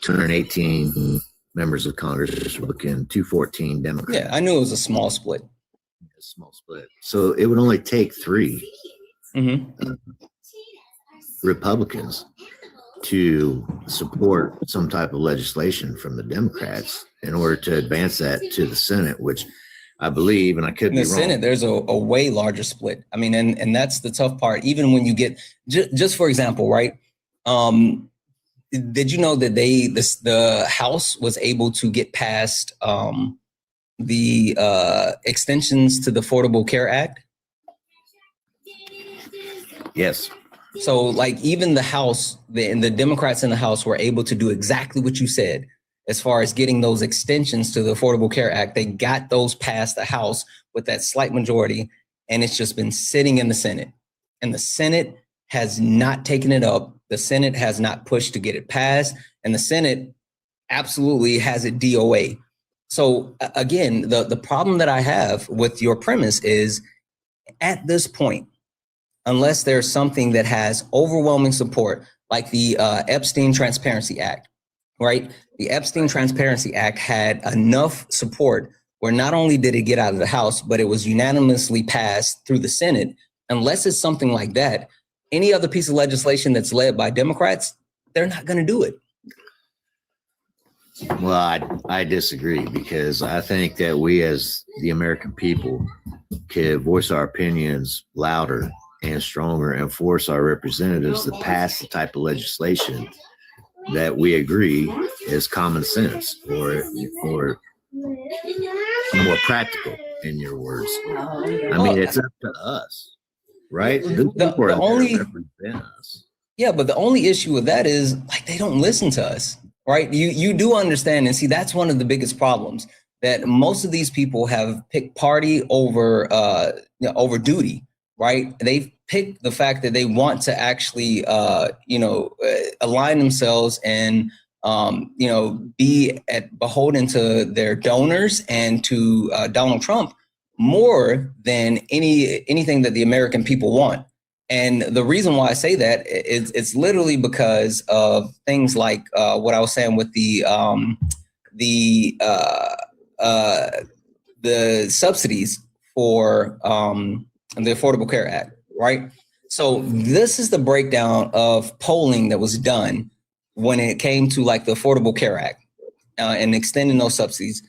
218 members of Congress Republican, 214 Democrats. Yeah, I knew it was a small split. Small split. So it would only take 3 Republicans to support some type of legislation from the Democrats in order to advance that to the Senate, which I believe, and I could be wrong. In the Senate, there's a way larger split. I mean, and that's the tough part. Even when you get, just for example, right? Did you know that the House was able to get past the extensions to the Affordable Care Act? Yes. So like even the House, the Democrats in the House were able to do exactly what you said as far as getting those extensions to the Affordable Care Act. They got those past the House with that slight majority, and it's just been sitting in the Senate. And the Senate has not taken it up. The Senate has not pushed to get it passed, and the Senate absolutely has it DOA. So again, the problem that I have with your premise is at this point, unless there's something that has overwhelming support, like the Epstein Transparency Act, right? The Epstein Transparency Act had enough support where not only did it get out of the House, but it was unanimously passed through the Senate. Unless it's something like that, any other piece of legislation that's led by Democrats, they're not going to do it. Well, I disagree, because I think that we as the American people can voice our opinions louder and stronger and force our representatives to pass the type of legislation that we agree is common sense or more practical, in your words. I mean, it's up to us, right? The only represent us. Yeah, but the only issue with that is like they don't listen to us, right? You do understand, and see, that's one of the biggest problems, that most of these people have picked party over over duty, right? They've picked the fact that they want to actually align themselves and be beholden to their donors and to Donald Trump more than anything that the American people want. And the reason why I say that is it's literally because of things like what I was saying with the subsidies for the Affordable Care Act, right? So this is the breakdown of polling that was done when it came to like the Affordable Care Act and extending those subsidies.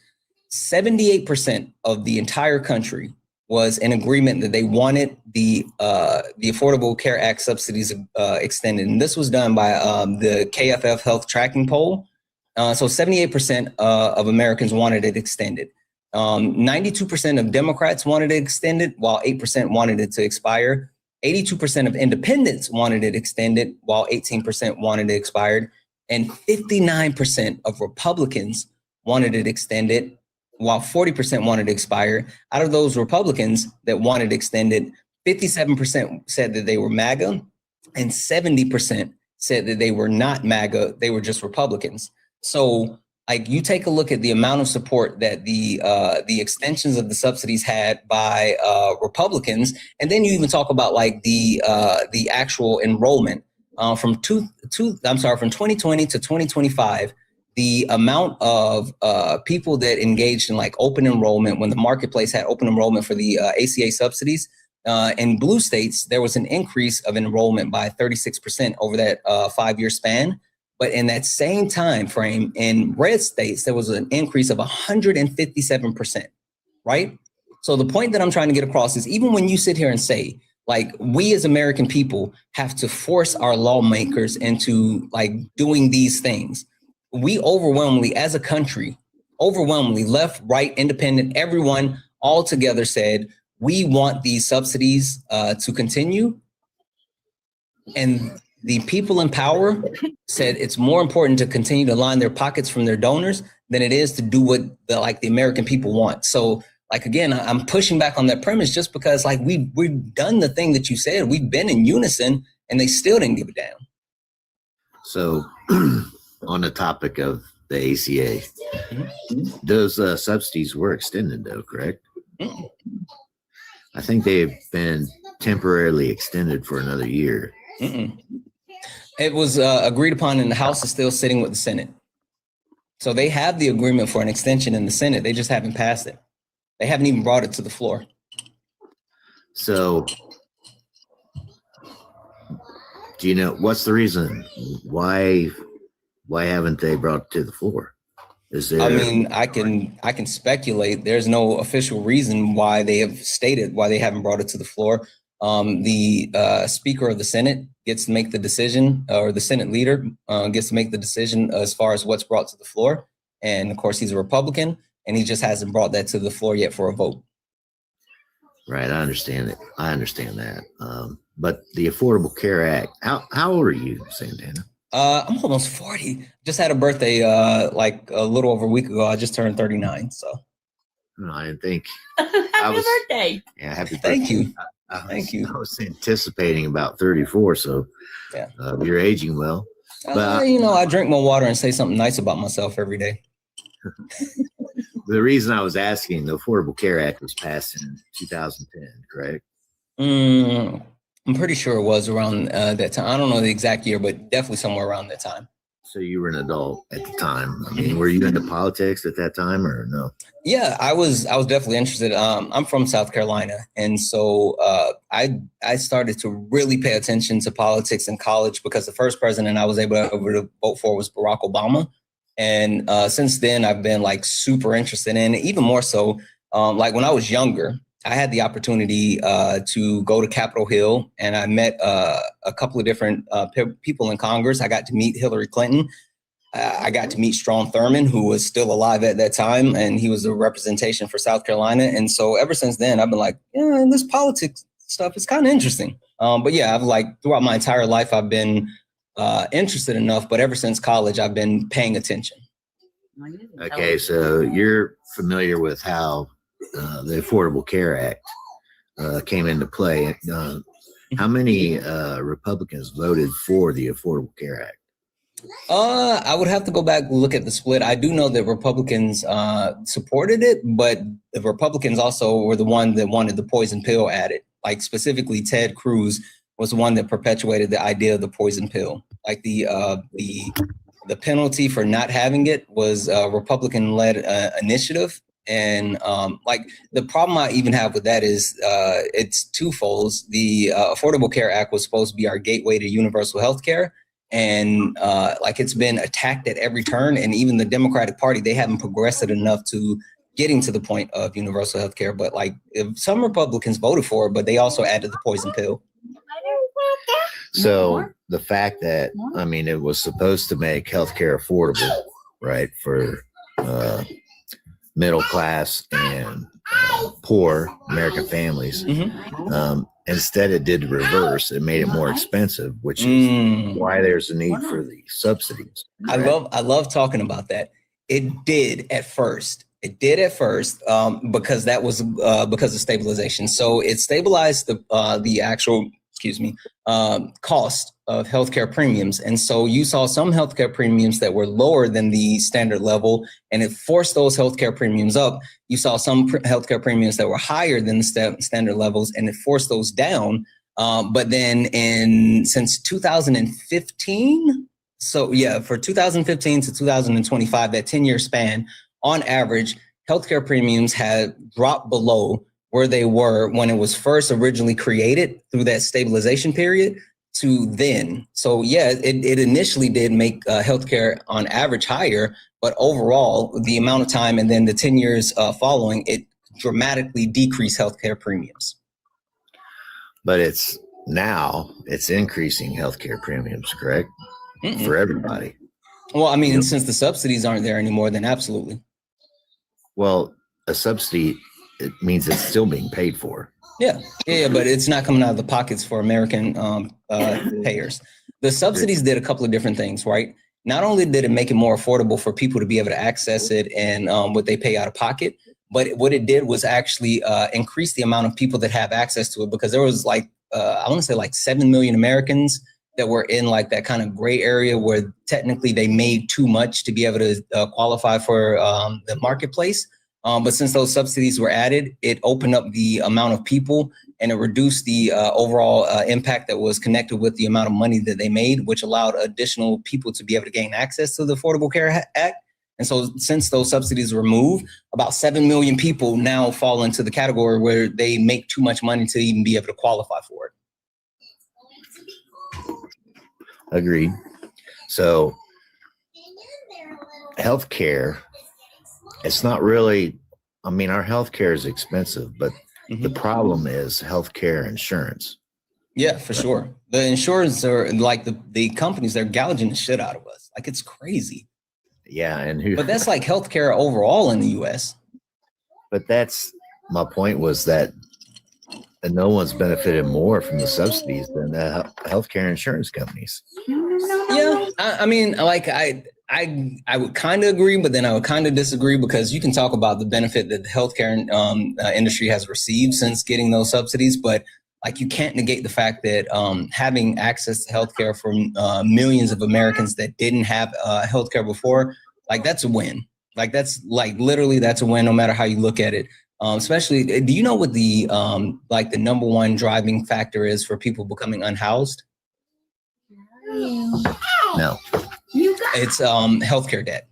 78% of the entire country was in agreement that they wanted the Affordable Care Act subsidies extended. And this was done by the KFF Health Tracking Poll. So 78% of Americans wanted it extended. 92% of Democrats wanted it extended, while 8% wanted it to expire. 82% of independents wanted it extended, while 18% wanted it expired. And 59% of Republicans wanted it extended, while 40% wanted to expire. Out of those Republicans that wanted extended, 57% said that they were MAGA, and 70% said that they were not MAGA, they were just Republicans. So like you take a look at the amount of support that the extensions of the subsidies had by Republicans, and then you even talk about like the actual enrollment from 2020 to 2025. The amount of people that engaged in like open enrollment when the marketplace had open enrollment for the ACA subsidies, in blue states, there was an increase of enrollment by 36% over that 5-year span. But in that same time frame in red states, there was an increase of 157%, right? So the point that I'm trying to get across is even when you sit here and say, like, we as American people have to force our lawmakers into like doing these things, we overwhelmingly, as a country, left, right, independent, everyone all together said, we want these subsidies to continue. And the people in power said it's more important to continue to line their pockets from their donors than it is to do what the American people want. So like, again, I'm pushing back on that premise just because like we've done the thing that you said, we've been in unison and they still didn't give a damn. So on the topic of the ACA, those subsidies were extended though, correct? I think they've been temporarily extended for another year. It was agreed upon and the House is still sitting with the Senate. So they have the agreement for an extension in the Senate. They just haven't passed it. They haven't even brought it to the floor. So do you know what's the reason? Why haven't they brought it to the floor? Is there? I mean, I can speculate. There's no official reason why they have stated why they haven't brought it to the floor. The Speaker of the Senate gets to make the decision, or the Senate leader gets to make the decision as far as what's brought to the floor. And of course, he's a Republican, and he just hasn't brought that to the floor yet for a vote. Right, I understand it. I understand that. But the Affordable Care Act. How old are you, Santana? I'm almost 40. Just had a birthday like a little over a week ago. I just turned 39. So. No, I didn't think. Happy birthday! Yeah, happy birthday. Thank you. Thank you. I was anticipating about 34, so yeah, you're aging well. But I drink more water and say something nice about myself every day. The reason I was asking, the Affordable Care Act was passed in 2010, correct? I'm pretty sure it was around that time. I don't know the exact year, but definitely somewhere around that time. So you were an adult at the time. I mean, were you into politics at that time or no? Yeah, I was definitely interested. I'm from South Carolina. And so I started to really pay attention to politics in college because the first president I was able to vote for was Barack Obama. And since then, I've been like super interested in it, even more so. Like when I was younger, I had the opportunity to go to Capitol Hill, and I met a couple of different people in Congress. I got to meet Hillary Clinton. I got to meet Strom Thurmond, who was still alive at that time, and he was a representation for South Carolina. And so ever since then, I've been like, yeah, this politics stuff is kind of interesting. But yeah, I've like throughout my entire life, I've been interested enough. But ever since college, I've been paying attention. Okay, so you're familiar with how the Affordable Care Act came into play. How many Republicans voted for the Affordable Care Act? I would have to go back and look at the split. I do know that Republicans supported it, but the Republicans also were the one that wanted the poison pill added. Like specifically, Ted Cruz was the one that perpetuated the idea of the poison pill. Like the penalty for not having it was a Republican-led initiative. And like the problem I even have with that is it's twofold. The Affordable Care Act was supposed to be our gateway to universal health care. And like it's been attacked at every turn. And even the Democratic Party, they haven't progressed it enough to getting to the point of universal health care. But like if some Republicans voted for it, but they also added the poison pill. So the fact that, I mean, it was supposed to make healthcare affordable, right, for middle class and poor American families. Instead, it did the reverse. It made it more expensive, which is why there's a need for the subsidies. Right? I love talking about that. It did at first. Because that was because of stabilization. So it stabilized the actual, cost of healthcare premiums. And so you saw some healthcare premiums that were lower than the standard level, and it forced those healthcare premiums up. You saw some healthcare premiums that were higher than the standard levels, and it forced those down. But then since 2015, so yeah, for 2015 to 2025, that 10-year span, on average, healthcare premiums had dropped below where they were when it was first originally created through that stabilization period to then. So yeah, it initially did make healthcare on average higher, but overall, the amount of time and then the 10 years following, it dramatically decreased healthcare premiums. But it's increasing healthcare premiums, correct? For everybody. Well, I mean, since the subsidies aren't there anymore, then absolutely. Well, a subsidy, it means it's still being paid for. Yeah, but it's not coming out of the pockets for American payers. The subsidies did a couple of different things, right? Not only did it make it more affordable for people to be able to access it and what they pay out of pocket, but what it did was actually increase the amount of people that have access to it, because there was like, I want to say like 7 million Americans that were in like that kind of gray area where technically they made too much to be able to qualify for the marketplace. But since those subsidies were added, it opened up the amount of people, and it reduced the overall impact that was connected with the amount of money that they made, which allowed additional people to be able to gain access to the Affordable Care Act. And so since those subsidies were removed, about 7 million people now fall into the category where they make too much money to even be able to qualify for it. Agreed. So healthcare, it's not really, I mean, our healthcare is expensive, but the problem is healthcare insurance. Yeah, for sure. The insurance are like the companies, they're gouging the shit out of us. Like it's crazy. Yeah. But that's like healthcare overall in the US. But that's my point, was that no one's benefited more from the subsidies than the healthcare insurance companies. Yeah, I mean, like I would kind of agree, but then I would kind of disagree, because you can talk about the benefit that the healthcare industry has received since getting those subsidies, but like you can't negate the fact that having access to healthcare for millions of Americans that didn't have healthcare before, like that's a win. Like that's like literally that's a win, no matter how you look at it. Especially, do you know what the like the number one driving factor is for people becoming unhoused? No. It's healthcare debt.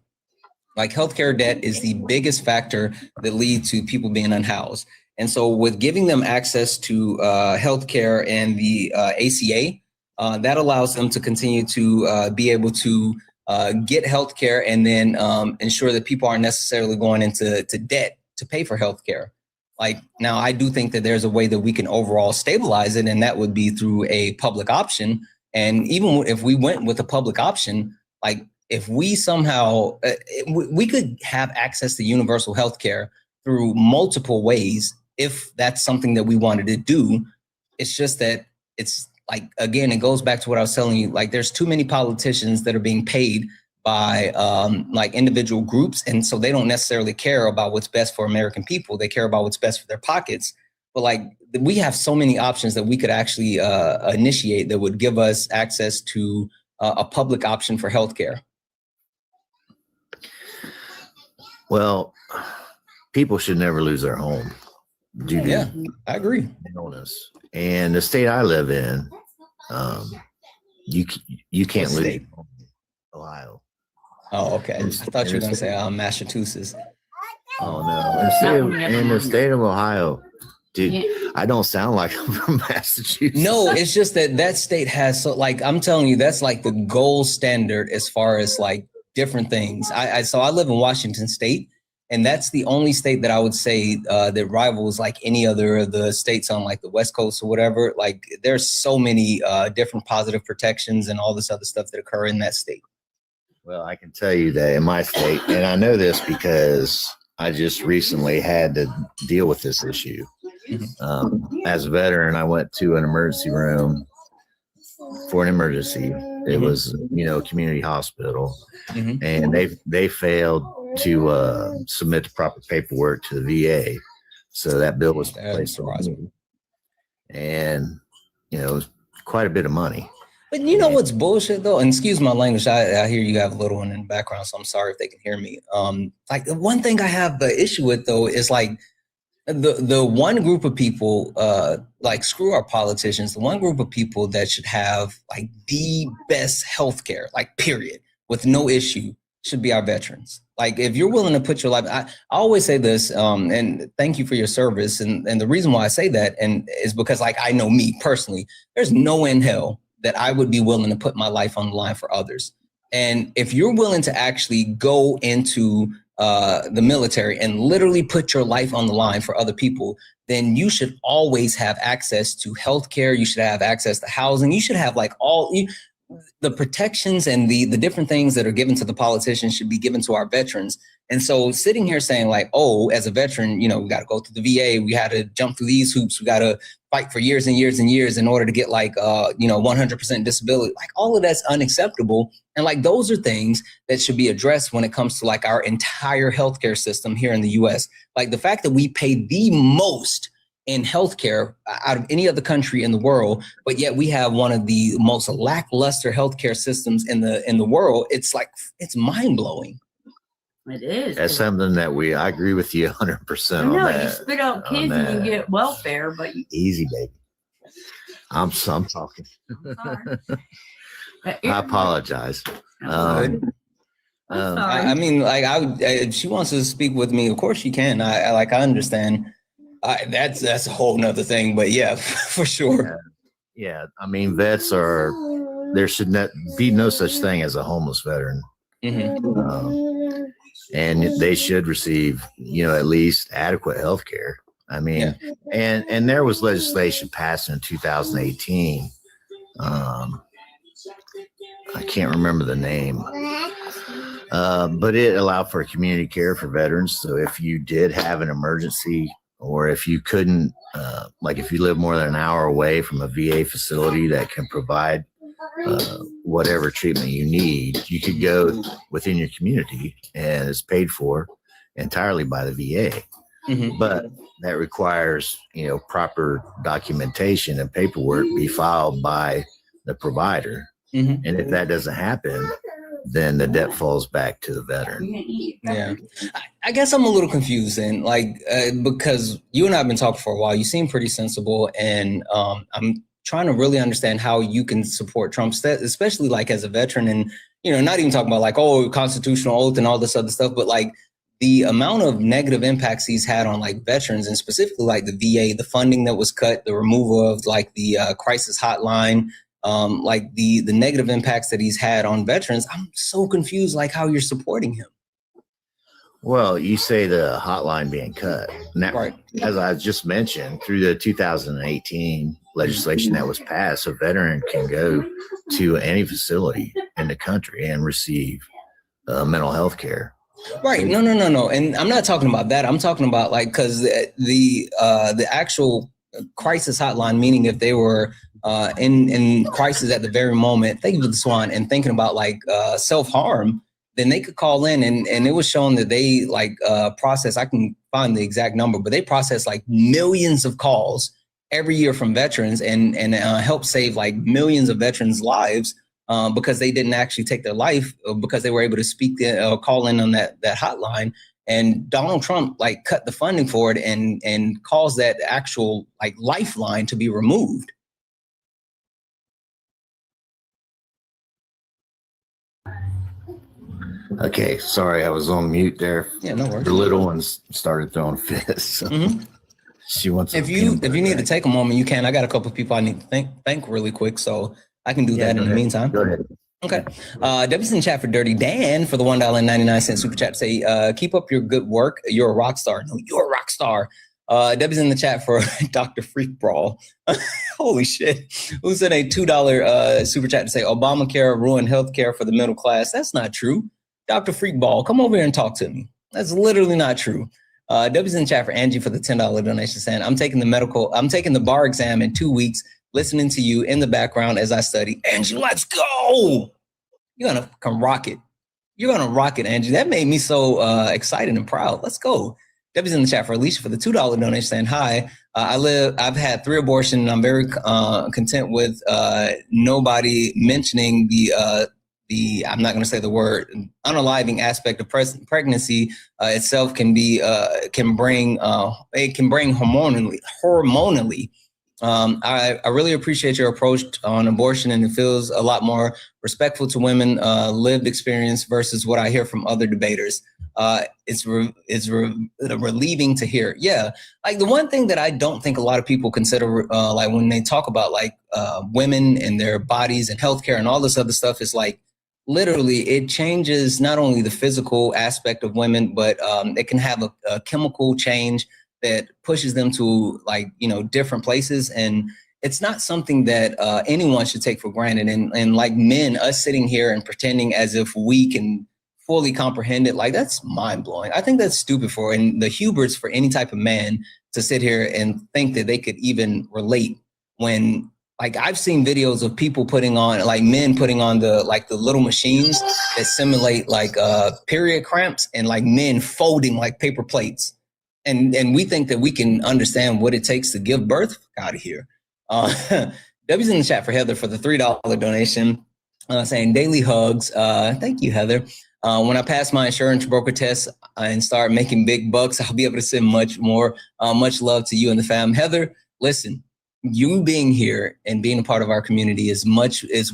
Like healthcare debt is the biggest factor that leads to people being unhoused. And so with giving them access to healthcare and the ACA, that allows them to continue to be able to get healthcare, and then ensure that people aren't necessarily going into debt to pay for healthcare. Like, now I do think that there's a way that we can overall stabilize it, and that would be through a public option. And even if we went with a public option, like if we somehow, we could have access to universal health care through multiple ways, if that's something that we wanted to do. It's just that it's like, again, it goes back to what I was telling you, like there's too many politicians that are being paid by like individual groups. And so they don't necessarily care about what's best for American people. They care about what's best for their pockets. But like, we have so many options that we could actually initiate that would give us access to a public option for healthcare. Well, people should never lose their home due to Yeah, I agree. illness. And the state I live in, you can't What lose state? your home. Ohio. Oh, okay. I thought you were going to say Massachusetts. Oh no! In the state of Ohio, dude, I don't sound like I'm from Massachusetts. No, it's just that that state has, so like, I'm telling you, that's like the gold standard as far as like different things. So I live in Washington State, and that's the only state that I would say that rivals like any other of the states on like the West Coast or whatever. Like, there's so many different positive protections and all this other stuff that occur in that state. Well, I can tell you that in my state, and I know this because I just recently had to deal with this issue. As a veteran, I went to an emergency room for an emergency. It was, a community hospital, and they failed to submit the proper paperwork to the VA. So that bill was placed on me. And, it was quite a bit of money. But you know what's bullshit though? And excuse my language. I hear you have a little one in the background, so I'm sorry if they can hear me. Like, the one thing I have the issue with though is like the one group of people, like, screw our politicians, the one group of people that should have like the best healthcare, like period, with no issue, should be our veterans. Like, if you're willing to put your life, I always say this, and thank you for your service. And the reason why I say that is because, like, I know me personally, there's no way in hell that I would be willing to put my life on the line for others. And if you're willing to actually go into the military and literally put your life on the line for other people, then you should always have access to healthcare. You should have access to housing. You should have like the protections and the different things that are given to the politicians should be given to our veterans. And so sitting here saying like, oh, as a veteran, we got to go through the VA. We had to jump through these hoops. We got to fight for years and years and years in order to get like, 100% disability. Like, all of that's unacceptable. And like, those are things that should be addressed when it comes to like our entire healthcare system here in the US. Like, the fact that we pay the most in healthcare out of any other country in the world, but yet we have one of the most lackluster healthcare systems in the world. It's like, it's mind blowing. It is. That's something that I agree with you 100% on that. You spit out kids and you get welfare, but easy, baby. I'm talking. I apologize. I'm sorry. I mean, like, if she wants to speak with me, of course she can. I understand. That's a whole nother thing, but yeah, for sure. Yeah. I mean, there should not be no such thing as a homeless veteran. And they should receive, at least adequate health care. I mean, and there was legislation passed in 2018. I can't remember the name, but it allowed for community care for veterans. So if you did have an emergency, or if you couldn't, like if you live more than an hour away from a VA facility that can provide whatever treatment you need, you could go within your community, and it's paid for entirely by the VA. But that requires, proper documentation and paperwork be filed by the provider. And if that doesn't happen, then the debt falls back to the veteran. Yeah. I guess I'm a little confused then, like, because you and I have been talking for a while. You seem pretty sensible, and I'm trying to really understand how you can support Trump, especially like as a veteran, and, not even talking about like, oh, constitutional oath and all this other stuff, but like the amount of negative impacts he's had on like veterans, and specifically like the VA, the funding that was cut, the removal of like the crisis hotline, like the negative impacts that he's had on veterans. I'm so confused, like how you're supporting him. Well, you say the hotline being cut. Now, Right. as I just mentioned, through the 2018 legislation that was passed, a veteran can go to any facility in the country and receive mental health care. Right. No. And I'm not talking about that. I'm talking about like, because the actual crisis hotline, meaning if they were in crisis at the very moment, thank you for the swan, and thinking about like self-harm, then they could call in, and it was shown that they like process, I can find the exact number, but they process like millions of calls every year from veterans and help save like millions of veterans' lives because they didn't actually take their life because they were able to speak call in on that hotline. And Donald Trump like cut the funding for it and caused that actual like lifeline to be removed. Okay, sorry, I was on mute there. Yeah, no worries. The little ones started throwing fists. So she wants. If you need to take a moment, you can. I got a couple of people I need to thank really quick, so I can do that in the meantime. Go ahead. Okay. W's in the chat for Dirty Dan for the $1.99 super chat. Say, keep up your good work. You're a rock star. No, you're a rock star. W's in the chat for Dr. Freak Brawl. Holy shit. Who sent a $2 super chat to say Obamacare ruined healthcare for the middle class? That's not true. Dr. Freak Ball, come over here and talk to me. That's literally not true. W's in the chat for Angie for the $10 donation saying, I'm taking the bar exam in 2 weeks, listening to you in the background as I study. Angie, let's go. You're going to come rock it. You're going to rock it, Angie. That made me so excited and proud. Let's go. W's in the chat for Alicia for the $2 donation saying, hi, I've had 3 abortions and I'm very content with nobody mentioning the I'm not going to say the word unaliving aspect of pregnancy itself can bring hormonally. I really appreciate your approach on abortion, and it feels a lot more respectful to women lived experience versus what I hear from other debaters. It's relieving to hear. Yeah, like the one thing that I don't think a lot of people consider, like when they talk about like women and their bodies and healthcare and all this other stuff, is like literally it changes not only the physical aspect of women, but it can have a chemical change that pushes them to like, different places. And it's not something that anyone should take for granted. And like men, us sitting here and pretending as if we can fully comprehend it, like that's mind blowing. I think that's stupid and the hubris for any type of man to sit here and think that they could even relate when, like, I've seen videos of people men putting on the little machines that simulate like period cramps, and like men folding like paper plates. And we think that we can understand what it takes to give birth. Out of here. W's in the chat for Heather for the $3 donation, saying daily hugs. Thank you, Heather. When I pass my insurance broker test and start making big bucks, I'll be able to send much more. Much love to you and the fam. Heather, listen, you being here and being a part of our community is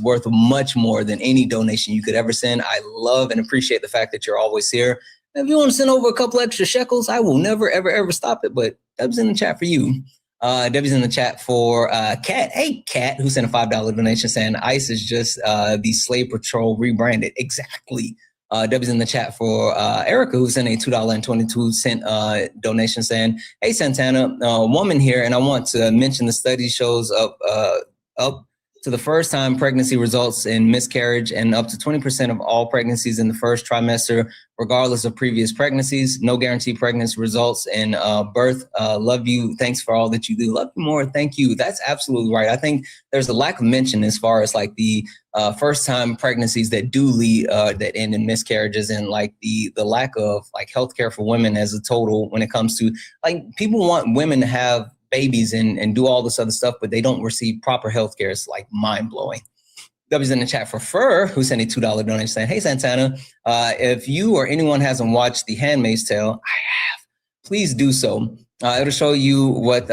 worth much more than any donation you could ever send. I love and appreciate the fact that you're always here. If you want to send over a couple extra shekels, I will never, ever, ever stop it. But Deb's in the chat for you. Debbie's in the chat for Kat. Hey, Kat, who sent a $5 donation saying ICE is just the Slave Patrol rebranded. Exactly. Debbie's in the chat for Erica, who sent a $2.22 donation saying, hey, Santana, woman here, and I want to mention the study shows up to the first time pregnancy results in miscarriage and up to 20% of all pregnancies in the first trimester, regardless of previous pregnancies. No guarantee pregnancy results in birth. Love you. Thanks for all that you do. Love you more. Thank you. That's absolutely right. I think there's a lack of mention as far as like the first time pregnancies that do lead that end in miscarriages, and like the lack of like healthcare for women as a total when it comes to like people want women to have babies and do all this other stuff, but they don't receive proper health care. It's like mind blowing. W's in the chat for Fur, who sent a $2 donation saying, hey, Santana, if you or anyone hasn't watched The Handmaid's Tale, I have, please do so. It'll show you what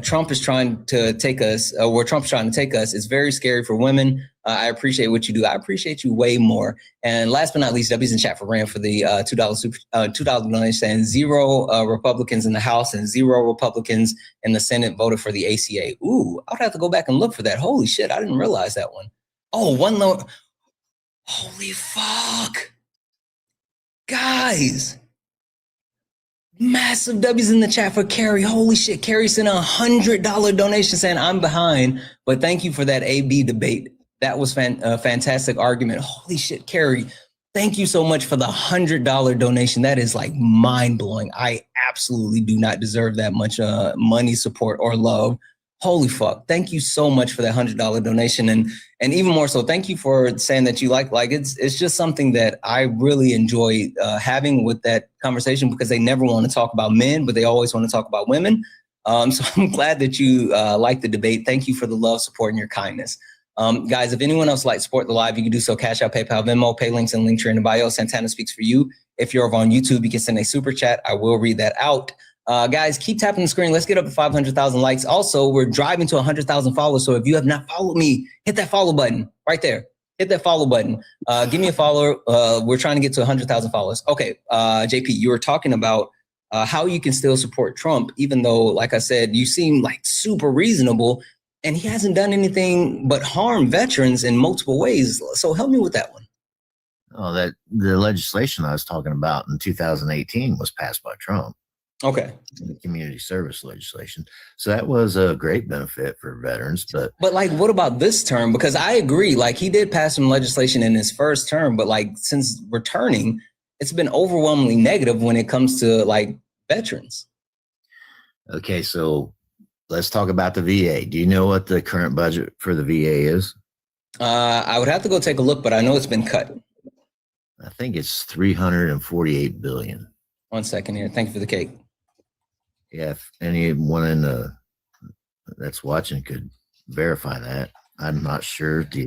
Trump is trying to take us, where Trump's trying to take us. It's very scary for women. I appreciate what you do. I appreciate you way more. And last but not least, W's in chat for Rand for the $2 donation saying 0 Republicans in the House and 0 Republicans in the Senate voted for the ACA. Ooh, I would have to go back and look for that. Holy shit, I didn't realize that one. Oh, one low. Holy fuck. Guys. Massive W's in the chat for Carrie. Holy shit, Carrie sent a $100 donation saying I'm behind, but thank you for that AB debate. That was a fantastic argument. Holy shit, Carrie, thank you so much for the $100 donation. That is like mind blowing. I absolutely do not deserve that much money, support, or love. Holy fuck. Thank you so much for that $100 donation. And even more so, thank you for saying that you like it's just something that I really enjoy having with that conversation, because they never want to talk about men, but they always want to talk about women. So I'm glad that you like the debate. Thank you for the love, support, and your kindness. Guys, if anyone else would like to support the live, you can do so. Cash App, PayPal, Venmo, pay links and links in the bio. Santana speaks for you. If you're over on YouTube, you can send a super chat. I will read that out. Guys, keep tapping the screen. Let's get up to 500,000 likes. Also, we're driving to 100,000 followers. So if you have not followed me, hit that follow button right there. Hit that follow button. Give me a follower. We're trying to get to 100,000 followers. Okay, JP, you were talking about how you can still support Trump, even though, like I said, you seem like super reasonable, and he hasn't done anything but harm veterans in multiple ways. So help me with that one. Oh, that the legislation I was talking about in 2018 was passed by Trump. Okay. The community service legislation. So that was a great benefit for veterans. But like, what about this term? Because I agree, like, he did pass some legislation in his first term, but like, since returning, it's been overwhelmingly negative when it comes to like veterans. Okay, so let's talk about the VA. Do you know what the current budget for the VA is? I would have to go take a look, but I know it's been cut. I think it's $348 billion. 1 second here. Thank you for the cake. Yeah, if anyone in the that's watching could verify that. I'm not sure. So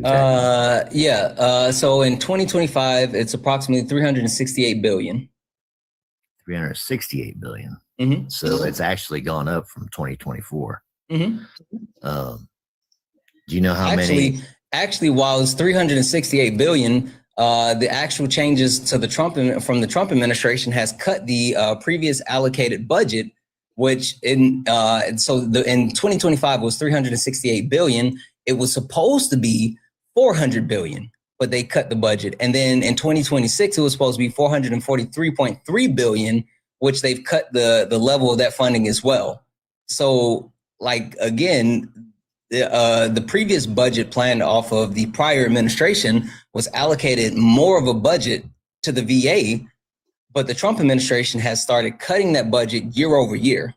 in 2025, it's approximately 368 billion. 368 billion. Mm-hmm. So it's actually gone up from 2024. Mm-hmm. Do you know how many? Actually, while it's 368 billion, the actual changes to the from the Trump administration has cut the previous allocated budget, which in 2025 was 368 billion. It was supposed to be 400 billion, but they cut the budget. And then in 2026, it was supposed to be 443.3 billion, which they've cut the level of that funding as well. So, like, again, the previous budget planned off of the prior administration was allocated more of a budget to the VA, but the Trump administration has started cutting that budget year over year.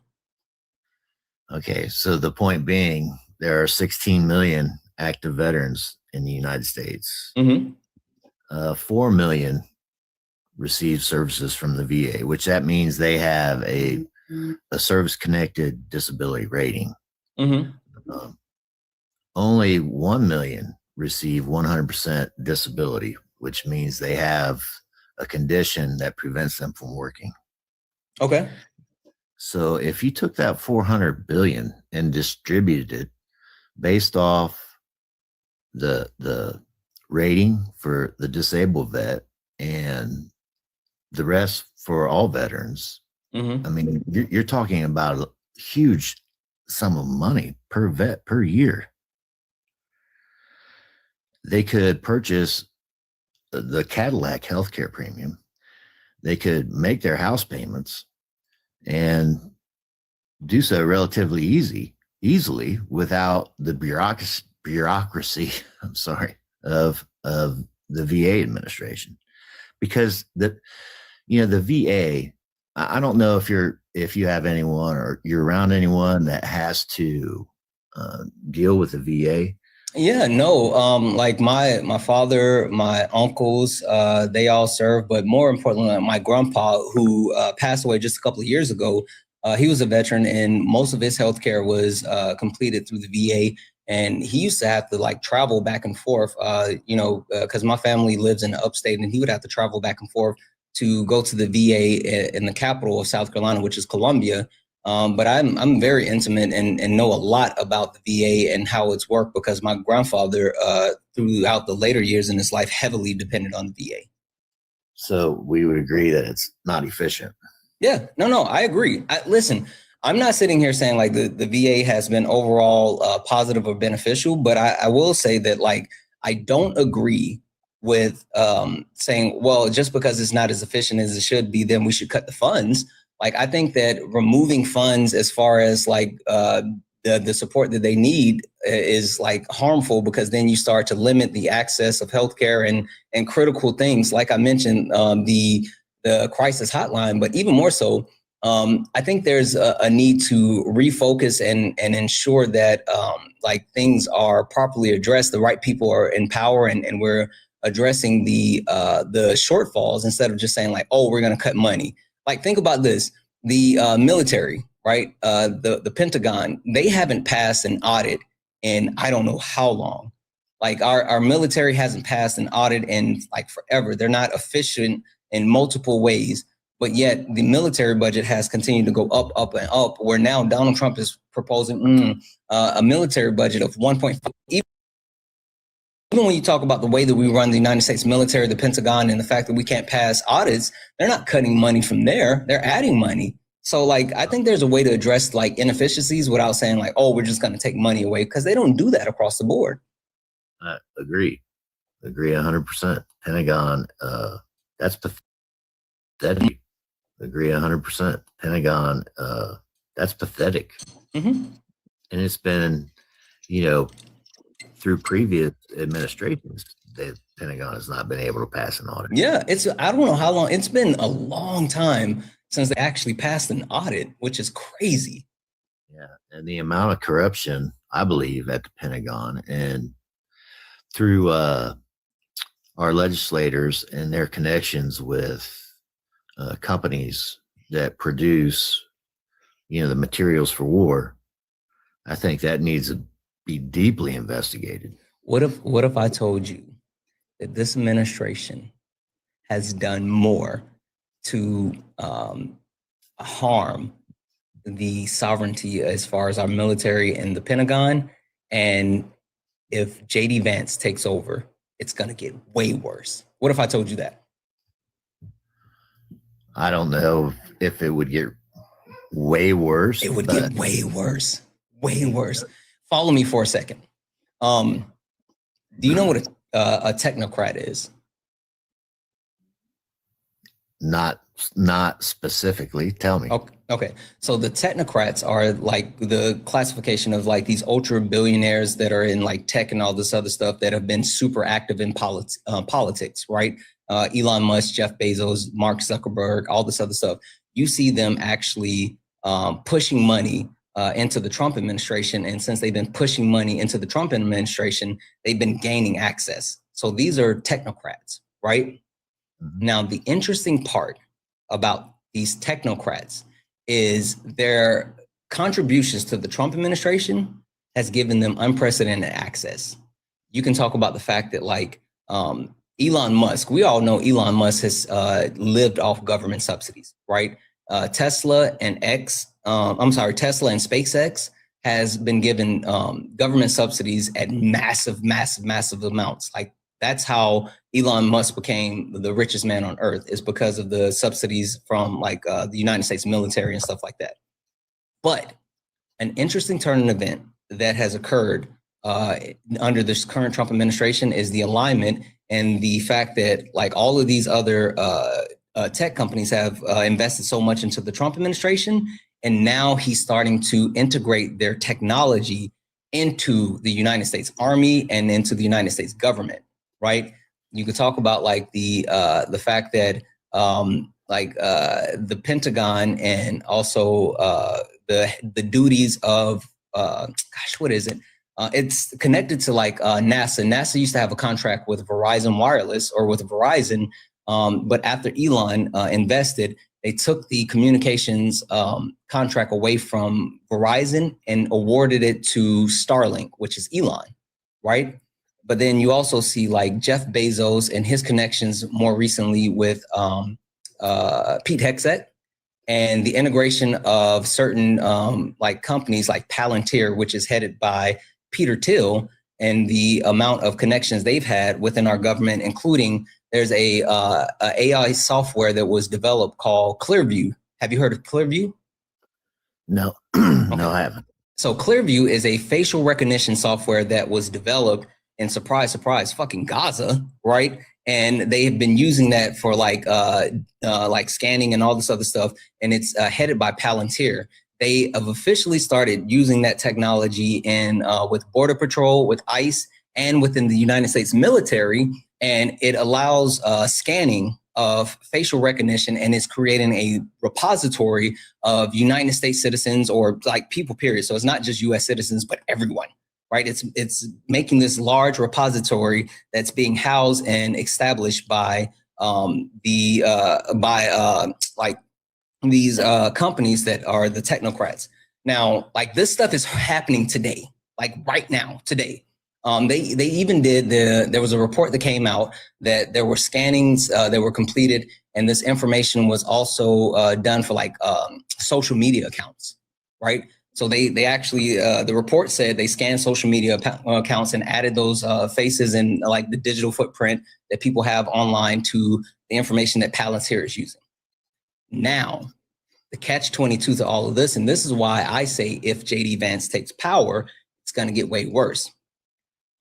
Okay, so the point being, there are 16 million active veterans in the United States. Mm-hmm. 4 million receive services from the VA, which that means they have a service-connected disability rating. Mm-hmm. Only 1 million receive 100% disability, which means they have a condition that prevents them from working. Okay. So if you took that 400 billion and distributed it based off the rating for the disabled vet and the rest for all veterans, mm-hmm. I mean, you're talking about a huge sum of money per vet per year. They could purchase the Cadillac healthcare premium. They could make their house payments and do so relatively easily without the bureaucracy of the VA administration. Because the VA, I don't know if you have anyone or you're around anyone that has to deal with the VA. Yeah, no, like my father, my uncles, they all serve, but more importantly, my grandpa, who passed away just a couple of years ago, he was a veteran, and most of his healthcare was completed through the VA. And he used to have to like travel back and forth, because my family lives in the upstate, and he would have to travel back and forth to go to the VA in the capital of South Carolina, which is Columbia. But I'm very intimate and know a lot about the VA and how it's worked, because my grandfather, throughout the later years in his life, heavily depended on the VA. So we would agree that it's not efficient. Yeah, no, I agree. Listen, I'm not sitting here saying like the VA has been overall positive or beneficial, but I will say that like I don't agree with saying, well, just because it's not as efficient as it should be, then we should cut the funds. Like, I think that removing funds as far as like the support that they need is like harmful, because then you start to limit the access of healthcare and critical things. Like I mentioned, the crisis hotline, but even more so, I think there's a need to refocus and ensure that like things are properly addressed. The right people are in power, and we're addressing the shortfalls instead of just saying like, oh, we're going to cut money. Like, think about this: the military, right? The Pentagon, they haven't passed an audit in I don't know how long. Like, our military hasn't passed an audit in like forever. They're not efficient in multiple ways, but yet the military budget has continued to go up, up, and up, where now Donald Trump is proposing a military budget of 1.5. Even when you talk about the way that we run the United States military, the Pentagon, and the fact that we can't pass audits, they're not cutting money from there. They're adding money. So like, I think there's a way to address like inefficiencies without saying like, oh, we're just going to take money away, because they don't do that across the board. I agree 100%. Pentagon, that's pathetic. Agree 100%. Pentagon, that's pathetic. Mm-hmm. And it's been, through previous administrations, the Pentagon has not been able to pass an audit. Yeah, I don't know how long. It's been a long time since they actually passed an audit, which is crazy. Yeah, and the amount of corruption, I believe, at the Pentagon and through our legislators and their connections with companies that produce, the materials for war, I think that needs to be deeply investigated. What if I told you that this administration has done more to harm the sovereignty as far as our military and the Pentagon, and if JD Vance takes over, it's going to get way worse? What if I told you that? I don't know if it would get way worse. It would get way worse. Way worse. Follow me for a second. Do you know what a technocrat is? Not specifically. Tell me. Okay. So the technocrats are like the classification of like these ultra billionaires that are in like tech and all this other stuff that have been super active in politics, right? Elon Musk, Jeff Bezos, Mark Zuckerberg, all this other stuff. You see them actually pushing money into the Trump administration. And since they've been pushing money into the Trump administration, they've been gaining access. So these are technocrats, right? Mm-hmm. Now, the interesting part about these technocrats is their contributions to the Trump administration has given them unprecedented access. You can talk about the fact that like Elon Musk, we all know Elon Musk has lived off government subsidies, right? Tesla and Tesla and SpaceX has been given government subsidies at massive amounts. Like, that's how Elon Musk became the richest man on earth, is because of the subsidies from like the United States military and stuff like that. But an interesting turn in event that has occurred under this current Trump administration is the alignment and the fact that like all of these other tech companies have invested so much into the Trump administration, and now he's starting to integrate their technology into the United States Army and into the United States government, right? You could talk about like the fact that the Pentagon and also the duties of what is it? It's connected to like NASA. NASA used to have a contract with Verizon Wireless or with Verizon. But after Elon invested, they took the communications contract away from Verizon and awarded it to Starlink, which is Elon, right? But then you also see like Jeff Bezos and his connections more recently with Pete Hegseth, and the integration of certain like companies like Palantir, which is headed by Peter Thiel, and the amount of connections they've had within our government, including there's a AI software that was developed called Clearview. Have you heard of Clearview? No, Okay. No, I haven't. So Clearview is a facial recognition software that was developed in surprise, surprise, fucking Gaza, right? And they have been using that for like scanning and all this other stuff. And it's headed by Palantir. They have officially started using that technology in with Border Patrol, with ICE, and within the United States military. And it allows scanning of facial recognition, and it's creating a repository of United States citizens, or like people, period. So it's not just US citizens, but everyone, right? It's making this large repository that's being housed and established by these companies that are the technocrats. Now, like this stuff is happening today, like right now, today. They even did there was a report that came out that there were scannings that were completed, and this information was also done for like social media accounts, right? So they actually, the report said they scanned social media accounts and added those faces and like the digital footprint that people have online to the information that Palantir is using. Now, the catch-22 to all of this, and this is why I say if J.D. Vance takes power, it's going to get way worse.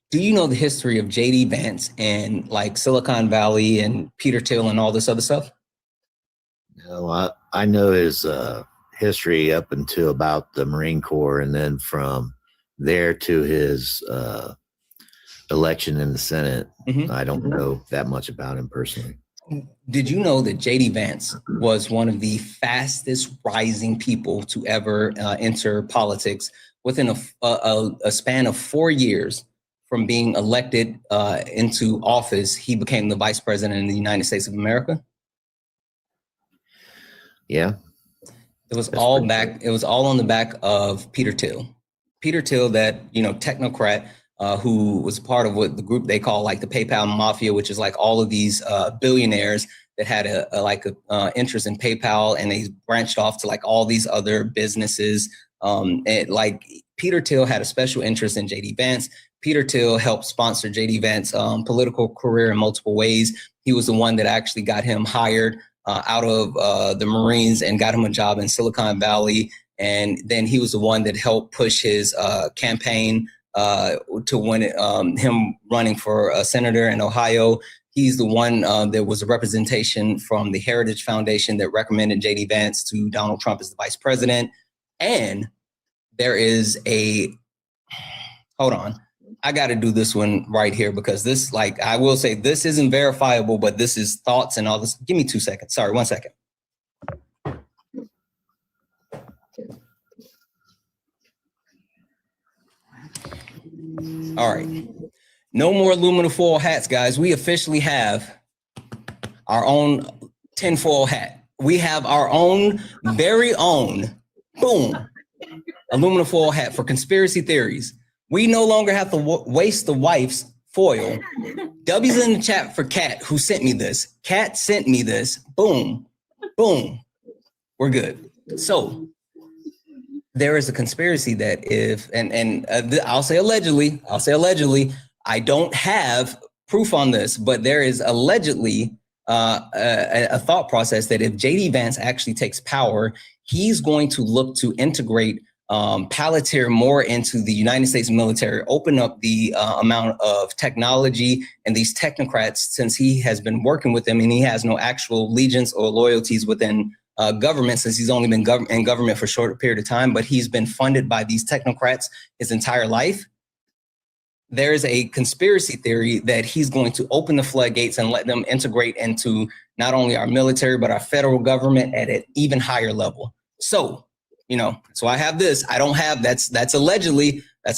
Do you know the history of J.D. Vance and like Silicon Valley and Peter Thiel and all this other stuff? No, I know his history up until about the Marine Corps, and then from there to his election in the Senate. Mm-hmm. I don't know that much about him personally. Did you know that J.D. Vance was one of the fastest rising people to ever enter politics within a span of 4 years? From being elected into office, he became the vice president in the United States of America. Yeah. It was all back. It was all on the back of Peter Thiel. Peter Thiel, that, you know, technocrat who was part of what the group they call like the PayPal mafia, which is like all of these billionaires that had a interest in PayPal, and they branched off to like all these other businesses. And like Peter Thiel had a special interest in J.D. Vance. Peter Thiel helped sponsor J.D. Vance's political career in multiple ways. He was the one that actually got him hired out of the Marines and got him a job in Silicon Valley. And then he was the one that helped push his campaign to win him running for a senator in Ohio. He's the one that was a representation from the Heritage Foundation that recommended J.D. Vance to Donald Trump as the vice president. And there is hold on. I got to do this one right here, because this, like, I will say this isn't verifiable, but this is thoughts and all this. Give me 2 seconds. Sorry, 1 second. All right. No more aluminum foil hats, guys. We officially have our own tinfoil hat. We have our own very own, boom, aluminum foil hat for conspiracy theories. We no longer have to waste the wife's foil. W's in the chat for Kat, who sent me this. Kat sent me this. Boom, boom. We're good. So there is a conspiracy that if, I'll say allegedly, I don't have proof on this, but there is allegedly a thought process that if J.D. Vance actually takes power, he's going to look to integrate Palantir more into the United States military, open up the amount of technology and these technocrats, since he has been working with them and he has no actual allegiance or loyalties within government, since he's only been in government for a short period of time, but he's been funded by these technocrats his entire life. There's a conspiracy theory that he's going to open the floodgates and let them integrate into not only our military, but our federal government at an even higher level. So, you know, so I have this. I don't have, that's allegedly, that's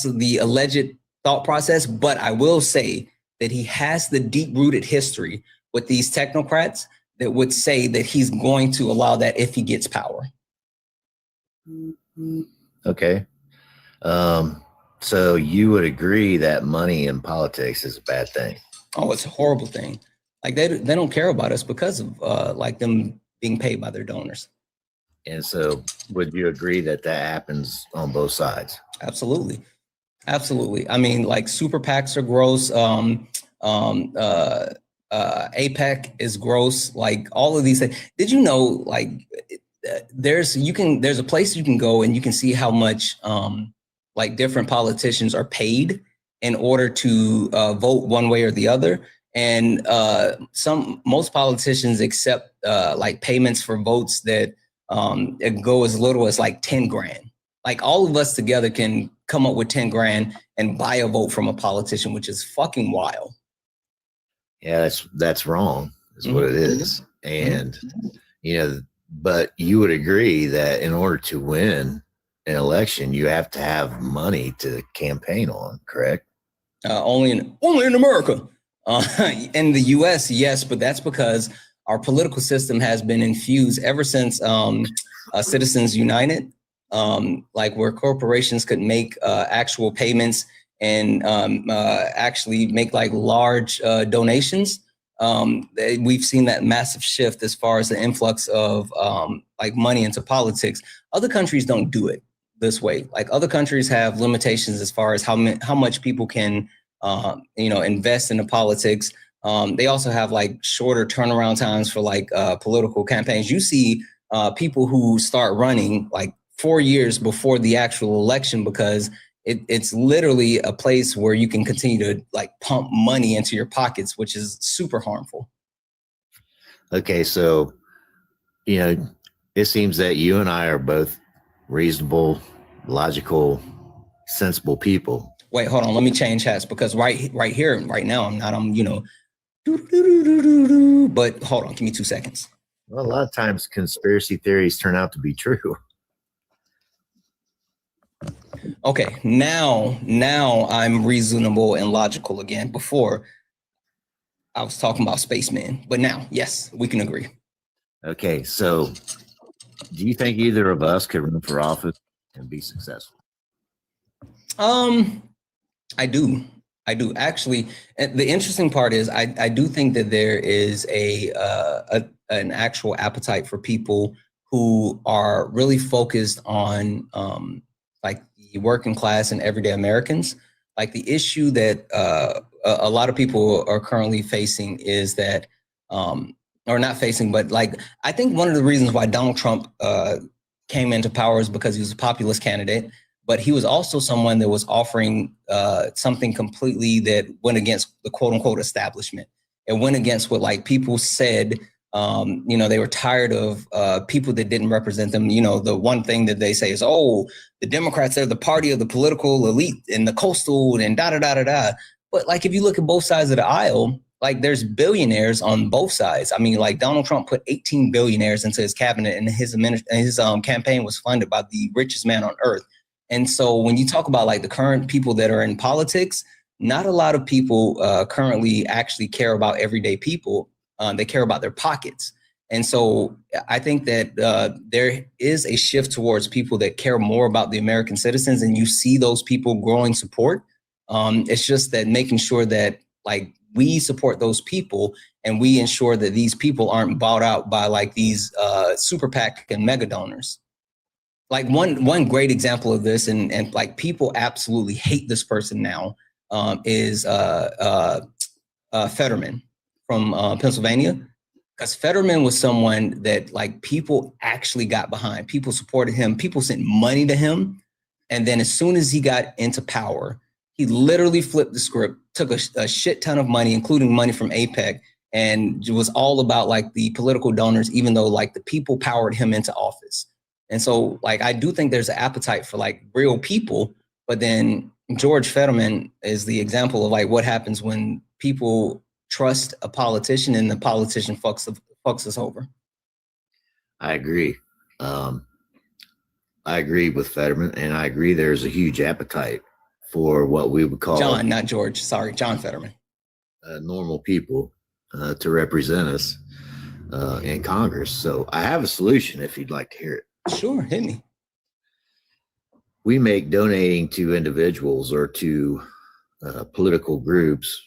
the alleged thought process. But I will say that he has the deep-rooted history with these technocrats that would say that he's going to allow that if he gets power. Okay. So you would agree that money in politics is a bad thing? Oh, it's a horrible thing. Like they don't care about us because of like them being paid by their donors. And so would you agree that that happens on both sides? Absolutely. Absolutely. I mean, like super PACs are gross. APEC is gross. Like all of these things. Did you know, like there's a place you can go and you can see how much like different politicians are paid. in order to vote one way or the other. And most politicians accept like payments for votes that go as little as like 10 grand. Like all of us together can come up with 10 grand and buy a vote from a politician, which is fucking wild. Yeah, that's wrong, is what it is. And, you know, but you would agree that in order to win an election, you have to have money to campaign on, correct? Only in America. In the US, yes, but that's because our political system has been infused ever since Citizens United, like where corporations could make actual payments and actually make like large donations. We've seen that massive shift as far as the influx of like money into politics. Other countries don't do it this way. Like other countries have limitations as far as how much people can invest into politics. They also have like shorter turnaround times for like political campaigns. You see people who start running like 4 years before the actual election because it's literally a place where you can continue to like pump money into your pockets, which is super harmful. Okay, so, you know, it seems that you and I are both reasonable, logical, sensible people. Wait, hold on. Let me change hats because right here, right now, I'm not, but hold on. Give me 2 seconds. Well, a lot of times conspiracy theories turn out to be true. Okay, now I'm reasonable and logical again. Before, I was talking about spacemen, but now, yes, we can agree. Okay, so do you think either of us could run for office and be successful? I do actually. The interesting part is I do think that there is an actual appetite for people who are really focused on like the working class and everyday Americans. Like the issue that a lot of people are currently facing is that, or not facing, but like I think one of the reasons why Donald Trump came into power is because he was a populist candidate. But he was also someone that was offering something completely that went against the quote unquote establishment. It went against what like people said, they were tired of people that didn't represent them. You know, the one thing that they say is, oh, the Democrats are the party of the political elite and the coastal and da-da-da-da-da. But like, if you look at both sides of the aisle, like there's billionaires on both sides. I mean, like Donald Trump put 18 billionaires into his cabinet and his campaign was funded by the richest man on earth. And so when you talk about like the current people that are in politics, not a lot of people currently actually care about everyday people. They care about their pockets. And so I think that there is a shift towards people that care more about the American citizens, and you see those people growing support. It's just that making sure that like we support those people and we ensure that these people aren't bought out by like these super PAC and mega donors. Like one great example of this, and like people absolutely hate this person now, is Fetterman from Pennsylvania, because Fetterman was someone that like people actually got behind. People supported him. People sent money to him, and then as soon as he got into power, he literally flipped the script, took a shit ton of money, including money from APEC, and it was all about like the political donors, even though like the people powered him into office. And so, like, I do think there's an appetite for like real people, but then George Fetterman is the example of like what happens when people trust a politician and the politician fucks us over. I agree. I agree with Fetterman, and I agree there's a huge appetite for what we would call John, not George. Sorry, John Fetterman. Normal people to represent us in Congress. So I have a solution if you'd like to hear it. Sure, hit me. We make donating to individuals or to political groups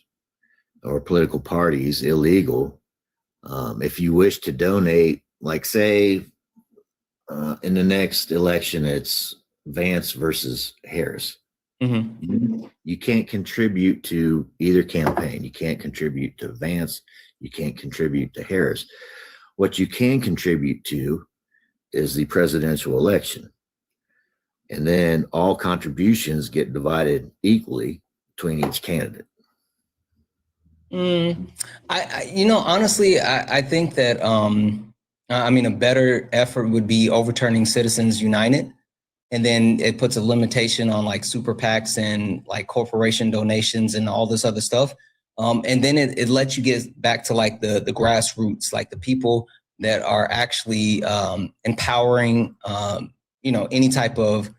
or political parties illegal. If you wish to donate, like say in the next election, it's Vance versus Harris. Mm-hmm. You can't contribute to either campaign. You can't contribute to Vance. You can't contribute to Harris. What you can contribute to is the presidential election. And then all contributions get divided equally between each candidate? Honestly, I think that, a better effort would be overturning Citizens United. And then it puts a limitation on like super PACs and like corporation donations and all this other stuff. And then it lets you get back to like the grassroots, like the people that are actually empowering, any type of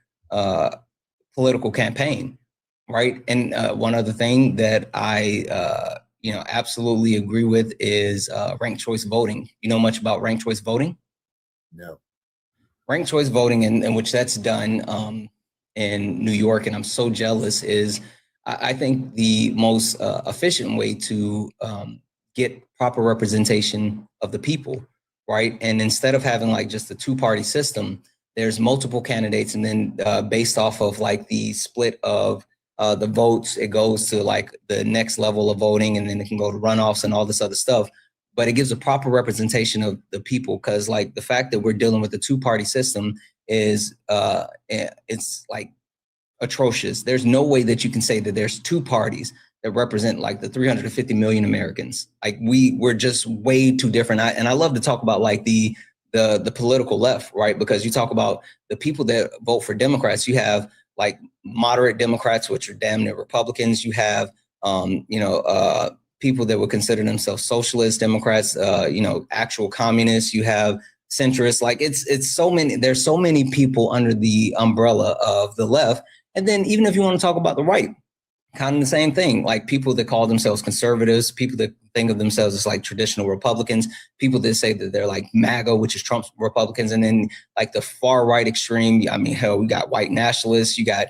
political campaign, right? And one other thing that I, absolutely agree with is ranked choice voting. You know much about ranked choice voting? No. Ranked choice voting, in which that's done in New York, and I'm so jealous, is I think the most efficient way to get proper representation of the people, right? And instead of having like just a two-party system, there's multiple candidates, and then based off of like the split of the votes, it goes to like the next level of voting, and then it can go to runoffs and all this other stuff. But it gives a proper representation of the people, because like the fact that we're dealing with a two-party system is it's like atrocious. There's no way that you can say that there's two parties that represent like the 350 million Americans. Like we're just way too different. And I love to talk about like the political left, right? Because you talk about the people that vote for Democrats, you have like moderate Democrats, which are damn near Republicans. You have people that would consider themselves socialist Democrats, actual communists. You have centrists. Like it's so many. There's so many people under the umbrella of the left. And then even if you want to talk about the right, kind of the same thing. Like people that call themselves conservatives, people that think of themselves as like traditional Republicans, people that say that they're like MAGA, which is Trump's Republicans, and then like the far right extreme. I mean, hell, we got white nationalists. You got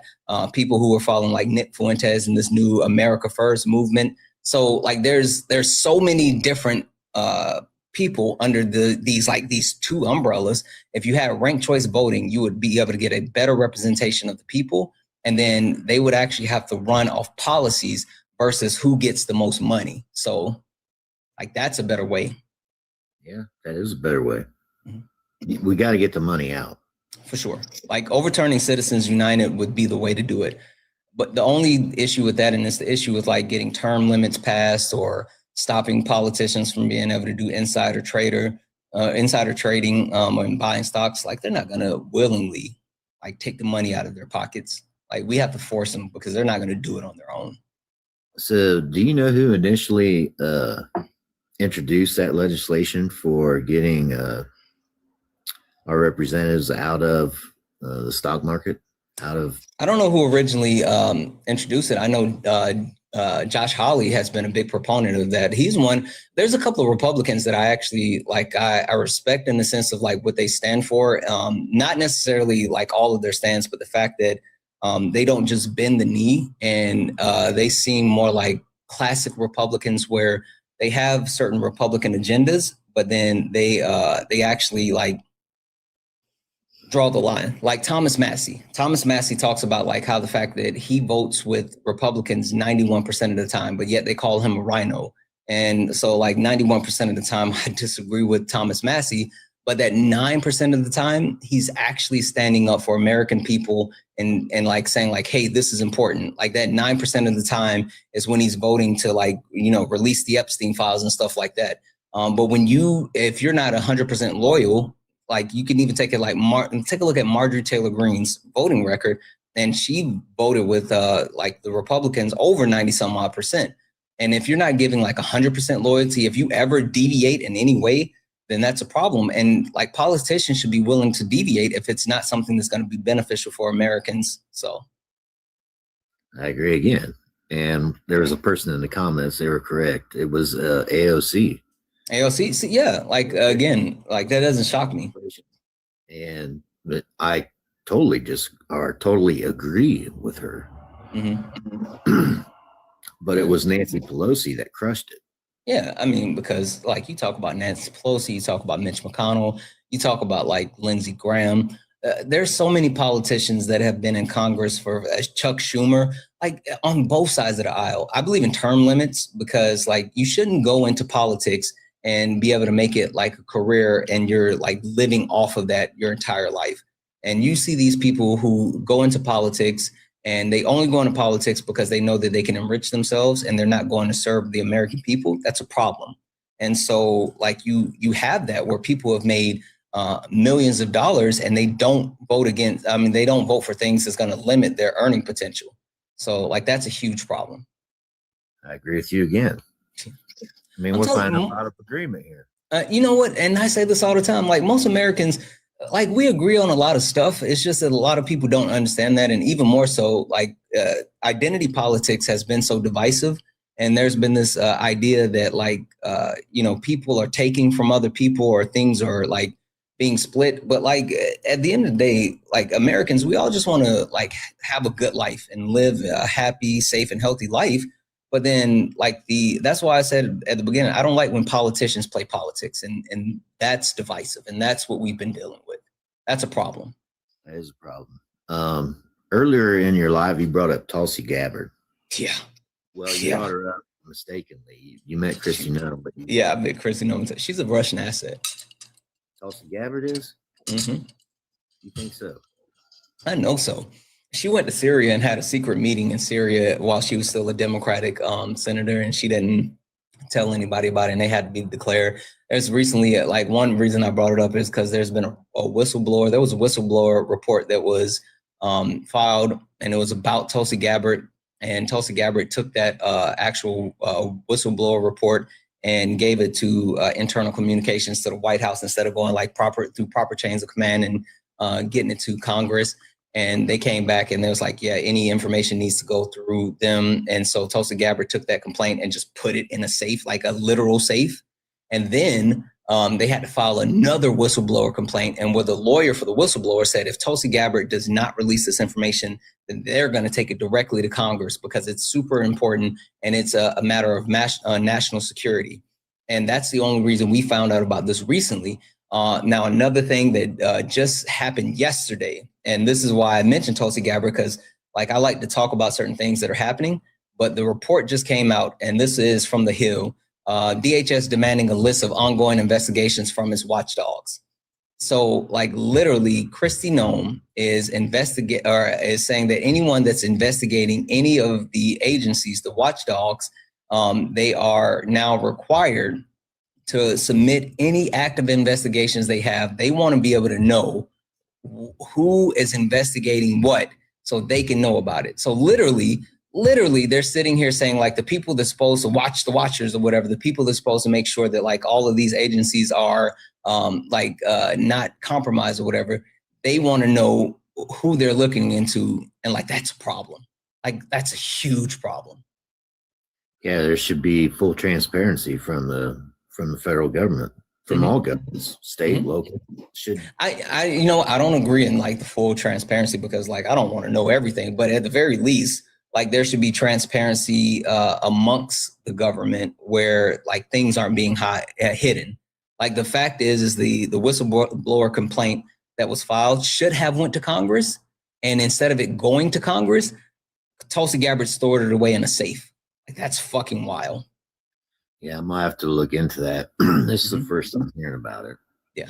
people who are following like Nick Fuentes and this new America First movement. So like there's so many different people under these two umbrellas. If you had ranked choice voting, you would be able to get a better representation of the people, and then they would actually have to run off policies versus who gets the most money. So like that's a better way. Yeah, that is a better way. Mm-hmm. We got to get the money out. For sure. Like overturning Citizens United would be the way to do it. But the only issue with that, and it's the issue with like getting term limits passed or stopping politicians from being able to do insider trading and buying stocks, like they're not going to willingly like take the money out of their pockets. Like we have to force them because they're not going to do it on their own. So do you know who initially introduced that legislation for getting our representatives out of the stock market? I don't know who originally introduced it. I know Josh Hawley has been a big proponent of that. He's one. There's a couple of Republicans that I actually like. I respect in the sense of like what they stand for. Not necessarily like all of their stands, but the fact that they don't just bend the knee, and they seem more like classic Republicans where they have certain Republican agendas, but then they actually like draw the line. Like Thomas Massey talks about like how the fact that he votes with Republicans 91% of the time, but yet they call him a rhino. And so like 91% of the time I disagree with Thomas Massey, but that 9% of the time he's actually standing up for American people and like saying like, hey, this is important. Like that 9% of the time is when he's voting to like, release the Epstein files and stuff like that. But if you're not 100% loyal, like you can even take it like take a look at Marjorie Taylor Greene's voting record, and she voted with like the Republicans over 90-some-odd%. And if you're not giving like 100% loyalty, if you ever deviate in any way, then that's a problem. And like politicians should be willing to deviate if it's not something that's going to be beneficial for Americans. So I agree again. And there was a person in the comments, they were correct. It was AOC. AOC, yeah, like again, like that doesn't shock me. But I totally agree with her. Mm-hmm. But it was Nancy Pelosi that crushed it. Yeah, I mean, because like you talk about Nancy Pelosi, you talk about Mitch McConnell, you talk about like Lindsey Graham. There's so many politicians that have been in Congress for Chuck Schumer, like on both sides of the aisle. I believe in term limits because like you shouldn't go into politics and be able to make it like a career and you're like living off of that your entire life. And you see these people who go into politics and they only go into politics because they know that they can enrich themselves and they're not going to serve the American people, that's a problem. And so like you have that where people have made millions of dollars and they don't vote against, they don't vote for things that's going to limit their earning potential. So like, that's a huge problem. I agree with you again. I mean, we're finding a lot of agreement here. You know what? And I say this all the time, like most Americans, like we agree on a lot of stuff. It's just that a lot of people don't understand that. And even more so, like identity politics has been so divisive. And there's been this idea that like, people are taking from other people or things are like being split. But like at the end of the day, like Americans, we all just want to like have a good life and live a happy, safe and healthy life. But then like that's why I said at the beginning, I don't like when politicians play politics and that's divisive. And that's what we've been dealing with. That's a problem. That is a problem. Earlier in your live, you brought up Tulsi Gabbard. Yeah. Well, you brought her up mistakenly. You met Christy Nunn, but I met Christy Nunn. She's a Russian asset. Tulsi Gabbard is? Mm-hmm. You think so? I know so. She went to Syria and had a secret meeting in Syria while she was still a Democratic senator, and she didn't tell anybody about it, and they had to be declared. There's recently, like one reason I brought it up is because there's been a whistleblower. There was a whistleblower report that was filed, and it was about Tulsi Gabbard, and Tulsi Gabbard took that actual whistleblower report and gave it to internal communications to the White House instead of going like through proper chains of command and getting it to Congress. And they came back and they was like, yeah, any information needs to go through them. And so Tulsi Gabbard took that complaint and just put it in a safe, like a literal safe. And then they had to file another whistleblower complaint. And where the lawyer for the whistleblower said, if Tulsi Gabbard does not release this information, then they're going to take it directly to Congress because it's super important and it's a matter of national security. And that's the only reason we found out about this recently. Now, another thing that just happened yesterday, and this is why I mentioned Tulsi Gabbard, because like I like to talk about certain things that are happening, but the report just came out, and this is from The Hill, DHS demanding a list of ongoing investigations from its watchdogs. So like literally Kristi Noem is saying that anyone that's investigating any of the agencies, the watchdogs, they are now required to submit any active investigations they have. They want to be able to know who is investigating what so they can know about it. So literally they're sitting here saying like the people that's supposed to watch the watchers or whatever, the people that's supposed to make sure that like all of these agencies are not compromised or whatever, they want to know who they're looking into. And like, that's a problem. Like that's a huge problem. Yeah, there should be full transparency from the federal government, from all governments, state, local. Should I don't agree in like the full transparency because like I don't want to know everything, but at the very least, like there should be transparency amongst the government where like things aren't being hidden. Like the fact is the whistleblower complaint that was filed should have went to Congress, and instead of it going to Congress, Tulsi Gabbard stored it away in a safe. Like that's fucking wild. Yeah, I might have to look into that. This is the first I'm hearing about it. Yeah.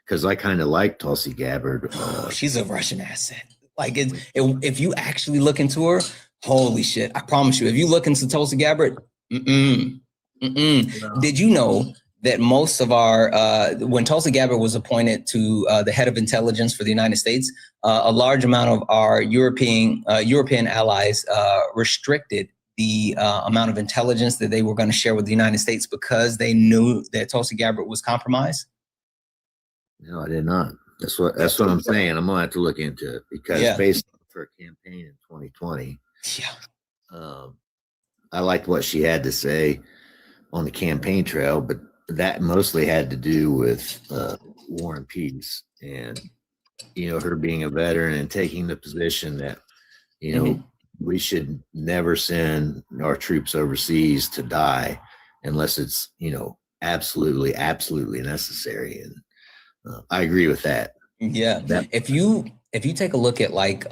Because I kind of like Tulsi Gabbard. She's a Russian asset. Like if you actually look into her, holy shit, I promise you, if you look into Tulsi Gabbard, Did you know that most of our, when Tulsi Gabbard was appointed to the head of intelligence for the United States, a large amount of our European allies restricted the amount of intelligence that they were going to share with the United States because they knew that Tulsi Gabbard was compromised? No, I did not. That's what I'm saying. I'm gonna have to look into it because based on her campaign in 2020, I liked what she had to say on the campaign trail, but that mostly had to do with war and peace, and her being a veteran and taking the position that we should never send our troops overseas to die unless it's absolutely necessary, and I agree with that. Yeah, if you take a look at like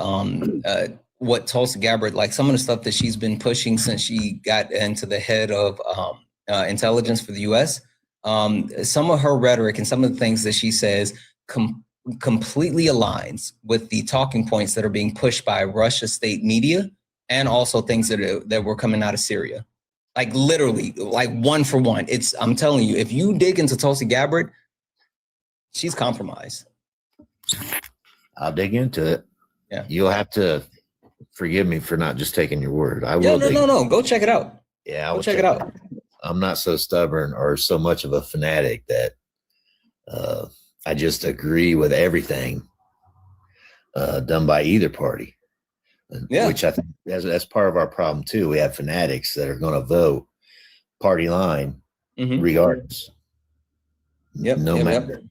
what Tulsi Gabbard, like some of the stuff that she's been pushing since she got into the head of intelligence for the U.S., some of her rhetoric and some of the things that she says completely aligns with the talking points that are being pushed by Russia state media and also things that were coming out of Syria. Like literally, like one for one. I'm telling you, if you dig into Tulsi Gabbard, she's compromised. I'll dig into it. Yeah. You'll have to forgive me for not just taking your word. I will. No. Go check it out. Yeah, Go check it out. I'm not so stubborn or so much of a fanatic that I just agree with everything done by either party. Yeah. Which I think that's part of our problem too. We have fanatics that are going to vote party line regardless. Yep. No matter.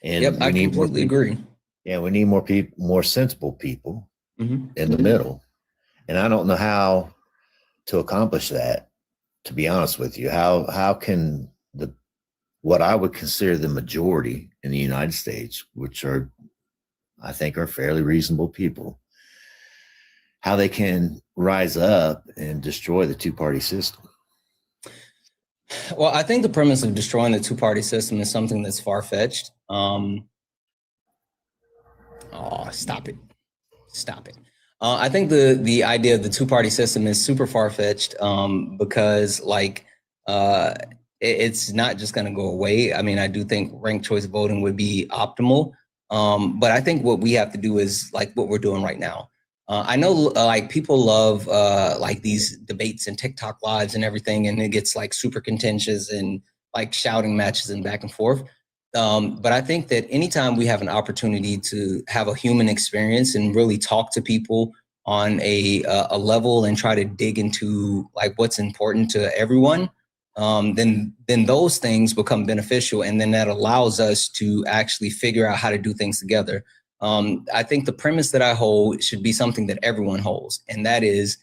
And I completely agree. Yeah, we need more people, more sensible people in the middle. And I don't know how to accomplish that, to be honest with you. How can what I would consider the majority in the United States, which I think are fairly reasonable people, how they can rise up and destroy the two-party system? Well, I think the premise of destroying the two-party system is something that's far-fetched. Stop it. I think the idea of the two-party system is super far-fetched because it's not just going to go away. I mean, I do think ranked choice voting would be optimal. But I think what we have to do is like what we're doing right now. I know like people love like these debates and TikTok lives and everything, and it gets like super contentious and like shouting matches and back and forth. But I think that anytime we have an opportunity to have a human experience and really talk to people on a level and try to dig into like what's important to everyone, then those things become beneficial, and then that allows us to actually figure out how to do things together. I think the premise that I hold should be something that everyone holds, and that is,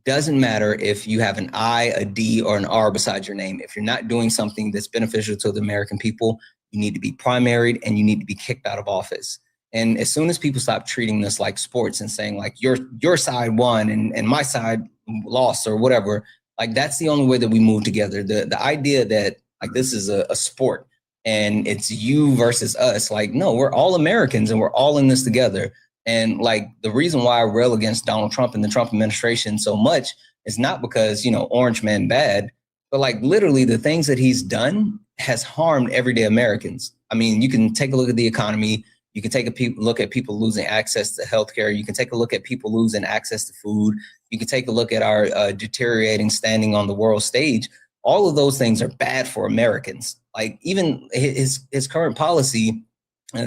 doesn't matter if you have an I, a D, or an R beside your name. If you're not doing something that's beneficial to the American people, you need to be primaried and you need to be kicked out of office. And as soon as people stop treating this like sports and saying like your side won and my side lost or whatever, like that's the only way that we move together. The idea that like this is a sport and it's you versus us, like, no, we're all Americans and we're all in this together. And like the reason why I rail against Donald Trump and the Trump administration so much is not because, you know, orange man bad, but like literally the things that he's done has harmed everyday Americans. I mean, you can take a look at the economy. You can take a look at people losing access to healthcare. You can take a look at people losing access to food. You can take a look at our deteriorating standing on the world stage. All of those things are bad for Americans. Like even his current policy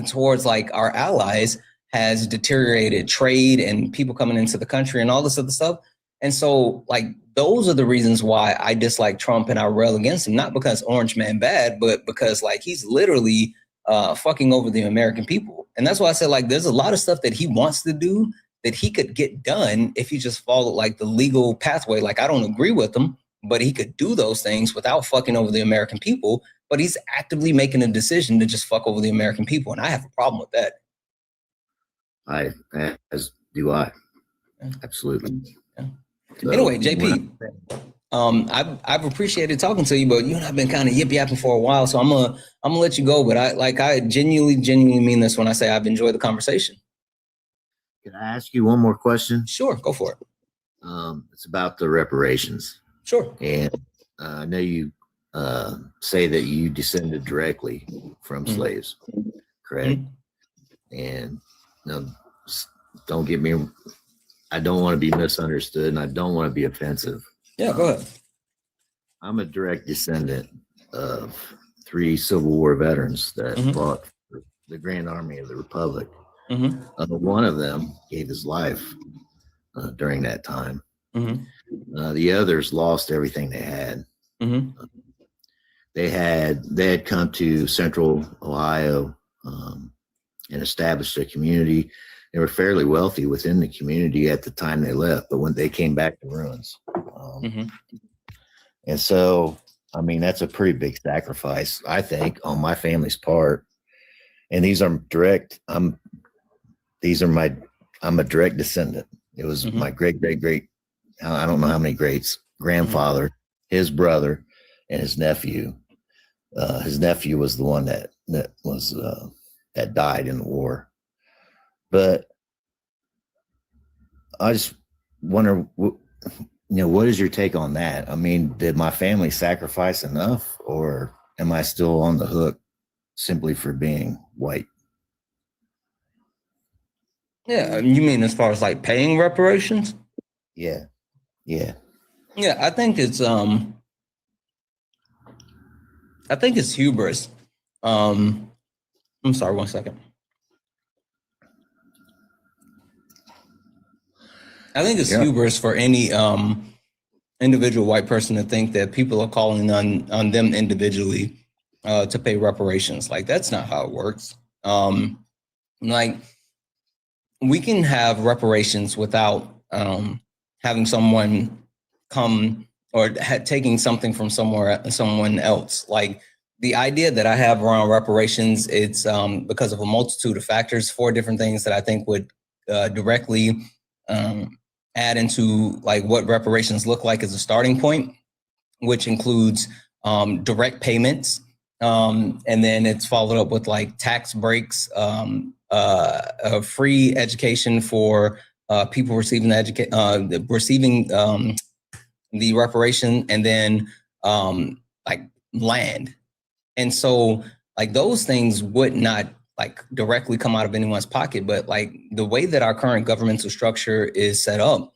towards like our allies has deteriorated trade and people coming into the country and all this other stuff. And so like those are the reasons why I dislike Trump and I rail against him, not because orange man bad, but because like he's literally fucking over the American people. And that's why I said like there's a lot of stuff that he wants to do that he could get done if he just followed like the legal pathway. Like I don't agree with him, but he could do those things without fucking over the American people. But he's actively making a decision to just fuck over the American people. And I have a problem with that. As do I. Absolutely. Yeah. So, anyway, JP, I've appreciated talking to you, but you and I've been kind of yip yapping for a while, so I'm gonna let you go. But I genuinely mean this when I say I've enjoyed the conversation. Can I ask you one more question? Sure, go for it. It's about the reparations. Sure. And I know you say that you descended directly from slaves, correct? And no, don't get me. I don't want to be misunderstood, and I don't want to be offensive. Yeah, go ahead. I'm a direct descendant of 3 Civil War veterans that fought for the Grand Army of the Republic. One of them gave his life during that time. The others lost everything they had. They had come to Central Ohio and established a community. They were fairly wealthy within the community at the time they left, but when they came back to ruins. And so, I mean, that's a pretty big sacrifice, I think, on my family's part. And these are direct, I'm a direct descendant. It was my great, I don't know how many greats, grandfather, his brother, and his nephew. His nephew was the one that was that died in the war. But I just wonder, what is your take on that? I mean, did my family sacrifice enough, or am I still on the hook simply for being white? Yeah, you mean as far as like paying reparations? Yeah. Yeah, I think it's hubris. I'm sorry, 1 second. I think it's hubris for any individual white person to think that people are calling on them individually to pay reparations. Like, that's not how it works. Like, we can have reparations without having someone come or taking something from someone else. Like, the idea that I have around reparations, it's because of a multitude of factors, 4 different things that I think would directly add into like what reparations look like as a starting point, which includes direct payments, and then it's followed up with like tax breaks, free education for people receiving the reparation, and then like land. And so like those things would not like directly come out of anyone's pocket, but like the way that our current governmental structure is set up,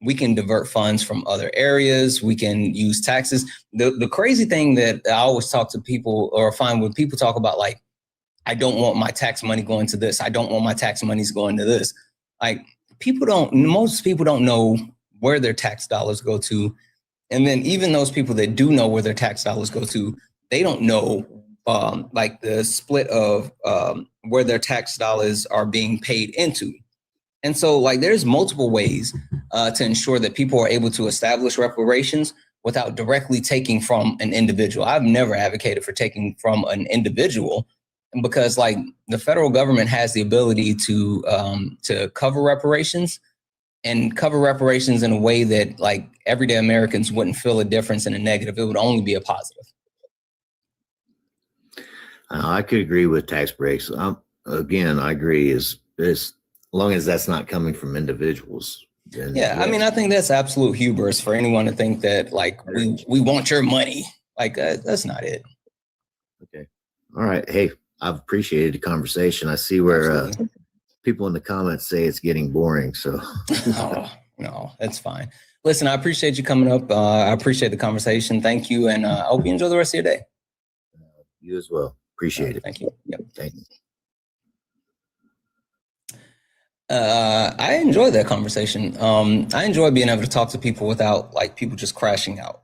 we can divert funds from other areas. We can use taxes. The crazy thing that I always talk to people or find when people talk about like, I don't want my tax money going to this. I don't want my tax monies going to this. Like most people don't know where their tax dollars go to. And then even those people that do know where their tax dollars go to, they don't know like the split of where their tax dollars are being paid into. And so like there's multiple ways to ensure that people are able to establish reparations without directly taking from an individual. I've never advocated for taking from an individual because like the federal government has the ability to cover reparations and cover reparations in a way that like everyday Americans wouldn't feel a difference in a negative. It would only be a positive. I could agree with tax breaks. Again, I agree as long as that's not coming from individuals. Yeah, yes. I mean, I think that's absolute hubris for anyone to think that like we want your money. Like that's not it. Okay. All right. Hey, I've appreciated the conversation. I see where people in the comments say it's getting boring. So oh, no, that's fine. Listen, I appreciate you coming up. I appreciate the conversation. Thank you. And I hope you enjoy the rest of your day. You as well. Appreciate it. Thank you. Yep. Thank you. I enjoy that conversation. I enjoy being able to talk to people without like people just crashing out.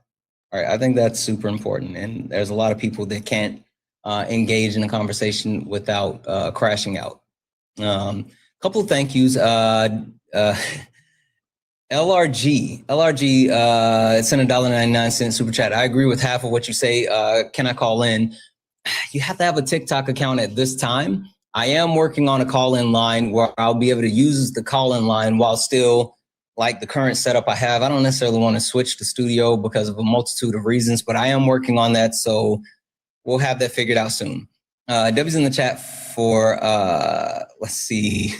All right. I think that's super important. And there's a lot of people that can't engage in a conversation without crashing out. Couple of thank yous. LRG sent $1.99 super chat. I agree with half of what you say. Can I call in? You have to have a TikTok account at this time. I am working on a call-in line where I'll be able to use the call-in line while still like the current setup I have. I don't necessarily want to switch to studio because of a multitude of reasons, but I am working on that. So we'll have that figured out soon. W's in the chat for, let's see,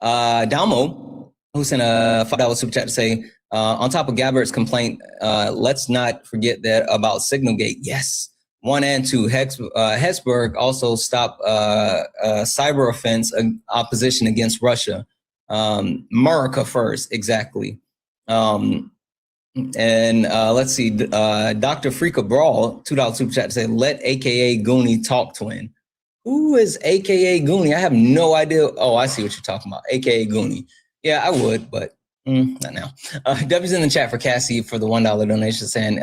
Dalmo, who sent a $5 super chat to say, on top of Gabbard's complaint, let's not forget that about Signalgate. Yes. 1 and 2, Hesburgh also stopped cyber offense opposition against Russia. America first, exactly. And let's see, Dr. Freaka Brawl, $2 super chat to say, let AKA Goonie talk twin. Who is AKA Goonie? I have no idea. Oh, I see what you're talking about. AKA Goonie. Yeah, I would, but not now. W's in the chat for Cassie for the $1 donation saying,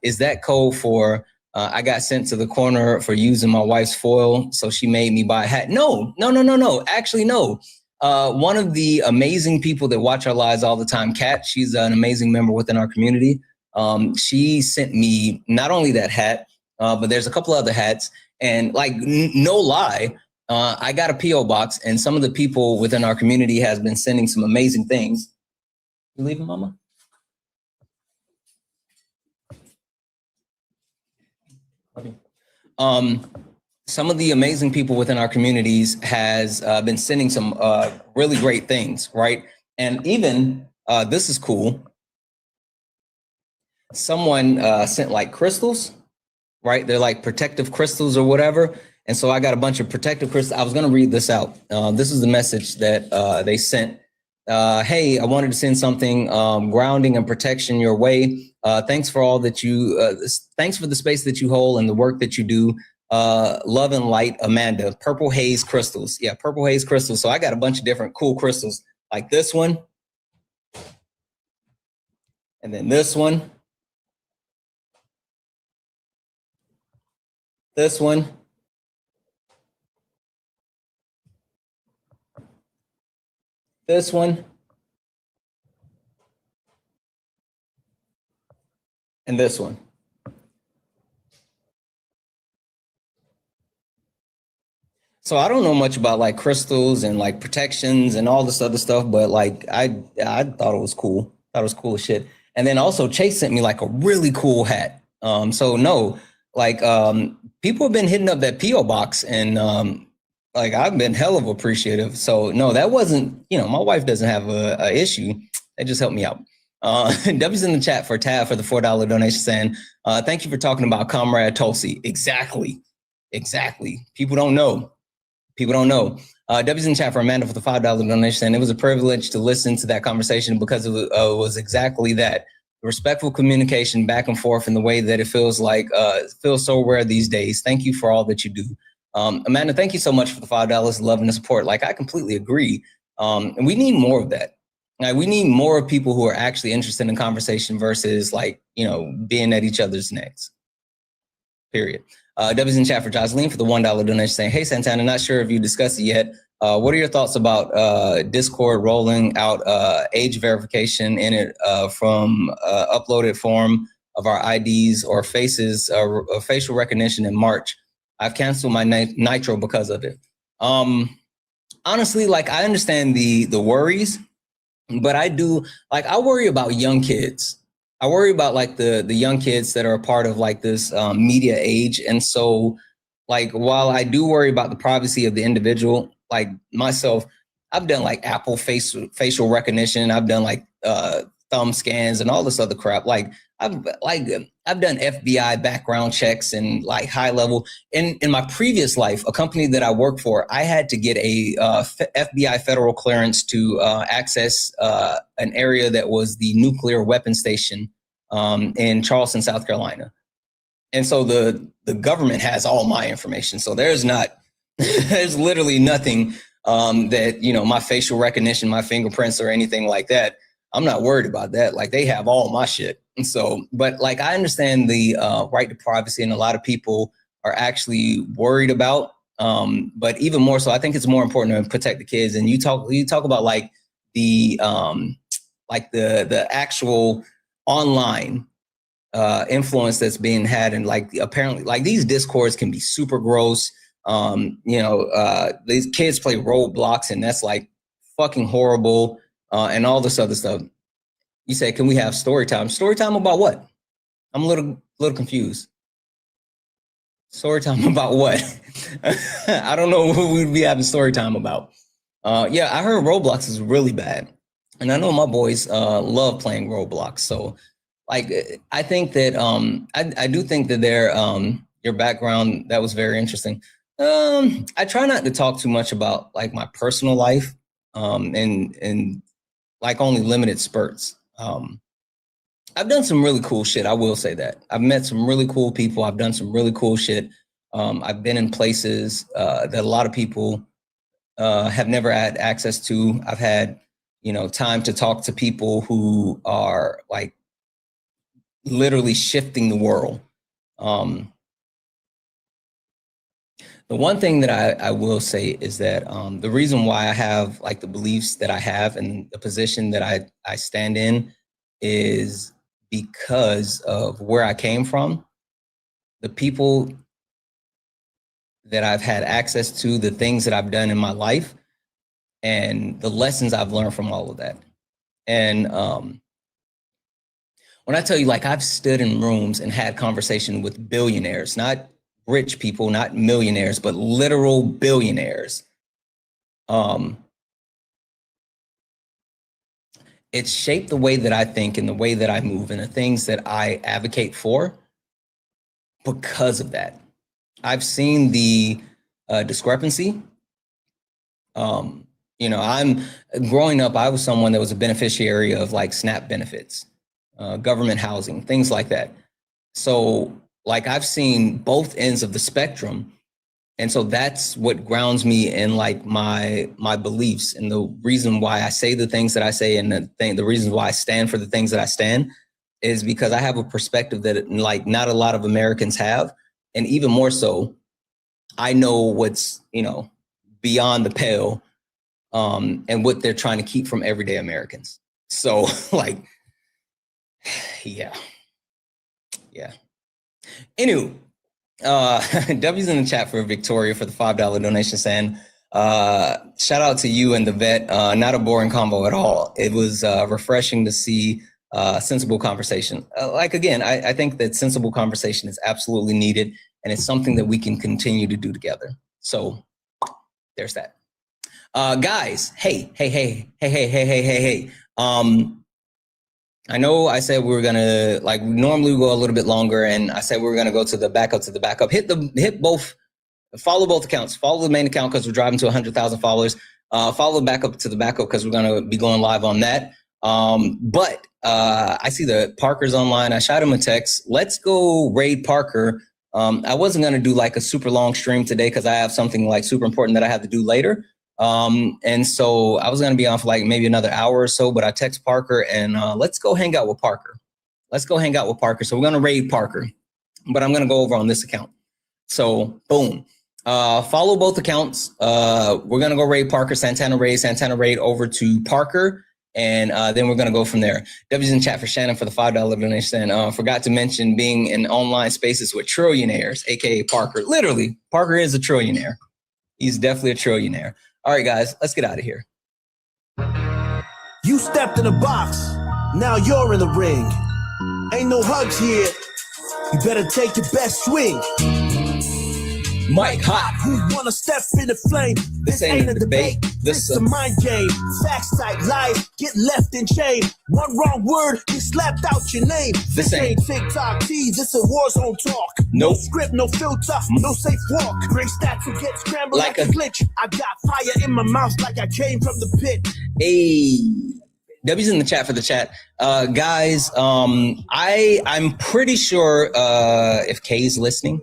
is that code for I got sent to the corner for using my wife's foil, so she made me buy a hat? No. Actually, no. One of the amazing people that watch our lives all the time, Kat, she's an amazing member within our community. She sent me not only that hat, but there's a couple other hats. And like, no lie, I got a P.O. box, and some of the people within our community has been sending some amazing things. You leaving, Mama? Okay. some of the amazing people within our communities has been sending some really great things, right? And even, this is cool. Someone sent like crystals, right? They're like protective crystals or whatever. And so I got a bunch of protective crystals. I was going to read this out. This is the message that they sent. Hey, I wanted to send something grounding and protection your way. Thanks for all that thanks for the space that you hold and the work that you do. Love and light, Amanda. Purple haze crystals. Yeah, purple haze crystals. So I got a bunch of different cool crystals like this one. And then this one. This one. This one. And this one. So I don't know much about like crystals and like protections and all this other stuff, but like I thought it was cool. Thought it was cool as shit. And then also Chase sent me like a really cool hat. So no, like people have been hitting up that P.O. box and like I've been hell of appreciative. So no, that wasn't, you know, my wife doesn't have a issue. That just helped me out. W's in the chat for Tab for the $4 donation saying, thank you for talking about Comrade Tulsi. Exactly. People don't know. W's in the chat for Amanda for the $5 donation saying it was a privilege to listen to that conversation because it was exactly that. Respectful communication back and forth in the way that it feels like, feels so rare these days. Thank you for all that you do. Amanda, thank you so much for the $5, love and the support. Like, I completely agree. And we need more of that. Like, we need more people who are actually interested in conversation versus like, you know, being at each other's necks. Period. W's in chat for Jocelyn for the $1 donation saying, hey, Santana, not sure if you discussed it yet. What are your thoughts about Discord rolling out age verification in it from uploaded form of our IDs or faces or facial recognition in March? I've canceled my Nitro because of it. Honestly, like I understand the worries, but I worry about young kids. I worry about like the young kids that are a part of like this media age. And so like, while I do worry about the privacy of the individual, like myself, I've done like Apple facial recognition. I've done like thumb scans and all this other crap. Like I've done FBI background checks and like high level. In my previous life, a company that I worked for, I had to get a FBI federal clearance to access an area that was the nuclear weapon station in Charleston, South Carolina. And so the government has all my information. So there's literally nothing that, you know, my facial recognition, my fingerprints or anything like that. I'm not worried about that. Like they have all my shit. And so, but like, I understand the right to privacy and a lot of people are actually worried about, but even more so, I think it's more important to protect the kids. And you talk about like the actual online influence that's being had. And like, apparently like these discords can be super gross. These kids play Roblox and that's like fucking horrible. And all this other stuff. You say, can we have story time? Story time about what? I'm a little confused. Story time about what? I don't know what we'd be having story time about. Yeah, I heard Roblox is really bad. And I know my boys love playing Roblox. So like, I think that, I do think that your background, that was very interesting. I try not to talk too much about like my personal life and like only limited spurts. I've done some really cool shit. I will say that. I've met some really cool people. I've done some really cool shit. I've been in places that a lot of people have never had access to. I've had, you know, time to talk to people who are like literally shifting the world. The one thing that I will say is that the reason why I have like the beliefs that I have and the position that I stand in is because of where I came from, the people that I've had access to, the things that I've done in my life, and the lessons I've learned from all of that. And when I tell you, like I've stood in rooms and had conversation with billionaires, not rich people, not millionaires, but literal billionaires. It's shaped the way that I think and the way that I move and the things that I advocate for because of that. I've seen the discrepancy. I'm growing up, I was someone that was a beneficiary of like SNAP benefits, government housing, things like that. So like I've seen both ends of the spectrum. And so that's what grounds me in like my beliefs and the reason why I say the things that I say and the reason why I stand for the things that I stand is because I have a perspective that like not a lot of Americans have. And even more so, I know what's, beyond the pale and what they're trying to keep from everyday Americans. So like, yeah. Anywho, W's in the chat for Victoria for the $5 donation, saying, shout out to you and the vet. Not a boring combo at all. It was refreshing to see sensible conversation. Again, I think that sensible conversation is absolutely needed, and it's something that we can continue to do together. So there's that. Guys, hey. I know I said we were gonna, like, normally we go a little bit longer, and I said we were gonna go to the backup. Hit both, follow both accounts. Follow the main account because we're driving to 100,000 followers. Follow backup to the backup because we're gonna be going live on that. But I see that Parker's online. I shot him a text. Let's go raid Parker. I wasn't gonna do like a super long stream today because I have something like super important that I have to do later. And so I was going to be on for like maybe another hour or so, but I text Parker and let's go hang out with Parker. So we're going to raid Parker, but I'm going to go over on this account. So boom, follow both accounts. We're going to go raid Parker, Santana raid over to Parker. And then we're going to go from there. W's in chat for Shannon for the $5 donation. Forgot to mention being in online spaces with trillionaires, AKA Parker. Literally, Parker is a trillionaire. He's definitely a trillionaire. All right, guys, let's get out of here. You stepped in a box, now you're in the ring. Ain't no hugs here, you better take your best swing. Mike Hot. Who wanna step in the flame? This ain't a debate, this is a mind game. Facts type life, get left in chain. One wrong word, you slapped out your name. This ain't TikTok tease, this a war zone talk. No script, no filter, no safe walk. Bring stats and get scrambled like a glitch. I got fire in my mouth like I came from the pit. Hey, W's in the chat for the chat. Guys, I'm pretty sure if Kay's listening,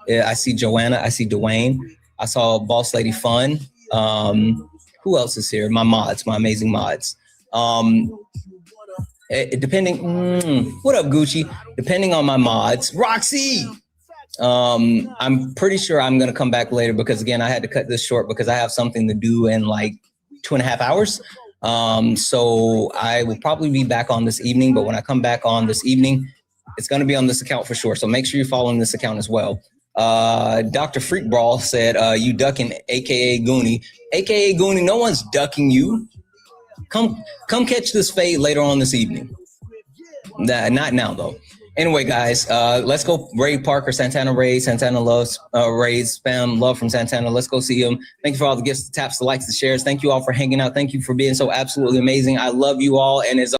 I see Joanna, I see Dwayne, I saw Boss Lady Fun. Who else is here? My mods, my amazing mods. Depending, what up, Gucci? Depending on my mods, Roxy. I'm pretty sure I'm gonna come back later because again, I had to cut this short because I have something to do in like 2.5 hours. So I will probably be back on this evening, but when I come back on this evening, it's gonna be on this account for sure. So make sure you're following this account as well. Dr. Freak Brawl said, you ducking AKA Goonie. AKA Goonie, no one's ducking you. Come catch this fade later on this evening. Not now though. Anyway, guys, let's go raid Parker, Santana raid. Santana loves raids, spam love from Santana. Let's go see him. Thank you for all the gifts, the taps, the likes, the shares. Thank you all for hanging out. Thank you for being so absolutely amazing. I love you all. And as